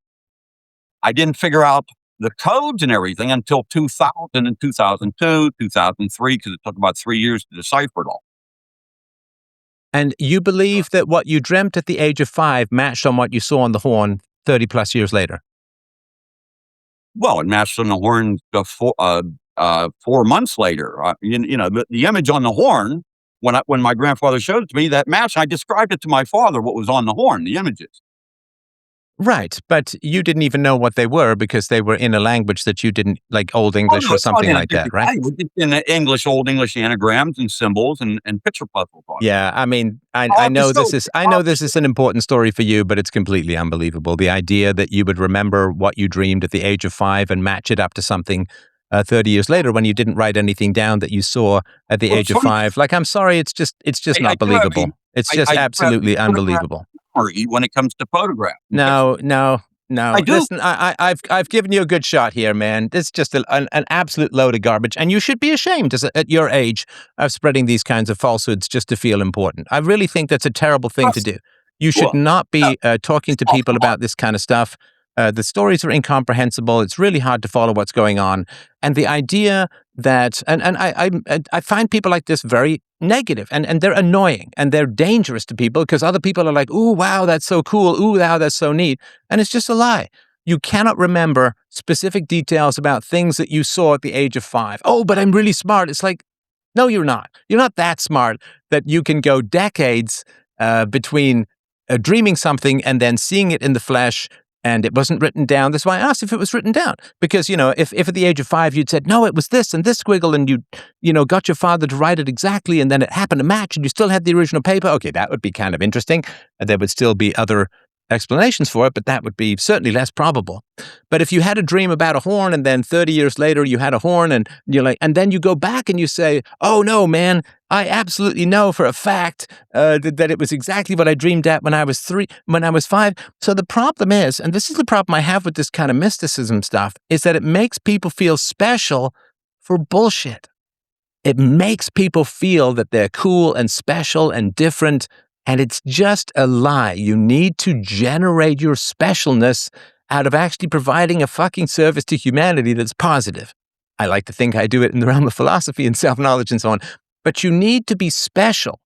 I didn't figure out the codes and everything until 2000 and 2002, 2003, because it took about 3 years to decipher it all. And you believe that what you dreamt at the age of 5 matched on what you saw on the horn 30 plus years later? Well, it matched on the horn 4 months later. The image on the horn, when my grandfather showed it to me, that matched. I described it to my father, what was on the horn, the images. Right, but you didn't even know what they were because they were in a language that you didn't, like Old English or something like that, right? In Old English anagrams and symbols and picture puzzles. Yeah, I mean, I know this is an important story for you, but it's completely unbelievable. The idea that you would remember what you dreamed at the age of 5 and match it up to something 30 years later when you didn't write anything down that you saw at the age of 5. Like, I'm sorry, it's just not believable. It's just absolutely unbelievable. When it comes to photographs. No. I do. Listen, I've given you a good shot here, man. It's just an absolute load of garbage, and you should be ashamed at your age of spreading these kinds of falsehoods just to feel important. I really think that's a terrible thing to do. You should not be talking to people about this kind of stuff. The stories are incomprehensible. It's really hard to follow what's going on. And the idea that, and I find people like this very negative, and they're annoying, and they're dangerous to people because other people are like, ooh, wow, that's so cool. Ooh, wow, that's so neat. And it's just a lie. You cannot remember specific details about things that you saw at the age of 5. Oh, but I'm really smart. It's like, no, you're not. You're not that smart that you can go decades between dreaming something and then seeing it in the flesh, and it wasn't written down. That's why I asked if it was written down. Because, if at the age of 5 you'd said, no, it was this and this squiggle, and you got your father to write it exactly, and then it happened to match, and you still had the original paper, okay, that would be kind of interesting. There would still be other explanations for it, but that would be certainly less probable. But if you had a dream about a horn and then 30 years later you had a horn and you're like, and then you go back and you say, oh no, man, I absolutely know for a fact that it was exactly what I dreamed at when I was 5. So the problem is, and this is the problem I have with this kind of mysticism stuff, is that it makes people feel special for bullshit. It makes people feel that they're cool and special and different. And it's just a lie. You need to generate your specialness out of actually providing a fucking service to humanity that's positive. I like to think I do it in the realm of philosophy and self-knowledge and so on. But you need to be special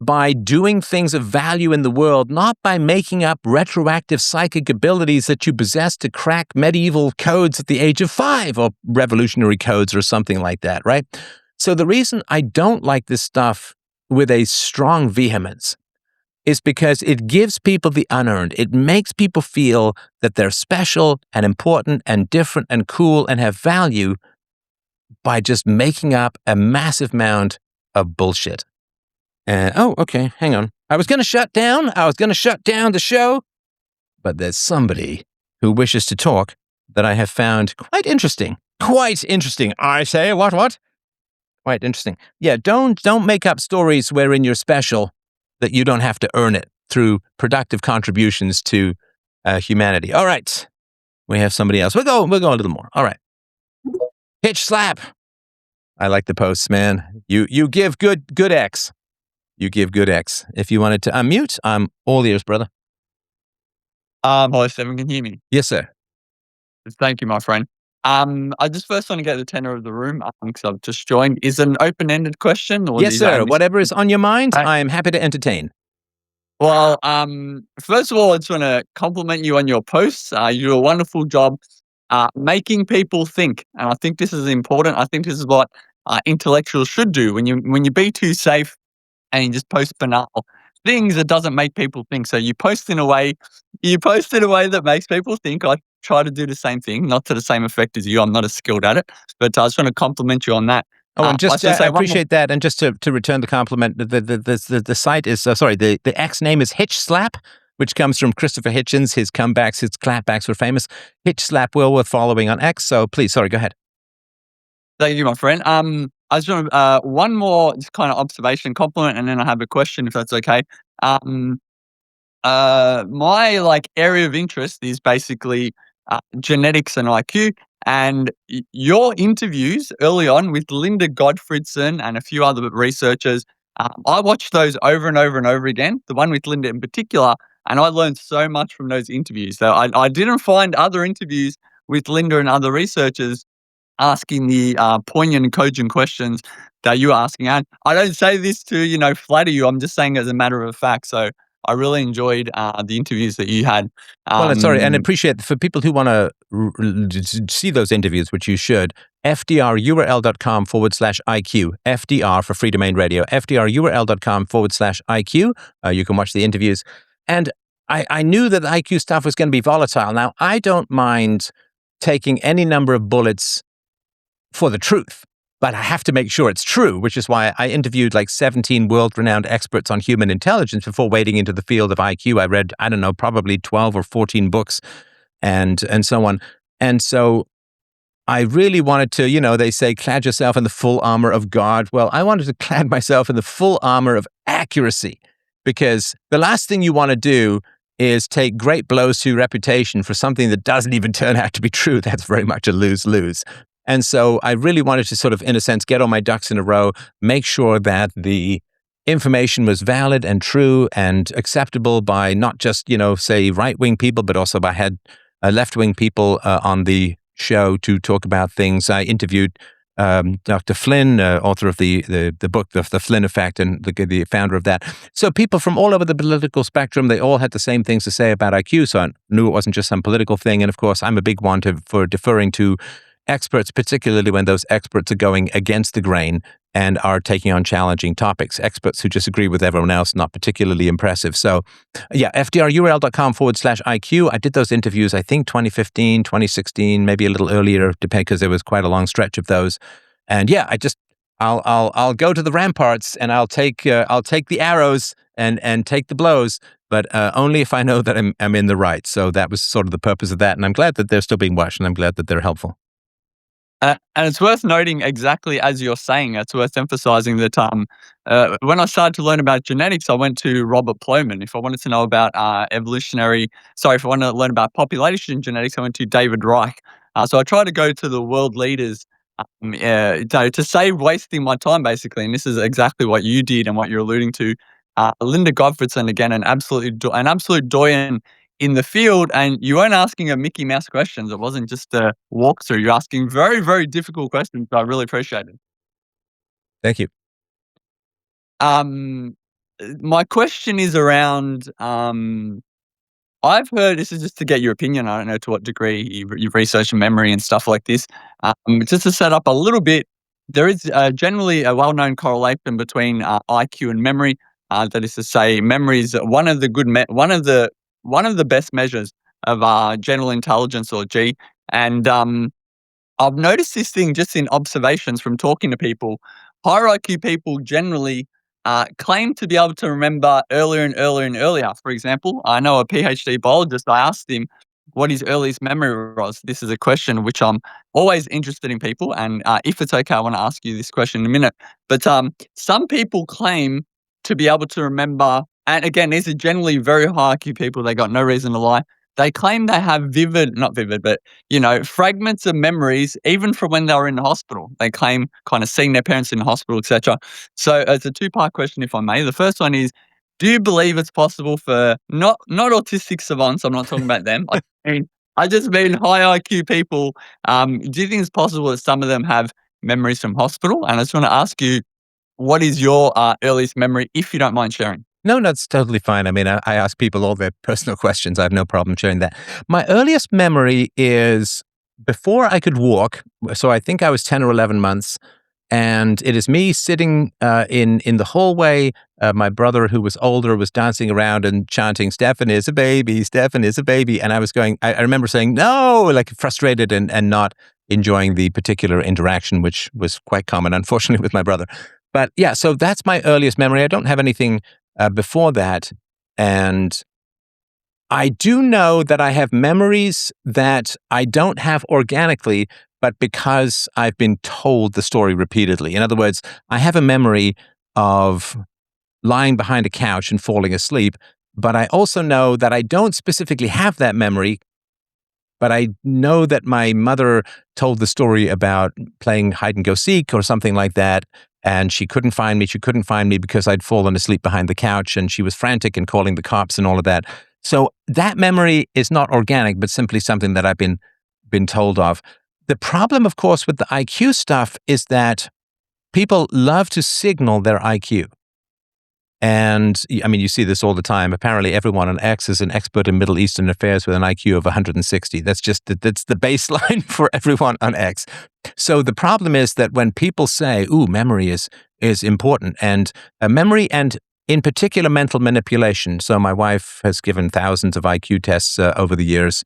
by doing things of value in the world, not by making up retroactive psychic abilities that you possess to crack medieval codes at the age of 5 or revolutionary codes or something like that, right? So the reason I don't like this stuff with a strong vehemence is because it gives people the unearned. It makes people feel that they're special and important and different and cool and have value by just making up a massive amount of bullshit. Oh, okay, hang on. I was going to shut down the show, but there's somebody who wishes to talk that I have found quite interesting. Quite interesting. I say, what? Quite interesting. Yeah, don't make up stories wherein you're special that you don't have to earn it through productive contributions to humanity. All right, we have somebody else. We'll go a little more. All right. Hitch slap. I like the posts, man. You give good X. You give good X. If you wanted to unmute, I'm all ears, brother. Hello, Stefan, can you hear me? Yes, sir. Thank you, my friend. I just first want to get the tenor of the room because I've just joined. Is it an open-ended question? Or Yes, sir. Whatever is on your mind, I am happy to entertain. Well, first of all, I just want to compliment you on your posts. You do a wonderful job making people think, and I think this is important. I think this is what intellectuals should do. When you be too safe and you just post banal things, it doesn't make people think. So you post in a way that makes people think. I try to do the same thing, not to the same effect as you. I'm not as skilled at it, but I just want to compliment you on that. Oh, and just I appreciate that. And just to return the compliment, the site is the X name is Hitch Slap, which comes from Christopher Hitchens. His comebacks, his clapbacks were famous. Hitch Slap, well worth following on X. So please, go ahead. Thank you, my friend. I just want one more just kind of observation, compliment, and then I have a question, if that's okay. My area of interest is basically genetics and IQ. And your interviews early on with Linda Gottfriedson and a few other researchers, I watched those over and over and over again. The one with Linda in particular, and I learned so much from those interviews. So I didn't find other interviews with Linda and other researchers asking the poignant and cogent questions that you're asking. And I don't say this to, flatter you. I'm just saying as a matter of fact. So I really enjoyed the interviews that you had. Well, sorry, and appreciate for people who want to see those interviews, which you should, fdrurl.com/IQ, FDR for Free Domain Radio, fdrurl.com/IQ. You can watch the interviews. And I knew that the IQ stuff was going to be volatile. Now, I don't mind taking any number of bullets for the truth, but I have to make sure it's true, which is why I interviewed 17 world-renowned experts on human intelligence before wading into the field of IQ. I read, I don't know, probably 12 or 14 books and so on. And so I really wanted to, they say, clad yourself in the full armor of God. Well, I wanted to clad myself in the full armor of accuracy, because the last thing you want to do is take great blows to your reputation for something that doesn't even turn out to be true. That's very much a lose-lose. And so I really wanted to sort of, in a sense, get all my ducks in a row, make sure that the information was valid and true and acceptable by not just, say, right-wing people, but also by left-wing people on the show to talk about things. I interviewed Dr. Flynn, author of the book, The Flynn Effect, and the founder of that. So people from all over the political spectrum, they all had the same things to say about IQ, so I knew it wasn't just some political thing. And of course, I'm a big one for deferring to experts, particularly when those experts are going against the grain and are taking on challenging topics. Experts who just agree with everyone else, not particularly impressive. So yeah, fdrurl.com/IQ. I did those interviews, I think 2015, 2016, maybe a little earlier, because there was quite a long stretch of those. And yeah, I'll go to the ramparts and I'll take the arrows and take the blows, but only if I know that I'm in the right. So that was sort of the purpose of that. And I'm glad that they're still being watched, and I'm glad that they're helpful. And it's worth noting, exactly as you're saying, it's worth emphasizing that when I started to learn about genetics, I went to Robert Plomin. If I wanted to know about if I wanted to learn about population genetics, I went to David Reich. So I try to go to the world leaders to save wasting my time, basically. And this is exactly what you did and what you're alluding to. Linda Gottfriedson, again, an absolute doyen in the field, and you weren't asking a Mickey Mouse questions. It wasn't just a walkthrough. You're asking very, very difficult questions. So I really appreciate it. Thank you. My question is around. I've heard, this is just to get your opinion. I don't know to what degree you've researched memory and stuff like this. Just to set up a little bit, there is generally a well-known correlation between IQ and memory. That is to say, memory is one of the best measures of general intelligence, or G. And I've noticed this thing just in observations from talking to people. Higher IQ people generally claim to be able to remember earlier and earlier and earlier. For example, I know a PhD biologist, I asked him what his earliest memory was. This is a question which I'm always interested in people. And if it's okay, I want to ask you this question in a minute. But some people claim to be able to remember, and again, these are generally very high IQ people. They got no reason to lie. They claim they have not vivid, but fragments of memories, even from when they were in the hospital. They claim kind of seeing their parents in the hospital, etc. So it's a two-part question, if I may. The first one is, do you believe it's possible for not autistic savants? I'm not talking about them. I just mean high IQ people. Do you think it's possible that some of them have memories from hospital? And I just want to ask you, what is your earliest memory, if you don't mind sharing? No, that's totally fine. I mean, I ask people all their personal questions. I have no problem sharing that. My earliest memory is before I could walk. So I think I was 10 or 11 months. And it is me sitting in the hallway. My brother, who was older, was dancing around and chanting, "Stefan is a baby, Stefan is a baby." And I was going, I remember saying, "No," like frustrated and not enjoying the particular interaction, which was quite common, unfortunately, with my brother. But yeah, so that's my earliest memory. I don't have anything before that. And I do know that I have memories that I don't have organically, but because I've been told the story repeatedly. In other words, I have a memory of lying behind a couch and falling asleep, but I also know that I don't specifically have that memory, but I know that my mother told the story about playing hide and go seek or something like that. And she couldn't find me. She couldn't find me because I'd fallen asleep behind the couch, and she was frantic and calling the cops and all of that. So that memory is not organic, but simply something that I've been told of. The problem, of course, with the IQ stuff is that people love to signal their IQ. And I mean, you see this all the time. Apparently, everyone on X is an expert in Middle Eastern affairs with an IQ of 160. That's the baseline for everyone on X. So the problem is that when people say, "Ooh, memory is important," and memory, and in particular, mental manipulation. So my wife has given thousands of IQ tests over the years.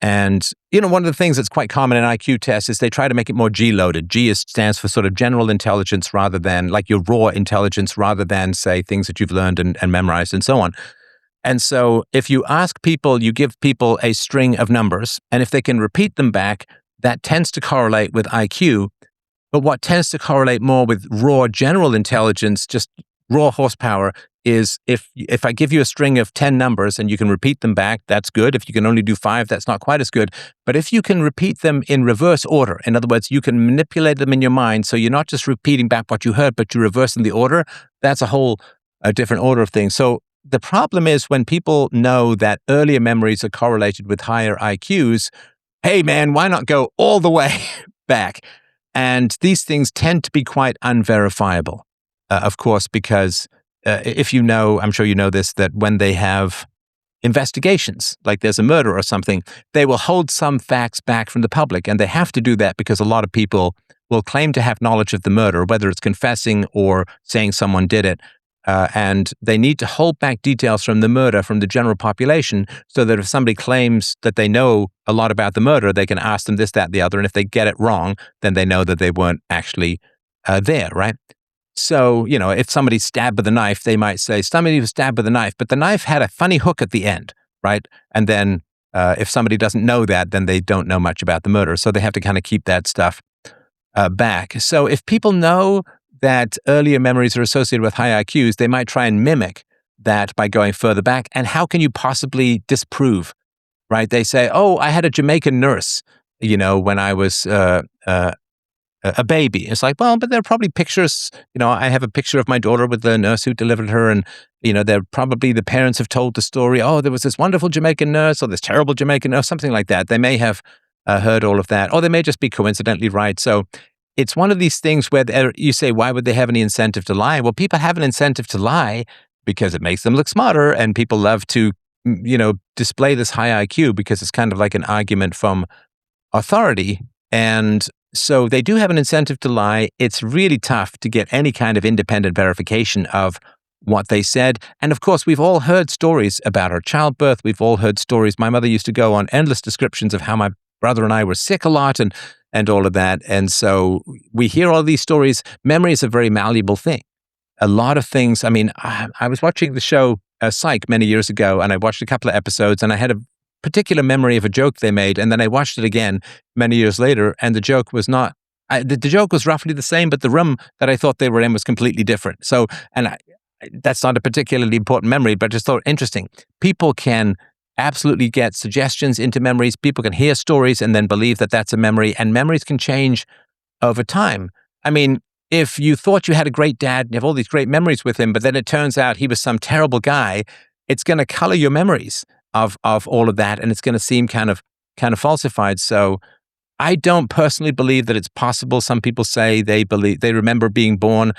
And, one of the things that's quite common in IQ tests is they try to make it more G-loaded. G stands for sort of general intelligence rather than like your raw intelligence, rather than, say, things that you've learned and memorized and so on. And so if you ask people, you give people a string of numbers, and if they can repeat them back, that tends to correlate with IQ. But what tends to correlate more with raw general intelligence, just raw horsepower, is if I give you a string of 10 numbers and you can repeat them back, that's good. If you can only do 5, that's not quite as good. But if you can repeat them in reverse order, in other words, you can manipulate them in your mind, so you're not just repeating back what you heard, but you're reversing the order, that's a different order of things. So the problem is when people know that earlier memories are correlated with higher IQs, hey man, why not go all the way back? And these things tend to be quite unverifiable, of course, because if you know, I'm sure you know this, that when they have investigations, like there's a murder or something, they will hold some facts back from the public. And they have to do that because a lot of people will claim to have knowledge of the murder, whether it's confessing or saying someone did it. And they need to hold back details from the murder from the general population, so that if somebody claims that they know a lot about the murder, they can ask them this, that, the other. And if they get it wrong, then they know that they weren't actually there, right? So, if somebody's stabbed with a knife, they might say, somebody was stabbed with a knife, but the knife had a funny hook at the end, right? And then if somebody doesn't know that, then they don't know much about the murder. So they have to kind of keep that stuff back. So if people know that earlier memories are associated with high IQs, they might try and mimic that by going further back. And how can you possibly disprove, right? They say, "Oh, I had a Jamaican nurse, when I was a baby. It's like, well, but there are probably pictures. I have a picture of my daughter with the nurse who delivered her, and they're probably the parents have told the story. Oh, there was this wonderful Jamaican nurse or this terrible Jamaican nurse, something like that. They may have heard all of that, or they may just be coincidentally right. So it's one of these things where you say, why would they have any incentive to lie? Well, people have an incentive to lie because it makes them look smarter, and people love to, display this high IQ because it's kind of like an argument from authority. And so they do have an incentive to lie. It's really tough to get any kind of independent verification of what they said. And of course, we've all heard stories about her childbirth. We've all heard stories. My mother used to go on endless descriptions of how my brother and I were sick a lot and all of that. And so we hear all these stories. Memory is a very malleable thing. A lot of things. I mean, I was watching the show Psych many years ago, and I watched a couple of episodes, and I had a particular memory of a joke they made, and then I watched it again many years later, and the joke was not. The joke was roughly the same, but the room that I thought they were in was completely different. So, that's not a particularly important memory, but I just thought interesting. People can absolutely get suggestions into memories. People can hear stories and then believe that that's a memory, and memories can change over time. I mean, if you thought you had a great dad and you have all these great memories with him, but then it turns out he was some terrible guy, it's going to color your memories of all of that, and it's going to seem kind of falsified. So I don't personally believe that it's possible. Some people say they remember being born.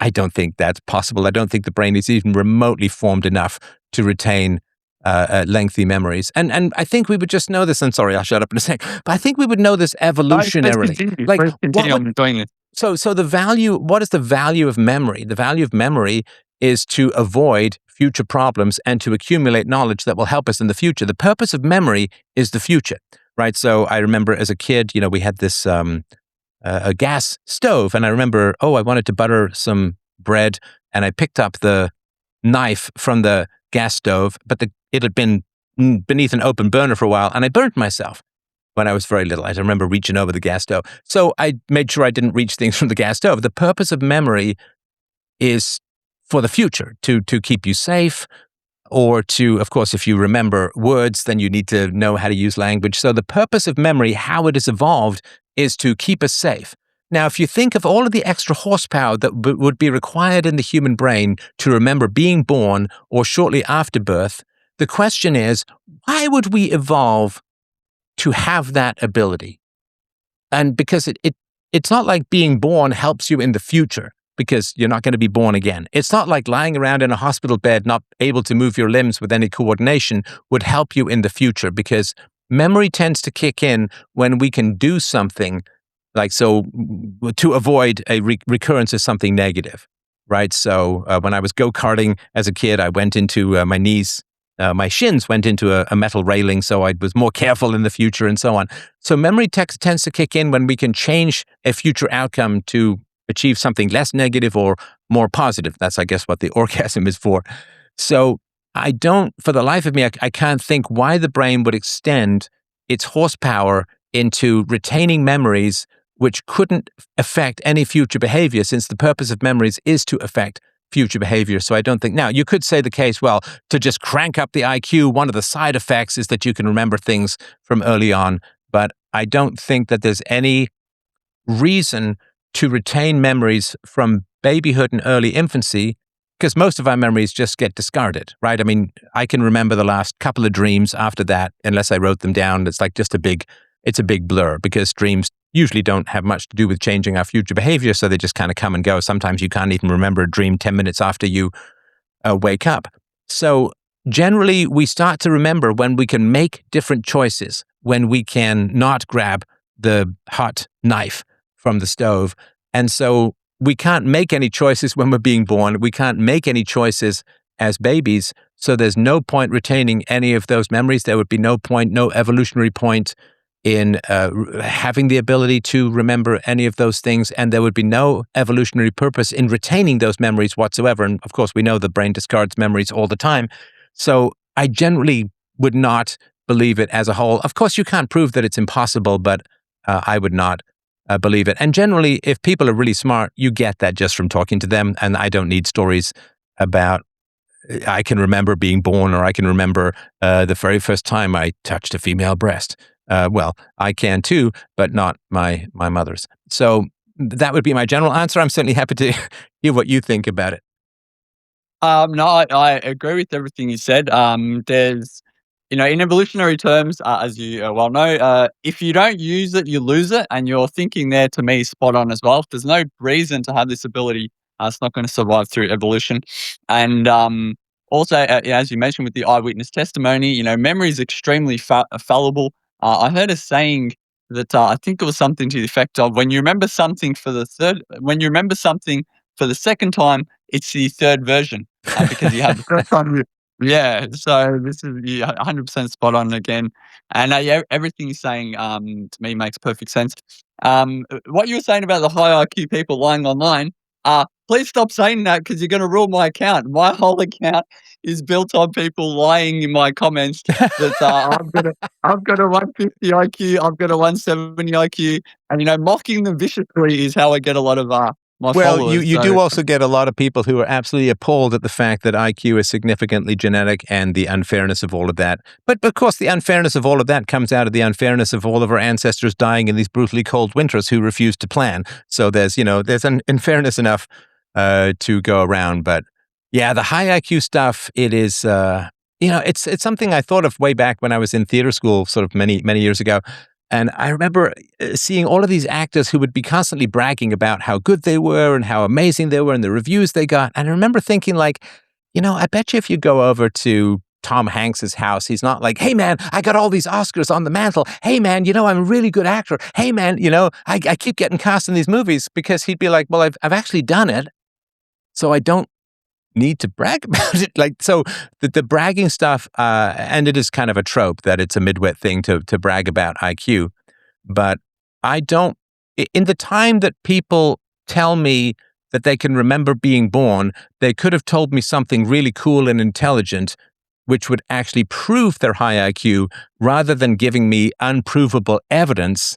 I don't think that's possible. I don't think the brain is even remotely formed enough to retain lengthy memories. And I think we would just know this. I'm sorry, I'll shut up in a sec. But I think we would know this evolutionarily. Please continue. I'm enjoying it. So the value, what is the value of memory? The value of memory is to avoid future problems and to accumulate knowledge that will help us in the future. The purpose of memory is the future, right? So I remember as a kid, we had this a gas stove, and I remember, I wanted to butter some bread, and I picked up the knife from the gas stove, but it had been beneath an open burner for a while, and I burnt myself when I was very little. I remember reaching over the gas stove. So I made sure I didn't reach things from the gas stove. The purpose of memory is for the future, to keep you safe, or to, of course, if you remember words, then you need to know how to use language. So the purpose of memory, how it has evolved, is to keep us safe. Now, if you think of all of the extra horsepower that would be required in the human brain to remember being born or shortly after birth, the question is, why would we evolve to have that ability? And because it's not like being born helps you in the future, because you're not going to be born again. It's not like lying around in a hospital bed, not able to move your limbs with any coordination, would help you in the future, because memory tends to kick in when we can do something to avoid a recurrence of something negative, right? So when I was go-karting as a kid, I went into my shins went into a metal railing, so I was more careful in the future and so on. So memory tends to kick in when we can change a future outcome to achieve something less negative or more positive. That's, I guess, what the orgasm is for. So for the life of me, I can't think why the brain would extend its horsepower into retaining memories which couldn't affect any future behavior, since the purpose of memories is to affect future behavior. So I don't think, now you could say the case, well, to just crank up the IQ, one of the side effects is that you can remember things from early on, but I don't think that there's any reason to retain memories from babyhood and early infancy, because most of our memories just get discarded, right? I mean, I can remember the last couple of dreams after that, unless I wrote them down. It's like just it's a big blur, because dreams usually don't have much to do with changing our future behavior, so they just kind of come and go. Sometimes you can't even remember a dream 10 minutes after you wake up. So generally, we start to remember when we can make different choices, when we can not grab the hot knife from the stove. And so we can't make any choices when we're being born. We can't make any choices as babies. So there's no point retaining any of those memories. There would be no evolutionary point in having the ability to remember any of those things, and there would be no evolutionary purpose in retaining those memories whatsoever. And of course, we know the brain discards memories all the time. So I generally would not believe it as a whole. Of course, you can't prove that it's impossible, but I would not believe it. And generally, if people are really smart, you get that just from talking to them, and I don't need stories about I can remember being born, or I can remember the very first time I touched a female breast. Well, I can too, but not my mother's. So that would be my general answer. I'm certainly happy to hear what you think about it. No, I agree with everything you said. There's, in evolutionary terms, as you well know, if you don't use it, you lose it, and your thinking there to me is spot on as well. If there's no reason to have this ability, it's not going to survive through evolution. And also, as you mentioned with the eyewitness testimony, memory is extremely fallible. I heard a saying that I think it was something to the effect of when you remember something when you remember something for the second time, it's the third version because you have the first time. Yeah, so this is 100% spot on again, and yeah, everything you're saying to me makes perfect sense. What you were saying about the high IQ people lying online, please stop saying that because you're going to ruin my account. My whole account is built on people lying in my comments that I've got a 150 IQ, I've got a 170 IQ, and mocking them viciously is how I get a lot of my Well, followers. you do also get a lot of people who are absolutely appalled at the fact that IQ is significantly genetic and the unfairness of all of that. But of course, the unfairness of all of that comes out of the unfairness of all of our ancestors dying in these brutally cold winters who refused to plan. So there's an unfairness enough to go around. But yeah, the high IQ stuff, it is, it's something I thought of way back when I was in theater school, sort of many, many years ago. And I remember seeing all of these actors who would be constantly bragging about how good they were and how amazing they were and the reviews they got. And I remember thinking like, I bet you if you go over to Tom Hanks's house, he's not like, hey man, I got all these Oscars on the mantle. Hey man, I'm a really good actor. Hey man, I keep getting cast in these movies, because he'd be like, well, I've actually done it, so I don't need to brag about it. Like, so the bragging stuff, and it is kind of a trope that it's a midwit thing to brag about IQ. But I don't, in the time that people tell me that they can remember being born, they could have told me something really cool and intelligent, which would actually prove their high IQ, rather than giving me unprovable evidence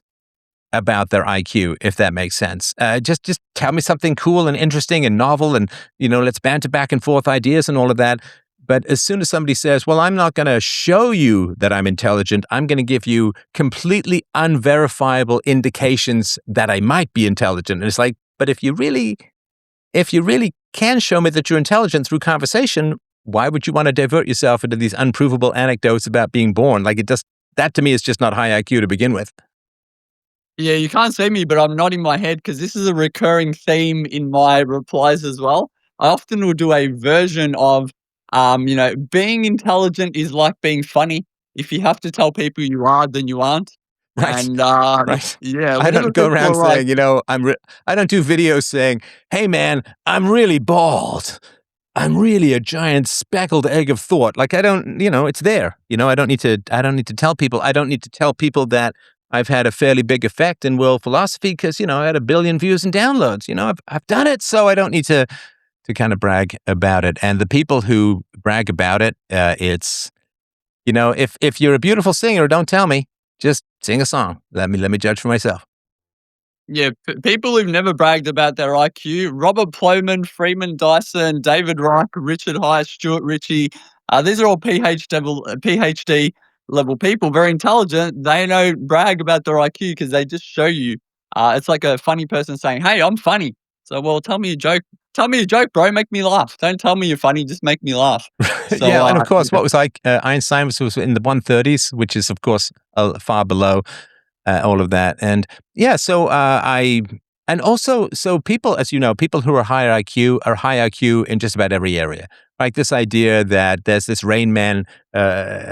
about their IQ, if that makes sense. Just tell me something cool and interesting and novel, and let's banter back and forth ideas and all of that. But as soon as somebody says, well, I'm not going to show you that I'm intelligent, I'm going to give you completely unverifiable indications that I might be intelligent. And it's like, but if you really can show me that you're intelligent through conversation, why would you want to divert yourself into these unprovable anecdotes about being born? Like, that to me is just not high IQ to begin with. Yeah, you can't see me, but I'm nodding my head because this is a recurring theme in my replies as well. I often will do a version of, being intelligent is like being funny. If you have to tell people you are, then you aren't. Right. And Right. yeah, I whenever don't go people around are like, saying, I don't do videos saying, hey man, I'm really bald. I'm really a giant speckled egg of thought. Like, I don't, it's there. I don't need to tell people. I don't need to tell people that I've had a fairly big effect in world philosophy because, I had 1 billion views and downloads. I've done it, so I don't need to kind of brag about it. And the people who brag about it, it's, if you're a beautiful singer, don't tell me. Just sing a song. Let me judge for myself. yeah, people who've never bragged about their IQ, Robert Plomin, Freeman Dyson, David Reich, Richard High, Stuart Ritchie, these are all PhD level people, very intelligent. They don't brag about their IQ because they just show you. It's like a funny person saying, hey, I'm funny. So, well, tell me a joke. Tell me a joke, bro. Make me laugh. Don't tell me you're funny. Just make me laugh. So, Yeah, and of course, what was like Einstein was in the 130s, which is, of course, far below all of that. And yeah, so and also, so people, as you know, people who are high IQ in just about every area. Like this idea that there's this Rain Man,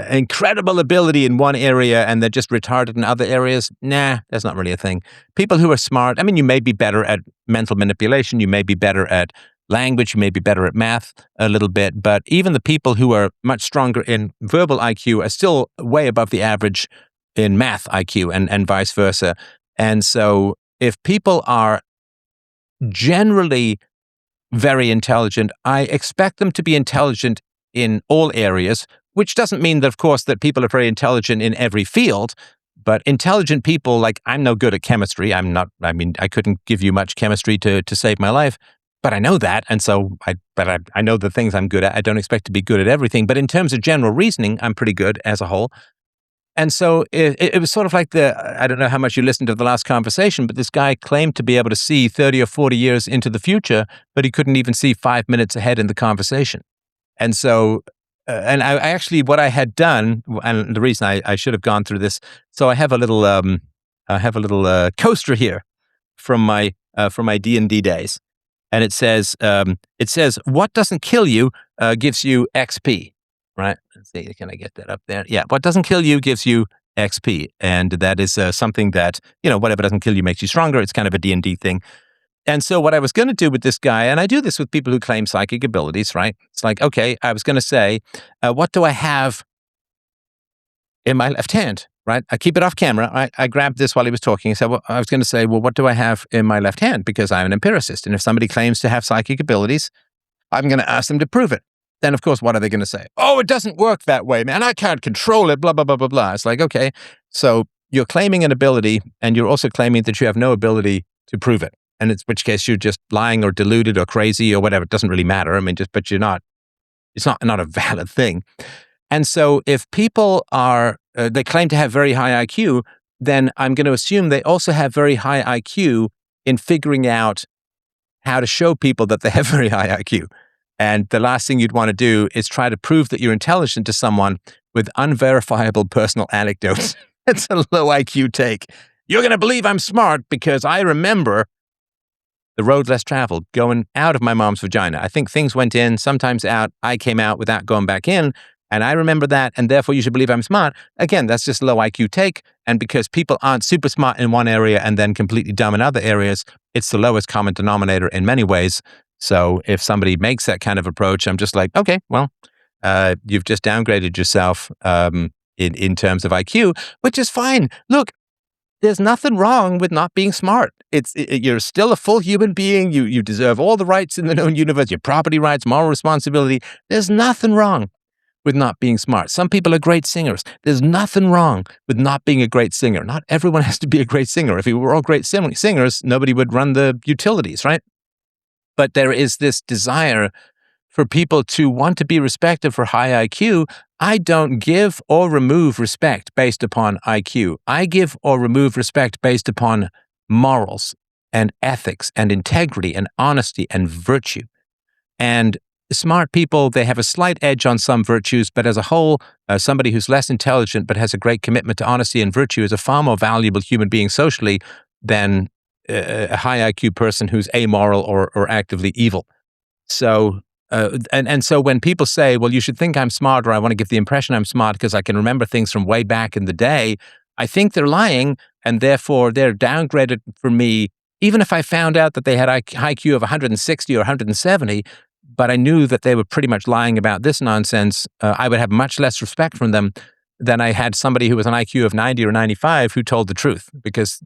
incredible ability in one area and they're just retarded in other areas. Nah, that's not really a thing. People who are smart, I mean, you may be better at mental manipulation, you may be better at language, you may be better at math a little bit, but even the people who are much stronger in verbal IQ are still way above the average in math IQ and vice versa. And so if people are generally very intelligent, I expect them to be intelligent in all areas, which doesn't mean that, of course, that people are very intelligent in every field, but intelligent people, like, I'm no good at chemistry. I couldn't give you much chemistry to save my life, but I know that. And so I know the things I'm good at. I don't expect to be good at everything, but in terms of general reasoning, I'm pretty good as a whole. And so it was sort of like I don't know how much you listened to the last conversation, but this guy claimed to be able to see 30 or 40 years into the future, but he couldn't even see 5 minutes ahead in the conversation. And so, and I actually, what I had done, and the reason I should have gone through this, so I have a little, coaster here from my D&D days. And it says, what doesn't kill you gives you XP, right? Let's see, can I get that up there? Yeah, what doesn't kill you gives you XP. And that is something that, whatever doesn't kill you makes you stronger. It's kind of a D&D thing. And so what I was going to do with this guy, and I do this with people who claim psychic abilities, right? It's like, okay, I was going to say, what do I have in my left hand, right? I keep it off camera. I grabbed this while he was talking. So I was going to say, well, what do I have in my left hand? Because I'm an empiricist. And if somebody claims to have psychic abilities, I'm going to ask them to prove it. Then, of course, what are they going to say? Oh, it doesn't work that way, man. I can't control it, blah, blah, blah, blah, blah. It's like, okay, so you're claiming an ability and you're also claiming that you have no ability to prove it. And in which case you're just lying or deluded or crazy or whatever. It doesn't really matter. I mean, but you're not, it's not a valid thing. And so if people they claim to have very high IQ, then I'm going to assume they also have very high IQ in figuring out how to show people that they have very high IQ. And the last thing you'd want to do is try to prove that you're intelligent to someone with unverifiable personal anecdotes. It's a low IQ take. You're going to believe I'm smart because I remember the road less traveled, going out of my mom's vagina. I think things went in, sometimes out. I came out without going back in. And I remember that, and therefore you should believe I'm smart. Again, that's just low IQ take. And because people aren't super smart in one area and then completely dumb in other areas, it's the lowest common denominator in many ways. So if somebody makes that kind of approach, I'm just like, okay, well, you've just downgraded yourself in terms of IQ, which is fine. Look, there's nothing wrong with not being smart. You're still a full human being. You deserve all the rights in the known universe, your property rights, moral responsibility. There's nothing wrong with not being smart. Some people are great singers. There's nothing wrong with not being a great singer. Not everyone has to be a great singer. If we were all great singers, nobody would run the utilities, right? But there is this desire for people to want to be respected for high IQ. I don't give or remove respect based upon IQ. I give or remove respect based upon morals and ethics and integrity and honesty and virtue. And smart people, they have a slight edge on some virtues, but as a whole, somebody who's less intelligent but has a great commitment to honesty and virtue is a far more valuable human being socially than a high IQ person who's amoral or actively evil. So, and so when people say, well, you should think I'm smart, or I want to give the impression I'm smart because I can remember things from way back in the day, I think they're lying, and therefore they're downgraded for me, even if I found out that they had IQ of 160 or 170, but I knew that they were pretty much lying about this nonsense, I would have much less respect from them than I had somebody who was an IQ of 90 or 95 who told the truth. Because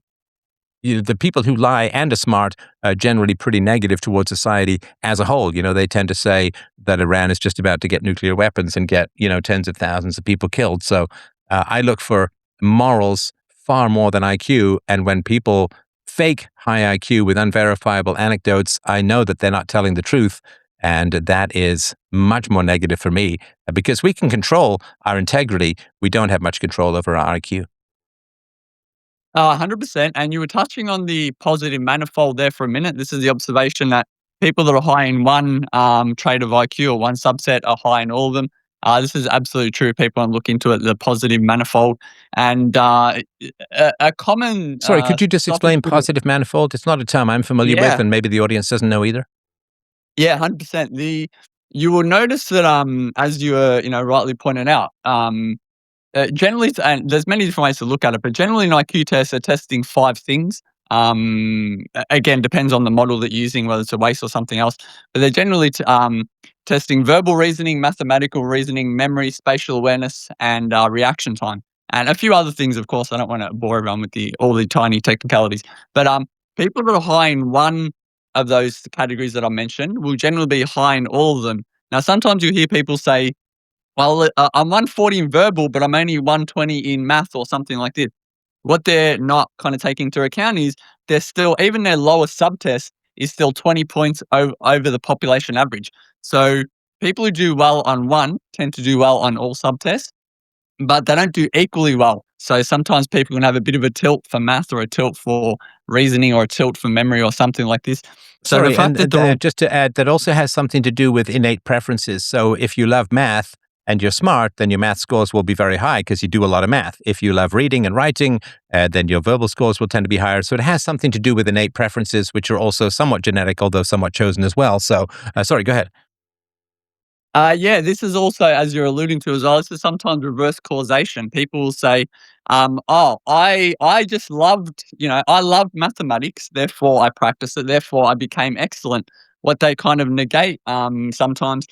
the people who lie and are smart are generally pretty negative towards society as a whole. They tend to say that Iran is just about to get nuclear weapons and get, tens of thousands of people killed. So I look for morals far more than IQ. And when people fake high IQ with unverifiable anecdotes, I know that they're not telling the truth. And that is much more negative for me because we can control our integrity. We don't have much control over our IQ. 100%. And you were touching on the positive manifold there for a minute. This is the observation that people that are high in one trait of IQ or one subset are high in all of them. This is absolutely true. People want to look into it, the positive manifold. And a common... Sorry, could you just explain positive manifold? It's not a term I'm familiar with, and maybe the audience doesn't know either. Yeah, 100%. You will notice that, as you were, rightly pointed out, generally, and there's many different ways to look at it, but generally in IQ tests, they're testing 5 things. Again, depends on the model that you're using, whether it's a WACE or something else. But they're generally testing verbal reasoning, mathematical reasoning, memory, spatial awareness, and reaction time, and a few other things. Of course, I don't want to bore everyone with all the tiny technicalities, but people that are high in one of those categories that I mentioned will generally be high in all of them. Now, sometimes you hear people say, well, I'm 140 in verbal, but I'm only 120 in math or something like this. What they're not kind of taking into account is they're still, even their lowest subtest is still 20 points over the population average. So people who do well on one tend to do well on all subtests. but they don't do equally well. So sometimes people can have a bit of a tilt for math or a tilt for reasoning or a tilt for memory or something like this. So the Sorry, fact and that they're all just to add, that also has something to do with innate preferences. So if you love math and you're smart, then your math scores will be very high because you do a lot of math. If you love reading and writing, then your verbal scores will tend to be higher. So it has something to do with innate preferences, which are also somewhat genetic, although somewhat chosen as well. So, sorry, go ahead. Yeah, this is also, as you're alluding to as well, this is sometimes reverse causation. People will say, "Oh, I just loved, I loved mathematics, therefore I practiced it, therefore I became excellent." What they kind of negate sometimes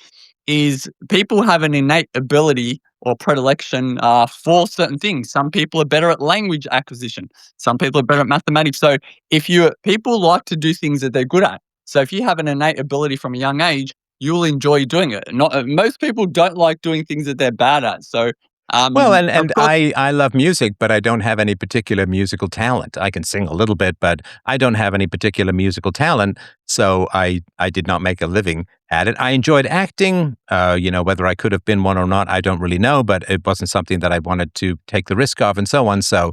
is people have an innate ability or predilection for certain things. Some people are better at language acquisition. Some people are better at mathematics. So people like to do things that they're good at. So if you have an innate ability from a young age, you'll enjoy doing it. Not most people don't like doing things that they're bad at. So, Well, of and course, I love music, but I don't have any particular musical talent. I can sing a little bit, but I don't have any particular musical talent, so I did not make a living at it. I enjoyed acting. Whether I could have been one or not, I don't really know, but it wasn't something that I wanted to take the risk of, and so on. So,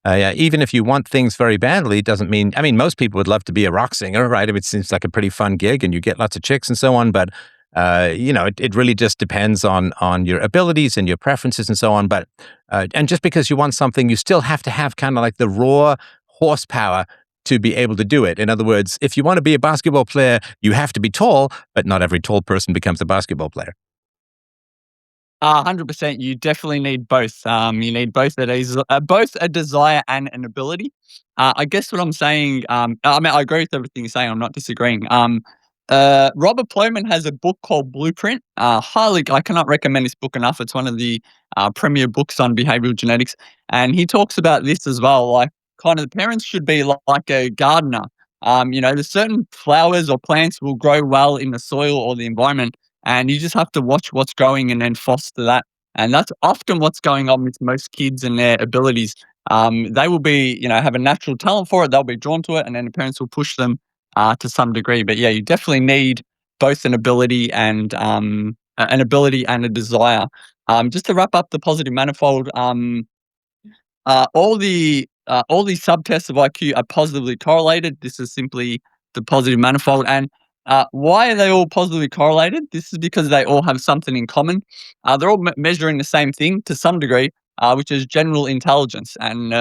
yeah, even if you want things very badly, it doesn't mean. I mean, most people would love to be a rock singer, right? It seems like a pretty fun gig, and you get lots of chicks and so on, but it really just depends on your abilities and your preferences and so on. But and just because you want something, you still have to have kind of like the raw horsepower to be able to do it. In other words, if you want to be a basketball player, you have to be tall, but not every tall person becomes a basketball player. 100%. You definitely need both. You need both a desire and an ability. I guess what I'm saying. I mean, I agree with everything you're saying. I'm not disagreeing. Robert Plomin has a book called Blueprint. I cannot recommend this book enough. It's one of the premier books on behavioral genetics, and he talks about this as well. Like, kind of, the parents should be like a gardener. There's certain flowers or plants will grow well in the soil or the environment, and you just have to watch what's growing and then foster that. And that's often what's going on with most kids and their abilities. They will have a natural talent for it. They'll be drawn to it, and then the parents will push them to some degree. But yeah, you definitely need both an ability and a desire. Just to wrap up the positive manifold, all these subtests of IQ are positively correlated. This is simply the positive manifold. And why are they all positively correlated? This is because they all have something in common. They're all measuring the same thing to some degree, which is general intelligence. And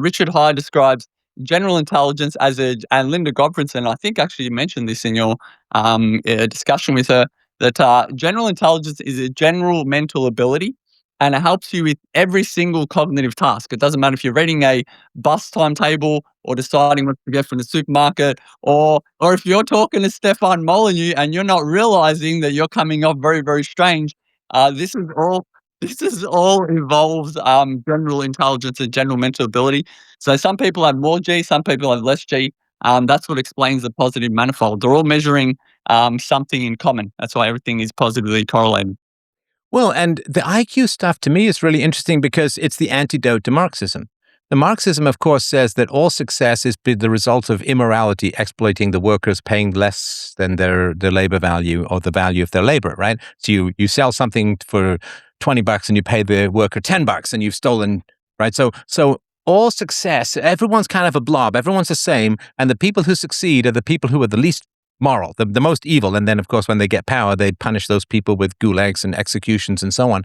Richard High describes general intelligence and Linda Godfredson, I think actually you mentioned this in your discussion with her, that general intelligence is a general mental ability, and it helps you with every single cognitive task. It doesn't matter if you're reading a bus timetable or deciding what to get from the supermarket, or if you're talking to Stefan Molyneux and you're not realizing that you're coming off very, very strange. This is all. This is all involves general intelligence and general mental ability. So some people have more G, some people have less G. That's what explains the positive manifold. They're all measuring something in common. That's why everything is positively correlated. Well, and the IQ stuff to me is really interesting because it's the antidote to Marxism. The Marxism, of course, says that all success is the result of immorality, exploiting the workers, paying less than their labor value or the value of their labor, right? So you sell something for $20 and you pay the worker $10 and you've stolen, right? So all success, everyone's kind of a blob, everyone's the same, and the people who succeed are the people who are the least moral, the most evil. And then, of course, when they get power, they punish those people with gulags and executions and so on.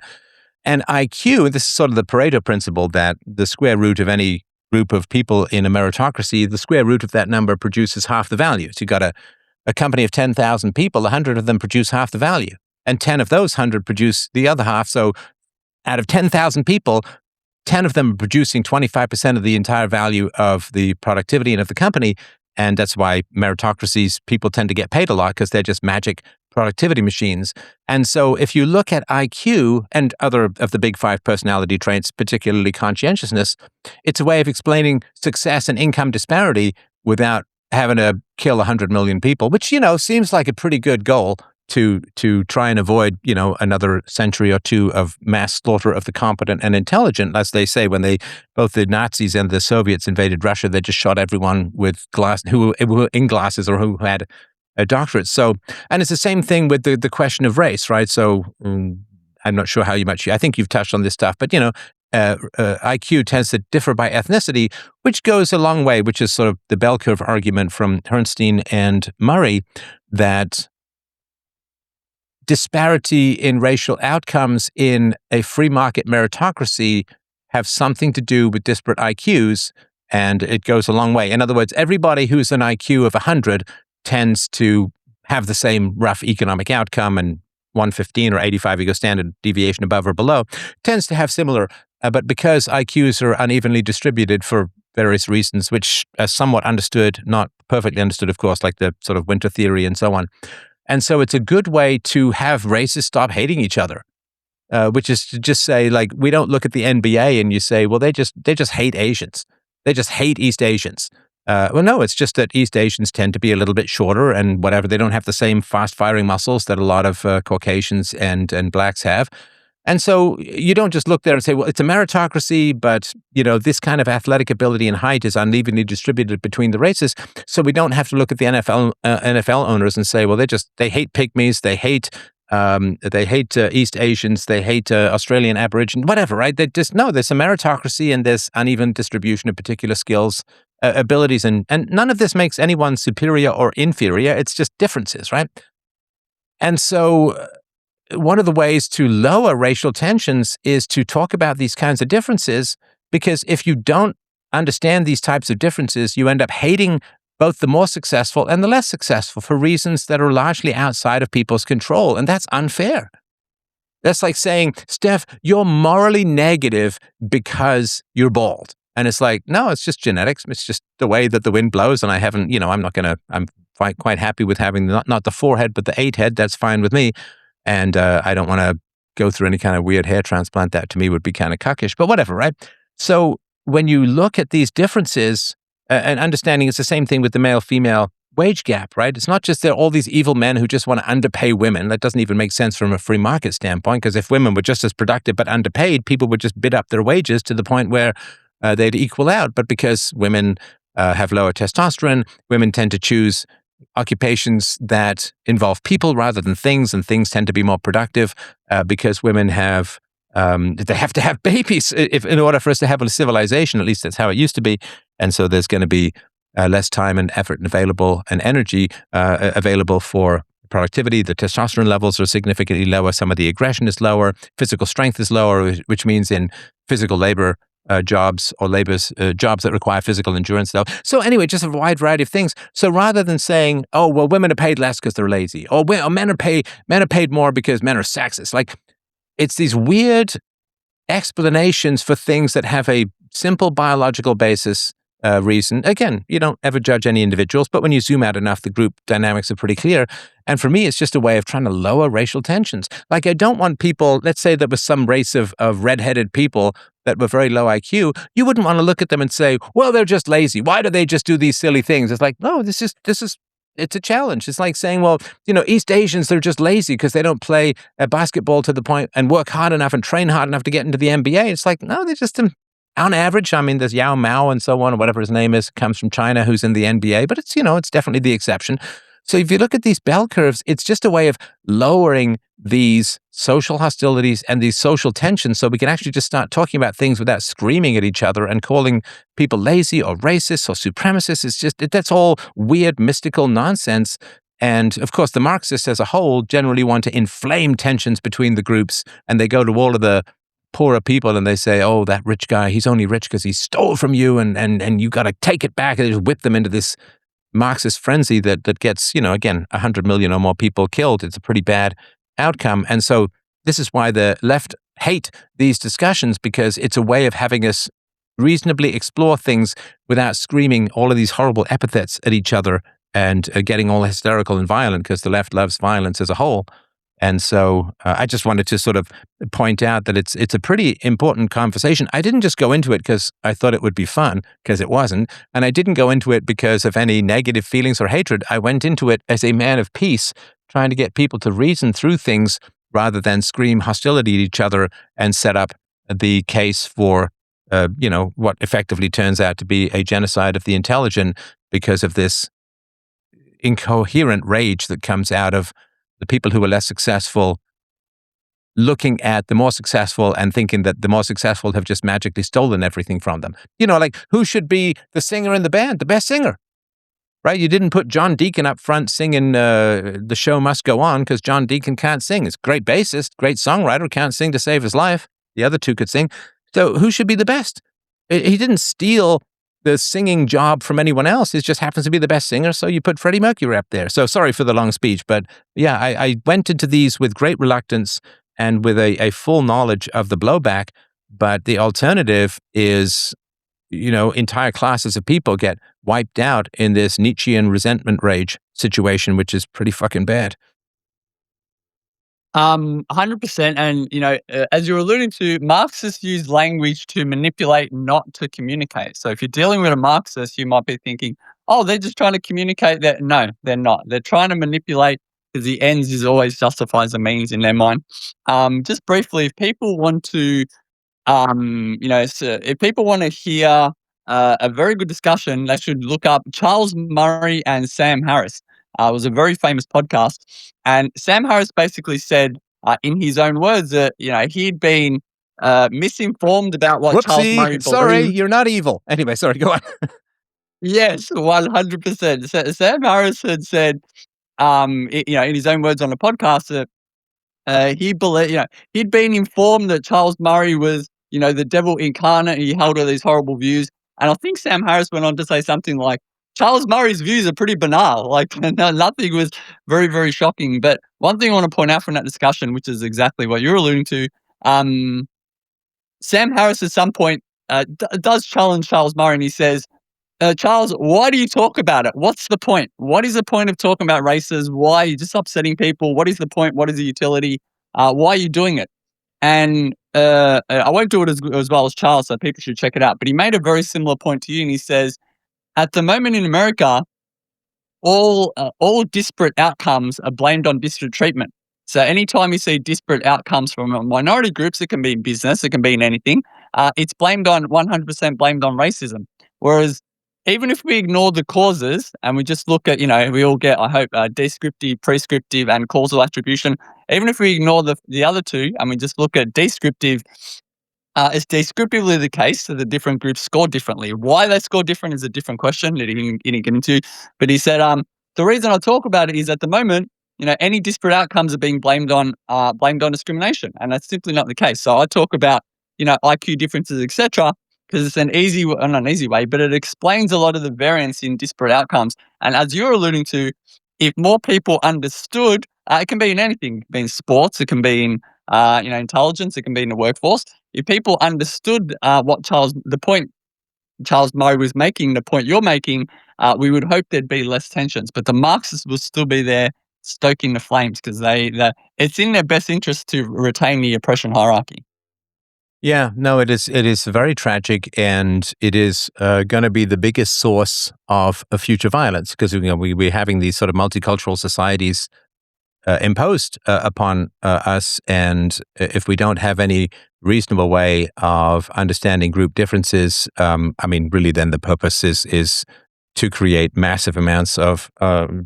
And IQ, this is sort of the Pareto principle that the square root of any group of people in a meritocracy, the square root of that number produces half the value. So you got a company of 10,000 people, 100 of them produce half the value. And 10 of those 100 produce the other half. So out of 10,000 people, 10 of them are producing 25% of the entire value of the productivity and of the company. And that's why meritocracies, people tend to get paid a lot because they're just magic productivity machines. And so if you look at IQ and other of the big five personality traits, particularly conscientiousness, it's a way of explaining success and income disparity without having to kill 100 million people, which, seems like a pretty good goal to try and avoid, another century or two of mass slaughter of the competent and intelligent. As they say, when both the Nazis and the Soviets invaded Russia, they just shot everyone with who were in glasses or who had a doctorate. So, and it's the same thing with the question of race, right? So I'm not sure how much, I think you've touched on this stuff, but IQ tends to differ by ethnicity, which goes a long way, which is sort of the bell curve argument from Herrnstein and Murray, that disparity in racial outcomes in a free market meritocracy have something to do with disparate IQs, and it goes a long way. In other words, everybody who's an IQ of 100 tends to have the same rough economic outcome, and 115 or 85, you go standard deviation above or below, tends to have similar, but because IQs are unevenly distributed for various reasons, which are somewhat understood, not perfectly understood, of course, like the sort of winter theory and so on. And so it's a good way to have races stop hating each other, which is to just say, like, we don't look at the NBA and you say, well, they just hate Asians. They just hate East Asians. Well, no, it's just that East Asians tend to be a little bit shorter and whatever. They don't have the same fast-firing muscles that a lot of Caucasians and blacks have. And so you don't just look there and say, well, it's a meritocracy, but this kind of athletic ability and height is unevenly distributed between the races. So we don't have to look at the NFL owners and say, well, they hate pygmies, they hate East Asians, they hate Australian Aborigine, whatever, right? There's a meritocracy and there's uneven distribution of particular skills, abilities, and none of this makes anyone superior or inferior. It's just differences, right? And so one of the ways to lower racial tensions is to talk about these kinds of differences, because if you don't understand these types of differences, you end up hating both the more successful and the less successful for reasons that are largely outside of people's control, and that's unfair. That's like saying, Steph, you're morally negative because you're bald. And it's like, no, it's just genetics. It's just the way that the wind blows, and I'm quite happy with having not the forehead, but the 8 head. That's fine with me. And I don't want to go through any kind of weird hair transplant. That to me would be kind of cuckish, but whatever, right? So when you look at these differences and understanding it's the same thing with the male-female wage gap, right? It's not just there are all these evil men who just want to underpay women. That doesn't even make sense from a free market standpoint, because if women were just as productive but underpaid, people would just bid up their wages to the point where they'd equal out. But because women have lower testosterone, women tend to choose occupations that involve people rather than things, and things tend to be more productive because women have they have to have babies in order for us to have a civilization. At least that's how it used to be. And so there's going to be less time and effort and energy available for productivity. The testosterone levels are significantly lower. Some of the aggression is lower. Physical strength is lower, which means in physical labor jobs or jobs that require physical endurance, though. So anyway, just a wide variety of things. So rather than saying, oh, well, women are paid less because they're lazy, or men are paid more because men are sexist, like, it's these weird explanations for things that have a simple biological basis reason. Again, you don't ever judge any individuals, but when you zoom out enough, the group dynamics are pretty clear. And for me, it's just a way of trying to lower racial tensions. Like, I don't want people, let's say there was some race of redheaded people that were very low IQ, you wouldn't want to look at them and say, well, they're just lazy. Why do they just do these silly things? It's like, no, it's a challenge. It's like saying, well, East Asians, they're just lazy because they don't play basketball to the point and work hard enough and train hard enough to get into the NBA. It's like, no, they're just on average. I mean, there's Yao Mao and so on, or whatever his name is, comes from China, who's in the NBA, but it's, it's definitely the exception. So if you look at these bell curves, it's just a way of lowering these social hostilities and these social tensions, so we can actually just start talking about things without screaming at each other and calling people lazy or racist or supremacists. It's just, that's all weird, mystical nonsense. And of course, the Marxists as a whole generally want to inflame tensions between the groups, and they go to all of the poorer people and they say, oh, that rich guy, he's only rich because he stole from you, and you got to take it back, and they just whip them into this Marxist frenzy that gets, again, 100 million or more people killed. It's a pretty bad outcome. And so this is why the left hate these discussions, because it's a way of having us reasonably explore things without screaming all of these horrible epithets at each other and getting all hysterical and violent, because the left loves violence as a whole. And so I just wanted to sort of point out that it's a pretty important conversation. I didn't just go into it because I thought it would be fun, because it wasn't. And I didn't go into it because of any negative feelings or hatred. I went into it as a man of peace, trying to get people to reason through things rather than scream hostility at each other and set up the case for, what effectively turns out to be a genocide of the intelligent, because of this incoherent rage that comes out of the people who are less successful looking at the more successful and thinking that the more successful have just magically stolen everything from them. You know, like, who should be the singer in the band, the best singer? Right? You didn't put John Deacon up front singing The Show Must Go On because John Deacon can't sing. He's a great bassist, great songwriter, can't sing to save his life. The other two could sing. So who should be the best? He didn't steal the singing job from anyone else. He just happens to be the best singer, so you put Freddie Mercury up there. So sorry for the long speech, but yeah, I went into these with great reluctance and with a full knowledge of the blowback, but the alternative is, you know, entire classes of people get wiped out in this Nietzschean resentment rage situation, which is pretty fucking bad. 100%. And, as you're alluding to, Marxists use language to manipulate, not to communicate. So if you're dealing with a Marxist, you might be thinking, oh, they're just trying to communicate that. No, they're not. They're trying to manipulate because the ends is always justifies the means in their mind. Just briefly, if people want to, if people want to hear a very good discussion, they should look up Charles Murray and Sam Harris. It was a very famous podcast. And Sam Harris basically said, in his own words, that he'd been misinformed about what Charles Murray believed. Sorry, you're not evil. Anyway, sorry, go on. Yes, 100%. Sam Harris had said, in his own words on the podcast, that he believed, he'd been informed that Charles Murray was, the devil incarnate, and he held all these horrible views. And I think Sam Harris went on to say something like, Charles Murray's views are pretty banal. Like, nothing was very, very shocking. But one thing I want to point out from that discussion, which is exactly what you're alluding to, Sam Harris at some point does challenge Charles Murray, and he says, Charles, why do you talk about it? What's the point? What is the point of talking about races? Why are you just upsetting people? What is the point? What is the utility? Why are you doing it? And I won't do it as well as Charles, so people should check it out. But he made a very similar point to you, and he says, at the moment in America, all disparate outcomes are blamed on disparate treatment. So anytime you see disparate outcomes from minority groups, it can be in business, it can be in anything, it's 100% blamed on racism. Whereas even if we ignore the causes and we just look at, we all get, I hope, descriptive, prescriptive, and causal attribution. Even if we ignore the other two and we just look at descriptive, it's descriptively the case that the different groups score differently. Why they score different is a different question that he didn't get into. But he said, the reason I talk about it is at the moment, any disparate outcomes are being blamed on discrimination, and that's simply not the case. So I talk about, IQ differences, etc., because it's not an easy way, but it explains a lot of the variance in disparate outcomes. And as you're alluding to, if more people understood, it can be in anything. It can be in sports, it can be in intelligence, it can be in the workforce. If people understood the point Charles Murray was making, the point you're making, we would hope there'd be less tensions. But the Marxists will still be there stoking the flames because it's in their best interest to retain the oppression hierarchy. Yeah, no, it is very tragic, and it is going to be the biggest source of future violence because we're having these sort of multicultural societies imposed upon us, and if we don't have any reasonable way of understanding group differences, really then the purpose is to create massive amounts of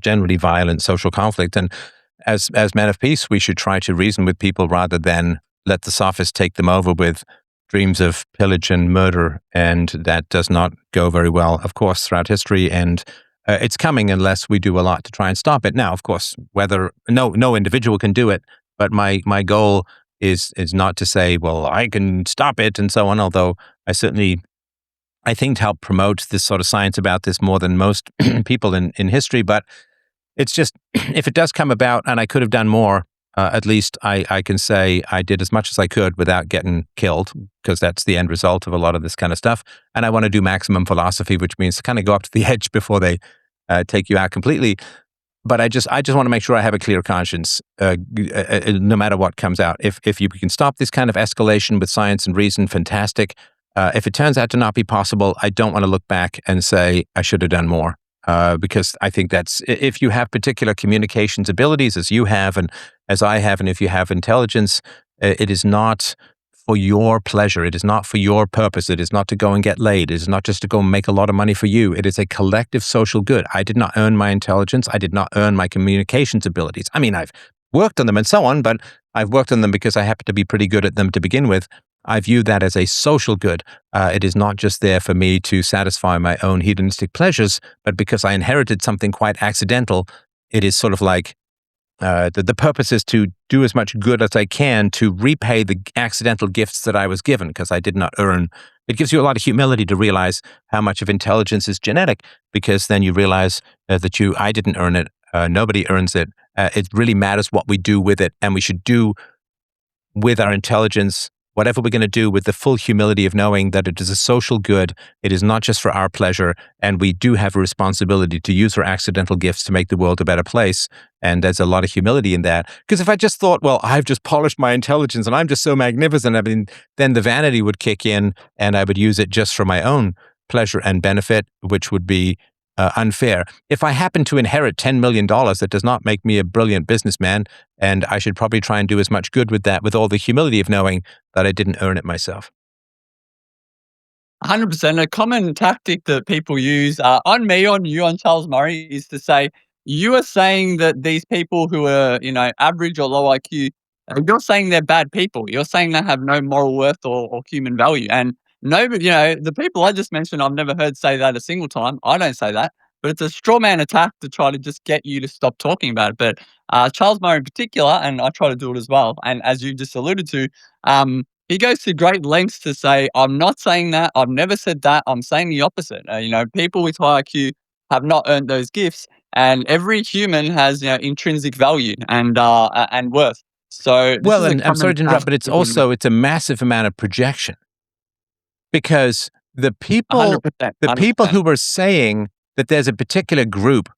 generally violent social conflict. And as men of peace, we should try to reason with people rather than let the sophists take them over with dreams of pillage and murder, and that does not go very well, of course, throughout history, and it's coming unless we do a lot to try and stop it. Now, of course, no individual can do it, but my goal is not to say, well, I can stop it and so on, although I think help promote this sort of science about this more than most people in history, but it's just, if it does come about and I could have done more, at least I can say I did as much as I could without getting killed, because that's the end result of a lot of this kind of stuff. And I want to do maximum philosophy, which means to kind of go up to the edge before they take you out completely. But I just want to make sure I have a clear conscience, no matter what comes out. If you can stop this kind of escalation with science and reason, fantastic. If it turns out to not be possible, I don't want to look back and say I should have done more. Because I think that's, if you have particular communications abilities as you have and as I have, and if you have intelligence, it is not for your pleasure. It is not for your purpose. It is not to go and get laid. It is not just to go and make a lot of money for you. It is a collective social good. I did not earn my intelligence. I did not earn my communications abilities. I mean, I've worked on them and so on, but I've worked on them because I happen to be pretty good at them to begin with. I view that as a social good. It is not just there for me to satisfy my own hedonistic pleasures, but because I inherited something quite accidental, it is sort of like the purpose is to do as much good as I can to repay the accidental gifts that I was given because I did not earn. It gives you a lot of humility to realize how much of intelligence is genetic, because then you realize that I didn't earn it. Nobody earns it. It really matters what we do with it, and we should do with our intelligence whatever we're going to do with the full humility of knowing that it is a social good. It is not just for our pleasure, and we do have a responsibility to use our accidental gifts to make the world a better place. And there's a lot of humility in that. Because if I just thought, well, I've just polished my intelligence and I'm just so magnificent, I mean, then the vanity would kick in and I would use it just for my own pleasure and benefit, which would be unfair. If I happen to inherit $10 million, that does not make me a brilliant businessman, and I should probably try and do as much good with that with all the humility of knowing that I didn't earn it myself. 100%. A common tactic that people use on me, on you, on Charles Murray is to say, you are saying that these people who are, average or low IQ, you're saying they're bad people. You're saying they have no moral worth or human value. And nobody, the people I just mentioned, I've never heard say that a single time. I don't say that, but it's a straw man attack to try to just get you to stop talking about it. But Charles Murray in particular, and I try to do it as well. And as you just alluded to, he goes to great lengths to say, I'm not saying that. I've never said that. I'm saying the opposite. People with high IQ have not earned those gifts, and every human has intrinsic value and worth. So this Well, is a and I'm sorry common to interrupt, but it's a massive amount of projection, because the people 100%, the people 100%. who were saying that there's a particular group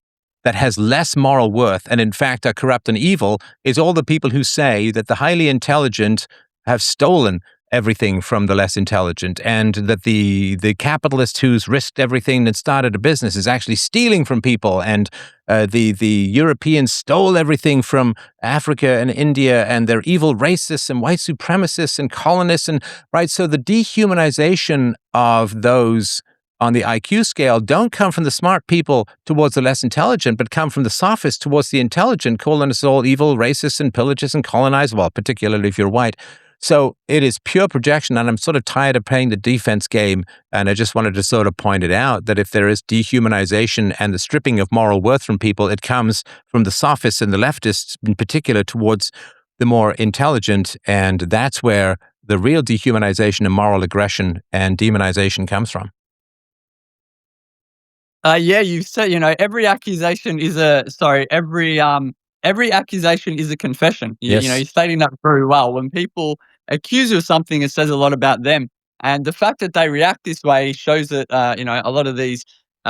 that has less moral worth and in fact are corrupt and evil is all the people who say that the highly intelligent have stolen everything from the less intelligent, and that the capitalist who's risked everything and started a business is actually stealing from people, and the Europeans stole everything from Africa and India, and they're evil racists and white supremacists and colonists, and right. So the dehumanization of those on the IQ scale don't come from the smart people towards the less intelligent, but come from the sophists towards the intelligent, calling us all evil, racists, and pillagers and colonized, well, particularly if you're white. So it is pure projection, and I'm sort of tired of playing the defense game, and I just wanted to sort of point it out that if there is dehumanization and the stripping of moral worth from people, it comes from the sophists and the leftists in particular towards the more intelligent, and that's where the real dehumanization and moral aggression and demonization comes from. You said, every accusation is every accusation is a confession. Yes. You're stating that very well. When people accuse you of something, it says a lot about them. And the fact that they react this way shows that, a lot of these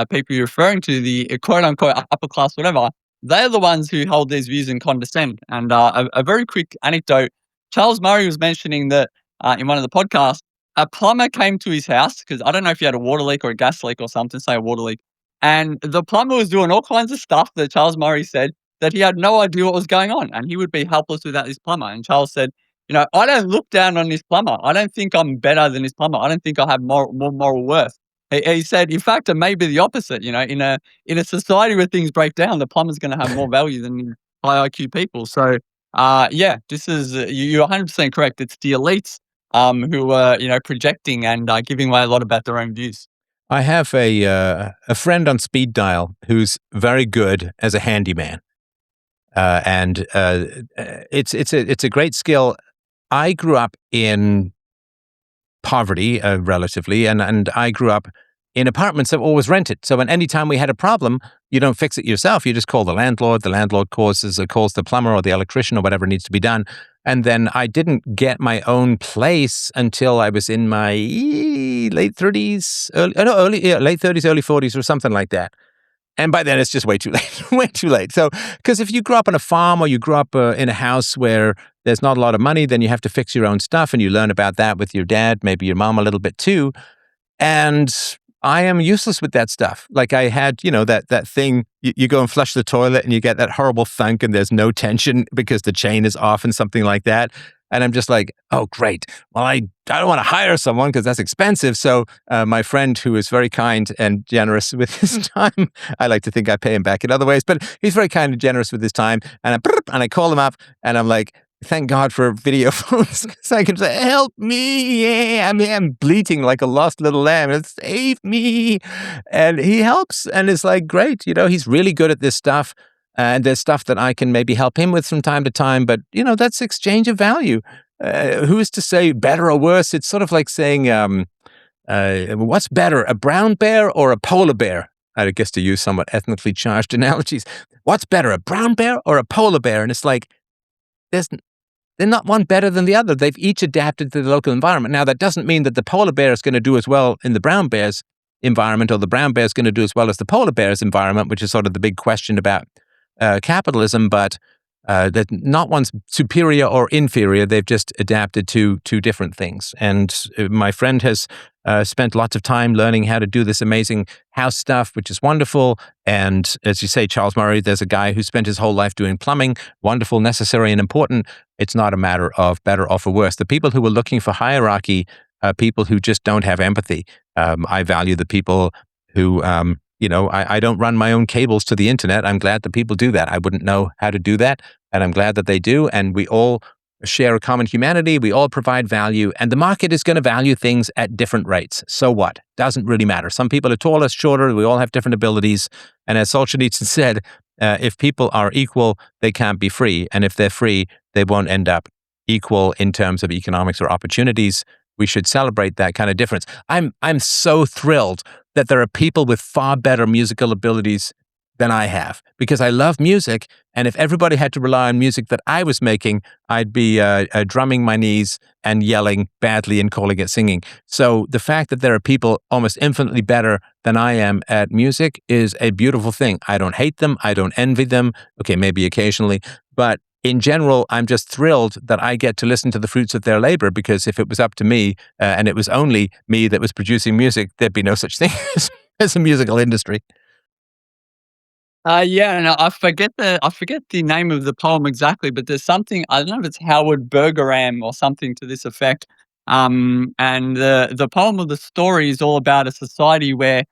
people you're referring to, the quote unquote upper class, whatever, they're the ones who hold these views and condescend. And a very quick anecdote, Charles Murray was mentioning that in one of the podcasts, a plumber came to his house because I don't know if he had a water leak or a gas leak or something, say a water leak. And the plumber was doing all kinds of stuff that Charles Murray said that he had no idea what was going on, and he would be helpless without this plumber. And Charles said, I don't look down on this plumber. I don't think I'm better than this plumber. I don't think I have more moral worth. He said, in fact, it may be the opposite. In a society where things break down, the plumber's going to have more value than high IQ people. So, this is you're 100% correct. It's the elites who are projecting and giving away a lot about their own views. I have a friend on speed dial who's very good as a handyman, and it's a great skill. I grew up in poverty, relatively, and I grew up in apartments that were always rented. So any time we had a problem, you don't fix it yourself. You just call the landlord. The landlord calls the plumber or the electrician or whatever needs to be done. And then I didn't get my own place until I was in my late 30s, late 30s, early 40s or something like that. And by then it's just way too late, way too late. So, because if you grew up on a farm or you grew up in a house where there's not a lot of money, then you have to fix your own stuff, and you learn about that with your dad, maybe your mom a little bit too. And I am useless with that stuff. Like I had, that thing, you go and flush the toilet and you get that horrible thunk and there's no tension because the chain is off and something like that. And I'm just like, oh, great. Well, I don't want to hire someone because that's expensive. So my friend, who is very kind and generous with his time, I like to think I pay him back in other ways, but he's very kind and generous with his time. And I call him up and I'm like, thank God for video phones, because I can say, help me. Yeah. I mean, I'm bleating like a lost little lamb. Save me. And he helps. And it's like, great. He's really good at this stuff. And there's stuff that I can maybe help him with from time to time. But, that's exchange of value. Who is to say better or worse? It's sort of like saying, what's better, a brown bear or a polar bear? I guess to use somewhat ethnically charged analogies. What's better, a brown bear or a polar bear? And it's like, they're not one better than the other. They've each adapted to the local environment. Now, that doesn't mean that the polar bear is going to do as well in the brown bear's environment, or the brown bear is going to do as well as the polar bear's environment, which is sort of the big question about capitalism. But that not one's superior or inferior. They've just adapted to different things. And my friend has spent lots of time learning how to do this amazing house stuff, which is wonderful. And as you say, Charles Murray, there's a guy who spent his whole life doing plumbing, wonderful, necessary, and important. It's not a matter of better or for worse. The people who are looking for hierarchy are people who just don't have empathy. I value the people who, I don't run my own cables to the internet. I'm glad that people do that. I wouldn't know how to do that, and I'm glad that they do. And we all share a common humanity. We all provide value, and the market is going to value things at different rates. So what? Doesn't really matter. Some people are taller, shorter. We all have different abilities. And as Solzhenitsyn said, if people are equal, they can't be free. And if they're free, they won't end up equal in terms of economics or opportunities. We should celebrate that kind of difference. I'm so thrilled that there are people with far better musical abilities than I have, because I love music. And if everybody had to rely on music that I was making, I'd be drumming my knees and yelling badly and calling it singing. So the fact that there are people almost infinitely better than I am at music is a beautiful thing. I don't hate them. I don't envy them. Okay, maybe occasionally. But in general, I'm just thrilled that I get to listen to the fruits of their labor, because if it was up to me and it was only me that was producing music, there'd be no such thing as a musical industry. And I forget the name of the poem exactly, but there's something, I don't know if it's Howard Bergeram or something to this effect. And the poem of the story is all about a society where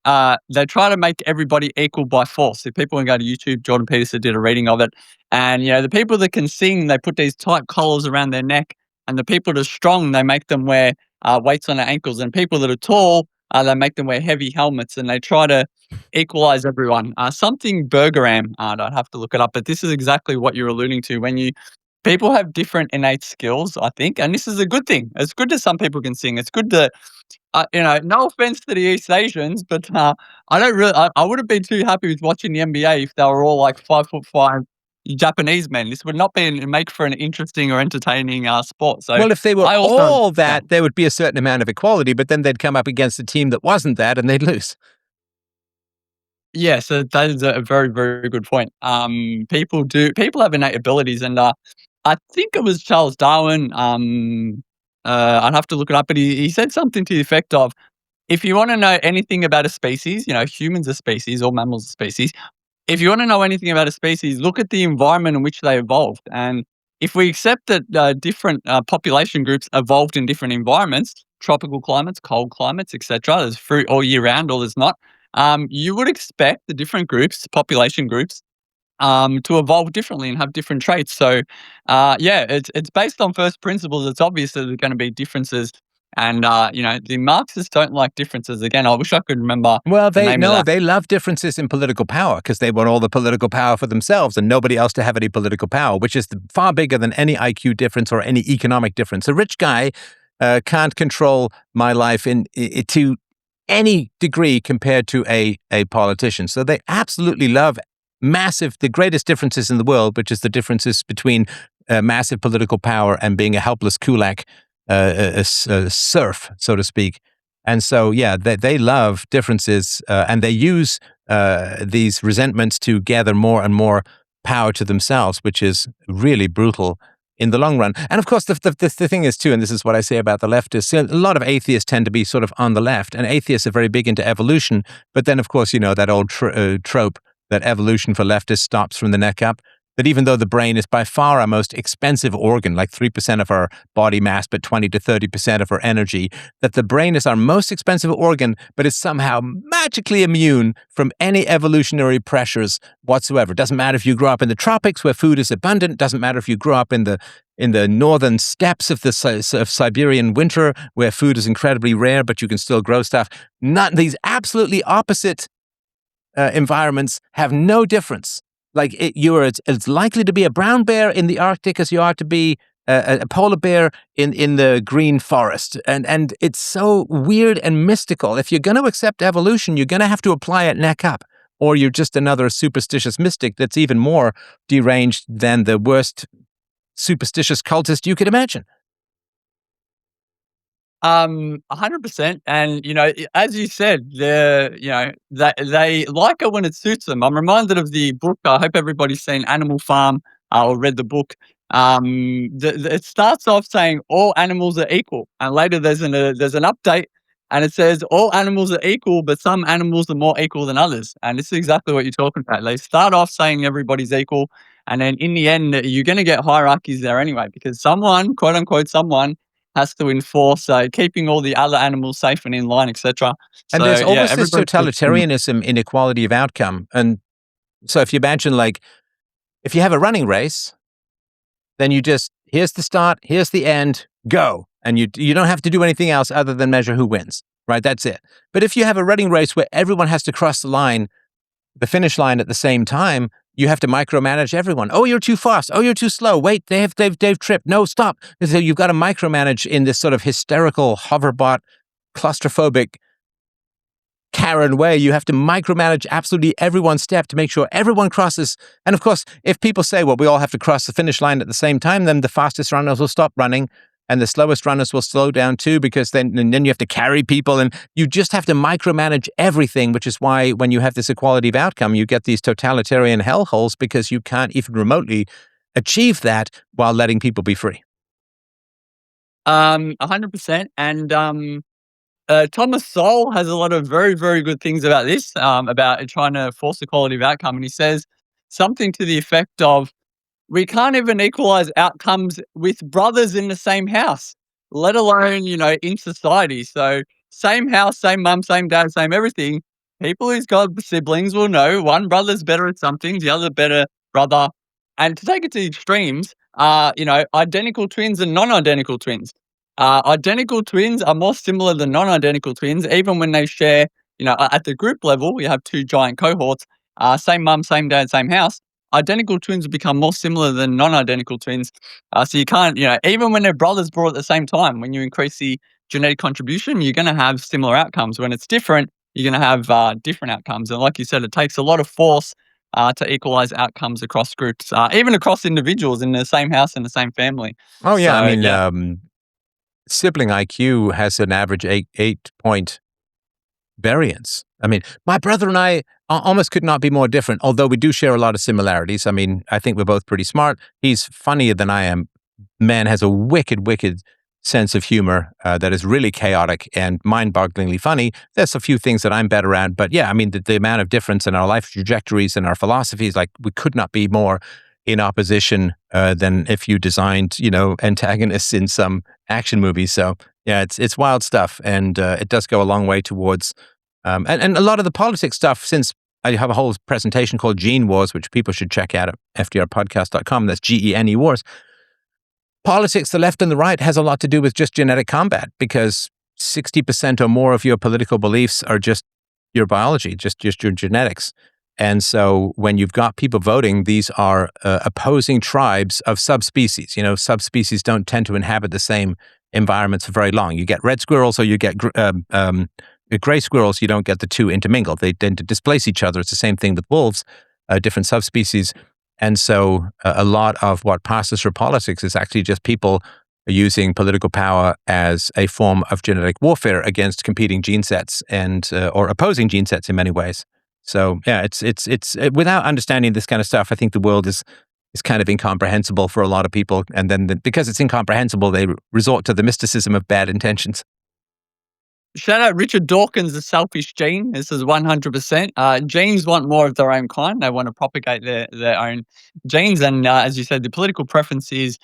they try to make everybody equal by force. If people can go to YouTube, Jordan Peterson did a reading of it. And, the people that can sing, they put these tight collars around their neck. And the people that are strong, they make them wear weights on their ankles. And people that are tall, they make them wear heavy helmets. And they try to equalize everyone. Something Bergeram, I'd have to look it up. But this is exactly what you're alluding to. People have different innate skills, I think. And this is a good thing. It's good that some people can sing. It's good that no offense to the East Asians, but I wouldn't be too happy with watching the NBA if they were all like 5'5" Japanese men. This would not make for an interesting or entertaining sport. So, well, if they were also, all that, there would be a certain amount of equality, but then they'd come up against a team that wasn't that, and they'd lose. Yeah, so that is a very, very good point. People have innate abilities, and I think it was Charles Darwin. I'd have to look it up, but he said something to the effect of, if you want to know anything about a species, humans are species, all mammals are species. If you want to know anything about a species, look at the environment in which they evolved. And if we accept that different population groups evolved in different environments, tropical climates, cold climates, etc., there's fruit all year round or there's not, you would expect the different groups, population groups, to evolve differently and have different traits. So, it's based on first principles. It's obvious that there's going to be differences. And, the Marxists don't like differences. Again, I wish I could remember Well, the name of that. they love differences in political power, because they want all the political power for themselves and nobody else to have any political power, which is far bigger than any IQ difference or any economic difference. A rich guy can't control my life to any degree compared to a politician. So they absolutely love the greatest differences in the world, which is the differences between massive political power and being a helpless kulak, a serf, so to speak. And so, yeah, they love differences, and they use these resentments to gather more and more power to themselves, which is really brutal in the long run. And of course, the thing is too, and this is what I say about the leftists, a lot of atheists tend to be sort of on the left, and atheists are very big into evolution. But then, of course, that old trope that evolution for leftists stops from the neck up. that even though the brain is by far our most expensive organ, like 3% of our body mass, but 20 to 30% of our energy, that the brain is our most expensive organ, but is somehow magically immune from any evolutionary pressures whatsoever. Doesn't matter if you grew up in the tropics where food is abundant. Doesn't matter if you grew up in the northern steppes of of Siberian winter where food is incredibly rare, but you can still grow stuff. Not these absolutely opposite environments have no difference. Like it's likely to be a brown bear in the Arctic as you are to be a polar bear in the green forest. And it's so weird and mystical. If you're going to accept evolution, you're going to have to apply it neck up, or you're just another superstitious mystic that's even more deranged than the worst superstitious cultist you could imagine. 100%. And, as you said, they like it when it suits them. I'm reminded of the book. I hope everybody's seen Animal Farm or read the book. It starts off saying all animals are equal, and later there's an update, and it says all animals are equal, but some animals are more equal than others. And this is exactly what you're talking about. They start off saying everybody's equal, and then in the end, you're going to get hierarchies there anyway, because someone, quote unquote, someone has to enforce keeping all the other animals safe and in line, etc. And So there's always this everybody totalitarianism in equality of outcome. And so if you imagine, like, if you have a running race, then you just, here's the start, here's the end, go. And you don't have to do anything else other than measure who wins, right? That's it. But if you have a running race where everyone has to cross the finish line at the same time, you have to micromanage everyone. Oh, you're too fast. Oh, you're too slow. Wait, they've tripped. No, stop. So you've got to micromanage in this sort of hysterical, hoverbot, claustrophobic, Karen way. You have to micromanage absolutely everyone's step to make sure everyone crosses. And of course, if people say, well, we all have to cross the finish line at the same time, then the fastest runners will stop running and the slowest runners will slow down too, because then you have to carry people and you just have to micromanage everything, which is why when you have this equality of outcome, you get these totalitarian hellholes, because you can't even remotely achieve that while letting people be free. 100%. And Thomas Sowell has a lot of very, very good things about this, about trying to force equality of outcome. And he says something to the effect of, we can't even equalize outcomes with brothers in the same house, let alone, in society. So same house, same mum, same dad, same everything. People who's got siblings will know one brother's better at something, the other better brother. And to take it to the extremes, identical twins and non-identical twins. Identical twins are more similar than non-identical twins, even when they share, at the group level, we have two giant cohorts, same mum, same dad, same house. Identical twins will become more similar than non-identical twins. So you can't, even when they're brothers born at the same time, when you increase the genetic contribution, you're going to have similar outcomes. When it's different, you're going to have different outcomes. And like you said, it takes a lot of force to equalize outcomes across groups, even across individuals in the same house and the same family. Oh, yeah. So, I mean, sibling IQ has an average 8-point variance. I mean, my brother and I almost could not be more different, although we do share a lot of similarities. I mean, I think we're both pretty smart. He's funnier than I am. Man has a wicked, wicked sense of humor that is really chaotic and mind-bogglingly funny. There's a few things that I'm better at, but yeah, I mean, the amount of difference in our life trajectories and our philosophies, like, we could not be more in opposition than if you designed, antagonists in some action movie. So yeah, it's wild stuff, and it does go a long way towards, and a lot of the politics stuff. Since I have a whole presentation called Gene Wars, which people should check out at fdrpodcast.com. That's GENE Wars. Politics, the left and the right, has a lot to do with just genetic combat, because 60% or more of your political beliefs are just your biology, just your genetics. And so when you've got people voting, these are opposing tribes of subspecies. Subspecies don't tend to inhabit the same environments for very long. You get red squirrels or you get gray squirrels. You don't get the two intermingled. They tend to displace each other. It's the same thing with wolves, different subspecies. And so a lot of what passes for politics is actually just people using political power as a form of genetic warfare against competing gene sets and or opposing gene sets in many ways. So yeah, it's without understanding this kind of stuff, I think the world is kind of incomprehensible for a lot of people. And then because it's incomprehensible, they resort to the mysticism of bad intentions. Shout out Richard Dawkins, the selfish gene. This is 100%. Genes want more of their own kind. They want to propagate their own genes. And as you said, the political preference is,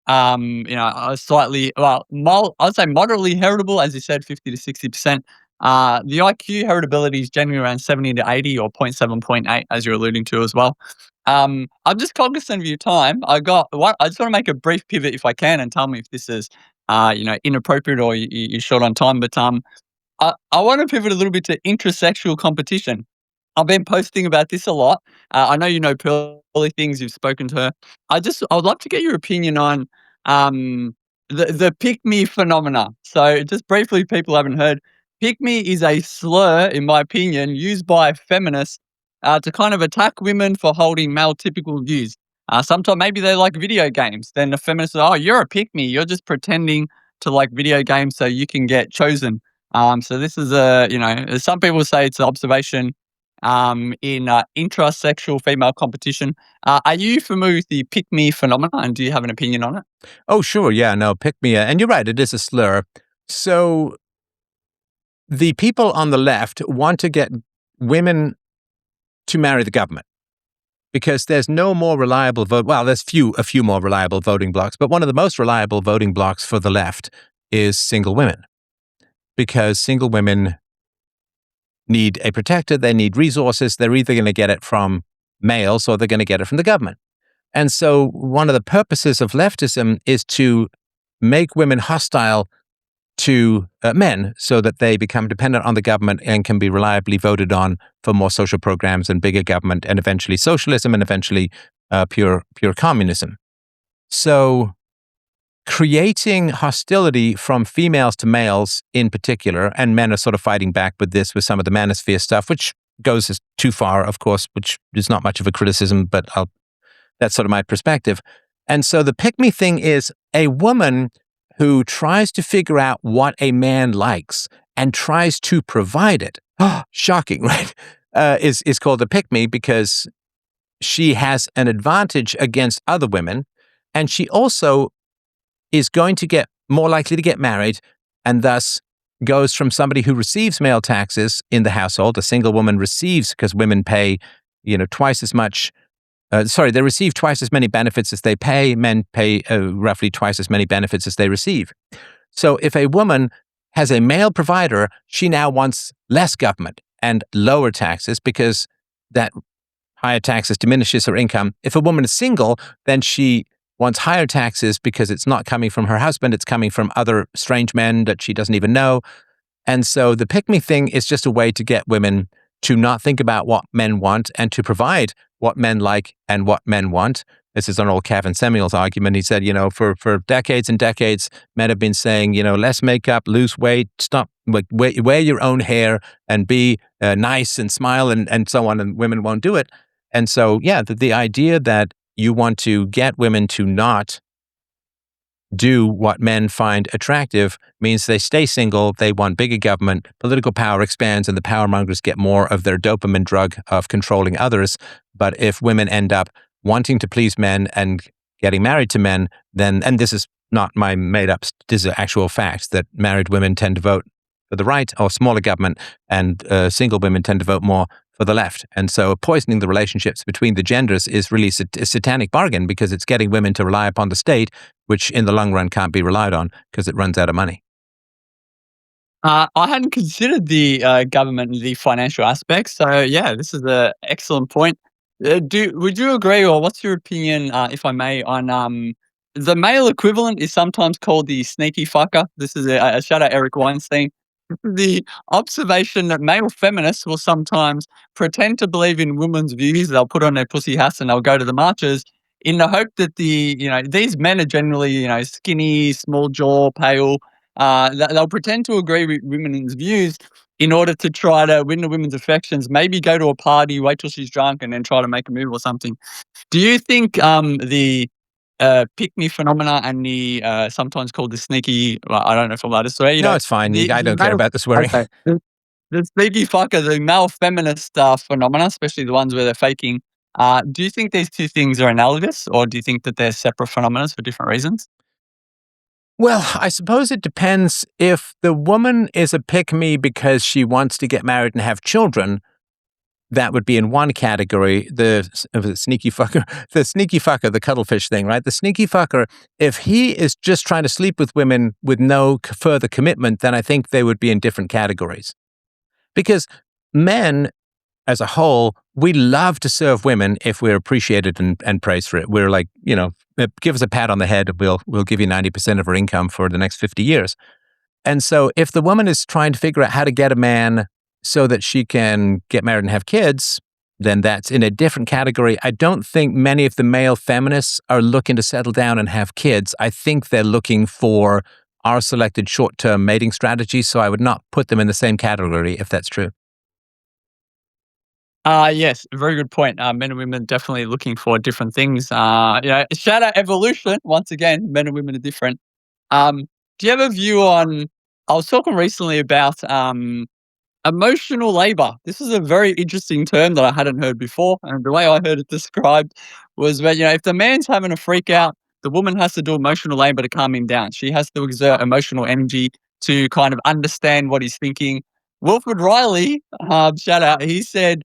slightly, I'd say moderately heritable, as you said, 50 to 60%. The IQ heritability is generally around 70 to 80 or zero point 0.7, zero point 0.8, as you're alluding to as well. I'm just cognizant of your time. I just want to make a brief pivot if I can and tell me if this is, inappropriate or you're short on time. But I want to pivot a little bit to intersexual competition. I've been posting about this a lot. I know you know Pearly things. You've spoken to her. I would love to get your opinion on the pick me phenomena. So just briefly, people haven't heard. Pick me is a slur, in my opinion, used by feminists to kind of attack women for holding male typical views. Sometimes maybe they like video games. Then the feminists are, oh, you're a pick me. You're just pretending to like video games so you can get chosen. So this is some people say it's an observation in intrasexual female competition. Are you familiar with the pick me phenomenon, and do you have an opinion on it? Oh, sure. Yeah, no, pick me. And you're right, it is a slur. So the people on the left want to get women to marry the government because there's no more reliable vote. Well, there's a few more reliable voting blocks, but one of the most reliable voting blocks for the left is single women, because single women need a protector, they need resources. They're either going to get it from males or they're going to get it from the government. And so one of the purposes of leftism is to make women hostile to men so that they become dependent on the government and can be reliably voted on for more social programs and bigger government and eventually socialism and eventually pure communism. So creating hostility from females to males in particular, and men are sort of fighting back with this with some of the manosphere stuff, which goes too far, of course, which is not much of a criticism, but that's sort of my perspective. And so the pick-me thing is a woman who tries to figure out what a man likes and tries to provide it. Shocking, right? Is called a pick-me because she has an advantage against other women, and she also is going to get more likely to get married, and thus goes from somebody who receives male taxes in the household. A single woman receives, because women pay, twice as much. They receive twice as many benefits as they pay. Men pay roughly twice as many benefits as they receive. So if a woman has a male provider, she now wants less government and lower taxes because that higher taxes diminishes her income. If a woman is single, then she wants higher taxes because it's not coming from her husband, it's coming from other strange men that she doesn't even know. And so the pick-me thing is just a way to get women to not think about what men want and to provide what men like and what men want. This is an old Kevin Samuels argument. He said, for decades and decades, men have been saying, less makeup, lose weight, stop, wear your own hair and be nice and smile and so on, and women won't do it. And so, the idea that you want to get women to not do what men find attractive means they stay single, they want bigger government, political power expands, and the power mongers get more of their dopamine drug of controlling others. But if women end up wanting to please men and getting married to men, then, and this is not my made up, this is actual facts, that married women tend to vote for the right or smaller government, and single women tend to vote more for the left. And so poisoning the relationships between the genders is really a satanic bargain, because it's getting women to rely upon the state, which in the long run can't be relied on because it runs out of money. I hadn't considered the government and the financial aspects. So this is an excellent point. Would you agree, or what's your opinion, if I may, on the male equivalent is sometimes called the sneaky fucker. This is a shout out Eric Weinstein. The observation that male feminists will sometimes pretend to believe in women's views. They'll put on their pussy hats and they'll go to the marches in the hope that these men are generally, skinny, small jaw, pale. They'll pretend to agree with women's views in order to try to win the women's affections, maybe go to a party, wait till she's drunk, and then try to make a move or something. Do you think the pick-me phenomena and the sometimes called the sneaky, well, I don't know if I'm allowed to swear. No, it's fine. I don't care about the swearing. Okay. The sneaky fucker, the male feminist phenomena, especially the ones where they're faking. Do you think these two things are analogous, or do you think that they're separate phenomena for different reasons? Well, I suppose it depends. If the woman is a pick-me because she wants to get married and have children, that would be in one category. The sneaky fucker, the cuttlefish thing, right? The sneaky fucker, if he is just trying to sleep with women with no further commitment, then I think they would be in different categories. Because men, as a whole, we love to serve women if we're appreciated and praised for it. We're like, give us a pat on the head, we'll give you 90% of our income for the next 50 years. And so if the woman is trying to figure out how to get a man so that she can get married and have kids, then that's in a different category. I don't think many of the male feminists are looking to settle down and have kids. I think they're looking for our selected short-term mating strategies, so I would not put them in the same category if that's true. Yes, very good point. Men and women definitely looking for different things. Shout out evolution. Once again, men and women are different. Do you have a view on, I was talking recently about emotional labor. This is a very interesting term that I hadn't heard before. And the way I heard it described was that, if the man's having a freak out, the woman has to do emotional labor to calm him down. She has to exert emotional energy to kind of understand what he's thinking. Wilfred Riley, shout out, he said,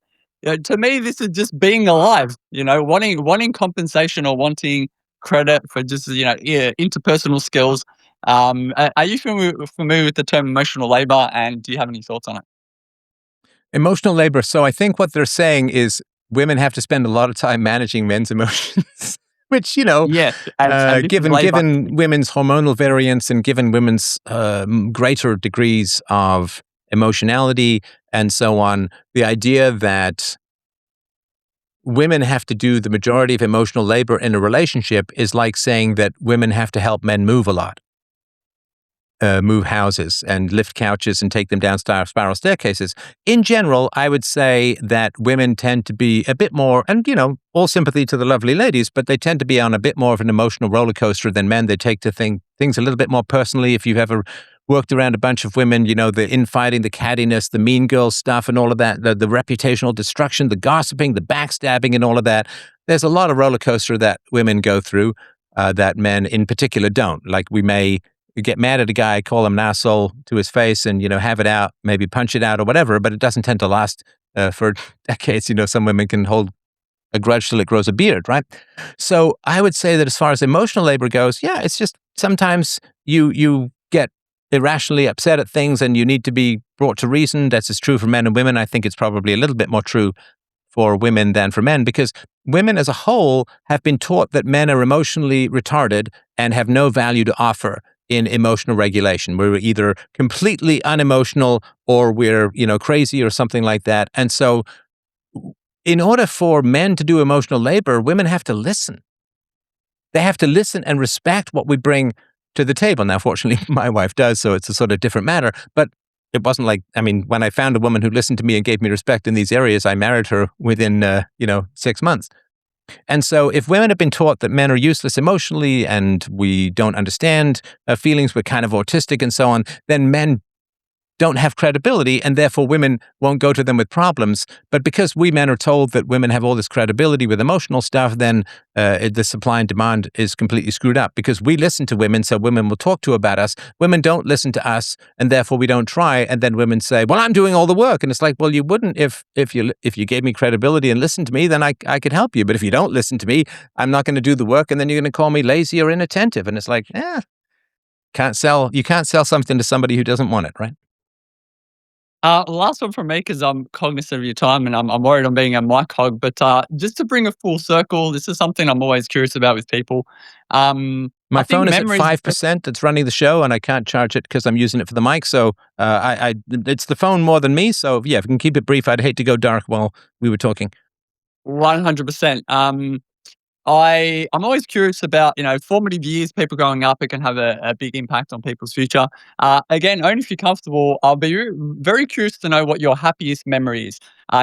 to me, this is just being alive, wanting compensation or wanting credit for just, interpersonal skills. Are you familiar with the term emotional labor, and do you have any thoughts on it? Emotional labor. So I think what they're saying is women have to spend a lot of time managing men's emotions, which, Yes, and this is labor. given women's hormonal variance and given women's greater degrees of emotionality and so on, the idea that women have to do the majority of emotional labor in a relationship is like saying that women have to help men move a lot. Move houses and lift couches and take them down spiral staircases. In general, I would say that women tend to be a bit more, and all sympathy to the lovely ladies, but they tend to be on a bit more of an emotional roller coaster than men. They take to things a little bit more personally. If you've ever worked around a bunch of women, the infighting, the cattiness, the mean girl stuff and all of that, the reputational destruction, the gossiping, the backstabbing and all of that. There's a lot of roller coaster that women go through that men in particular don't. Like we may get mad at a guy, call him an asshole to his face and, have it out, maybe punch it out or whatever, but it doesn't tend to last for decades. Some women can hold a grudge till it grows a beard, right? So I would say that as far as emotional labor goes, yeah, it's just sometimes you get irrationally upset at things and you need to be brought to reason. That's as true for men and women. I think it's probably a little bit more true for women than for men, because women as a whole have been taught that men are emotionally retarded and have no value to offer in emotional regulation. We're either completely unemotional or we're, crazy or something like that. And so in order for men to do emotional labor, women have to listen. They have to listen and respect what we bring to the table. Now, fortunately, my wife does, so it's a sort of different matter. But it wasn't like, when I found a woman who listened to me and gave me respect in these areas, I married her within, 6 months. And so if women have been taught that men are useless emotionally and we don't understand feelings, we're kind of autistic and so on, then men don't have credibility and therefore women won't go to them with problems. But because we men are told that women have all this credibility with emotional stuff, then the supply and demand is completely screwed up because we listen to women, so women will talk to about us. Women don't listen to us and therefore we don't try. And then women say, well, I'm doing all the work. And it's like, well, you wouldn't if you gave me credibility and listened to me, then I could help you. But if you don't listen to me, I'm not going to do the work and then you're going to call me lazy or inattentive. And it's like, you can't sell something to somebody who doesn't want it, right? Last one from me, because I'm cognizant of your time and I'm worried I'm being a mic hog. But just to bring a full circle, this is something I'm always curious about with people. My phone is at 5%. It's running the show, and I can't charge it because I'm using it for the mic. So it's the phone more than me. So yeah, if we can keep it brief, I'd hate to go dark while we were talking. 100%. I'm always curious about, formative years, people growing up, it can have a big impact on people's future. Again, only if you're comfortable, I'll be very curious to know what your happiest memories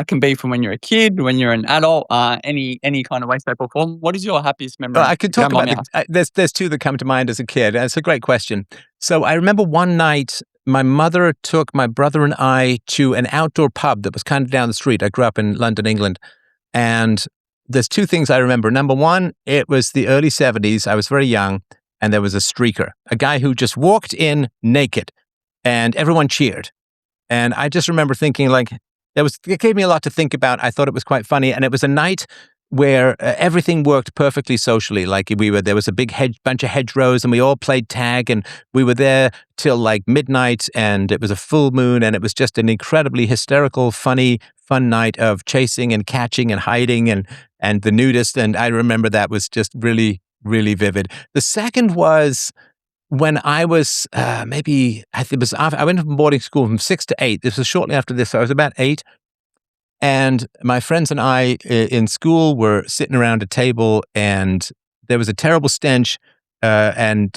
can be from when you're a kid, when you're an adult, any kind of way, shape or form. What is your happiest memory? I could talk about there's two that come to mind as a kid. It's a great question. So I remember one night, my mother took my brother and I to an outdoor pub that was kind of down the street. I grew up in London, England. And there's two things I remember. Number one, it was the early 70s. I was very young. and there was a streaker, a guy who just walked in naked, and everyone cheered. And I just remember thinking, like, it gave me a lot to think about. I thought it was quite funny, and it was a night where everything worked perfectly socially. Like there was a big bunch of hedgerows, and we all played tag, and we were there till like midnight, and it was a full moon, and it was just an incredibly hysterical, fun night of chasing and catching and hiding and the nudist. And I remember that was just really, really vivid. The second was when I was I went from boarding school from 6 to 8. This was shortly after this. So I was about 8. And my friends and I in school were sitting around a table, and there was a terrible stench. And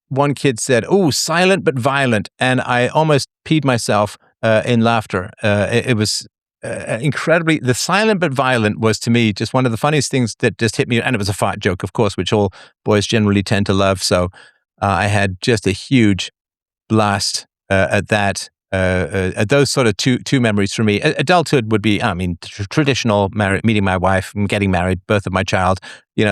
one kid said, "Oh, silent but violent." And I almost peed myself in laughter. It was incredibly, the silent but violent was to me just one of the funniest things that just hit me. And it was a fart joke, of course, which all boys generally tend to love. So I had just a huge blast at that. Those sort of two memories for me. Adulthood would be, traditional meeting my wife, getting married, birth of my child,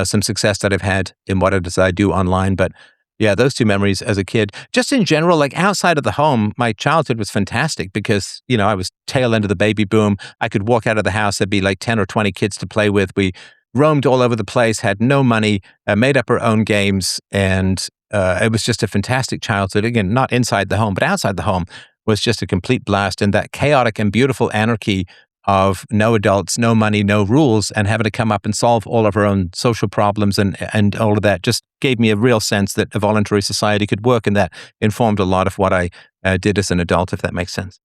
some success that I've had in what it is I do online. But yeah, those two memories as a kid. Just in general, like outside of the home, my childhood was fantastic because, I was tail end of the baby boom. I could walk out of the house, there'd be like 10 or 20 kids to play with. We roamed all over the place, had no money, made up our own games, and it was just a fantastic childhood. Again, not inside the home, but outside the home was just a complete blast. And that chaotic and beautiful anarchy of no adults, no money, no rules, and having to come up and solve all of our own social problems and all of that just gave me a real sense that a voluntary society could work. And that informed a lot of what I did as an adult, if that makes sense.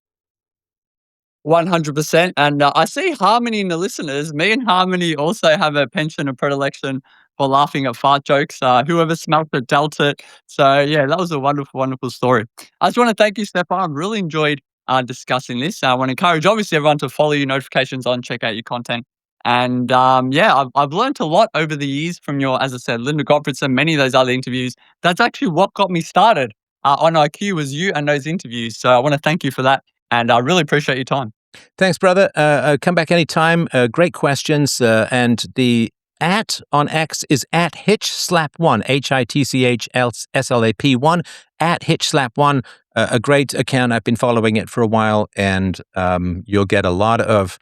100%. And I see Harmony in the listeners. Me and Harmony also have a penchant of predilection for laughing at fart jokes. Whoever smelt it dealt it. So yeah, that was a wonderful, wonderful story. I just want to thank you, Stefan. I've really enjoyed discussing this. I want to encourage obviously everyone to follow your notifications on, check out your content. And I've learned a lot over the years from your, as I said, Linda Gottfriedson, many of those other interviews. That's actually what got me started on IQ was you and those interviews. So I want to thank you for that. And I really appreciate your time. Thanks, brother. Come back anytime. Great questions. And the @ on X is @HitchSlap1, HITCHSLAP1, @HitchSlap1. A great account. I've been following it for a while, and you'll get a lot of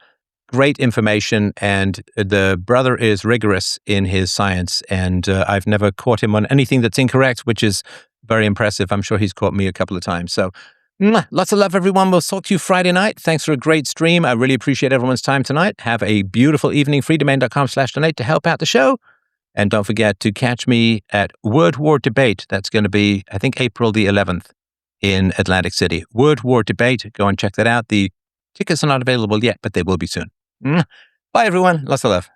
great information. And the brother is rigorous in his science, and I've never caught him on anything that's incorrect, which is very impressive. I'm sure he's caught me a couple of times. So lots of love, everyone. We'll talk to you Friday night. Thanks for a great stream. I really appreciate everyone's time tonight. Have a beautiful evening. freedomain.com/donate to help out the show. And don't forget to catch me at Word War Debate. That's going to be, I think, April the 11th in Atlantic City. Word War Debate. Go and check that out. The tickets are not available yet, but they will be soon. Bye, everyone. Lots of love.